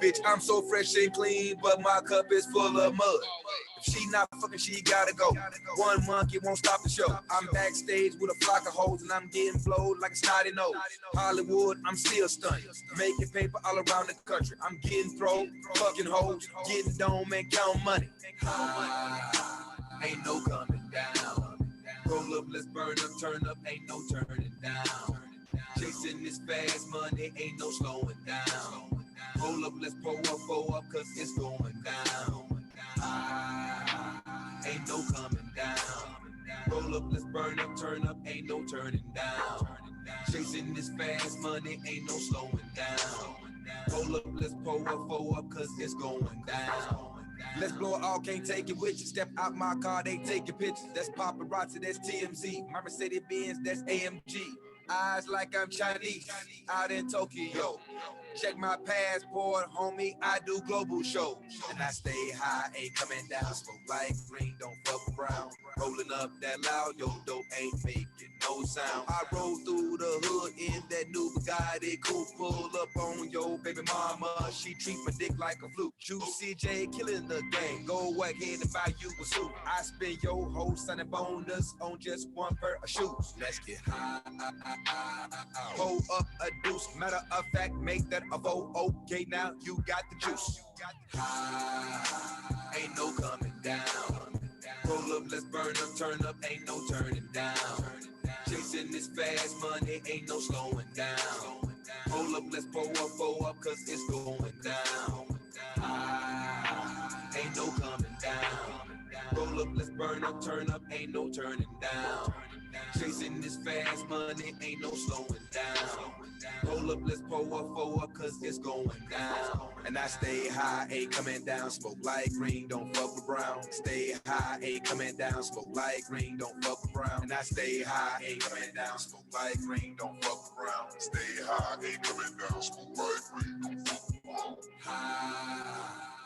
Bitch, I'm so fresh and clean, but my cup is full of mud. If she not fucking, she gotta go. One monkey won't stop the show. I'm backstage with a flock of hoes and I'm getting flowed like a snotty nose. Hollywood, I'm still stunning. Making paper all around the country. I'm getting thrown, fucking hoes, getting dome and count money. Ain't no coming down. Roll up, let's burn up, turn up, ain't no turning down. Chasing this fast money, ain't no slowing down. Roll up, let's pull up, cause it's going down. Ain't no coming down. Roll up, let's burn up, turn up, ain't no turning down. Chasing this fast money, ain't no slowing down. let's pull up, cause it's going down. Let's blow it all, can't take it with you. Step out my car, they taking pictures. That's paparazzi, that's TMZ. My Mercedes Benz, that's AMG. Eyes like I'm Chinese, out in Tokyo. Check my passport, homie, I do global shows. And I stay high, ain't coming down. Smoke like green, don't fuck around. Rolling up that loud, yo, dope ain't making no sound. I roll through the hood in that new Bugatti coupe. Pull up on yo baby mama, she treat my dick like a flute. Juicy J killing the game, go ahead and buy you a suit. I spend your whole son and bonus on just one pair of shoes. Let's get high. Pull up a deuce, matter of fact, make that a vote. Okay, now you got the juice. High, ain't no coming down. Roll up, let's burn up, turn up, ain't no turning down. Chasing this fast money, ain't no slowing down. Roll up, let's pull up, cause it's going down. High, ain't no coming down. Roll up, let's burn up, turn up, ain't no turning down. Chasing this fast money, ain't no slowing down. Roll up, let's pull up, cause it's going down. And I stay high, ain't coming down. Smoke like green, don't fuck with brown. Stay high, ain't coming down. Smoke like green, don't fuck with brown. And I stay high, ain't coming down. Smoke like green, don't fuck with brown. Stay high, ain't coming down. Smoke like green, don't fuck with brown. High.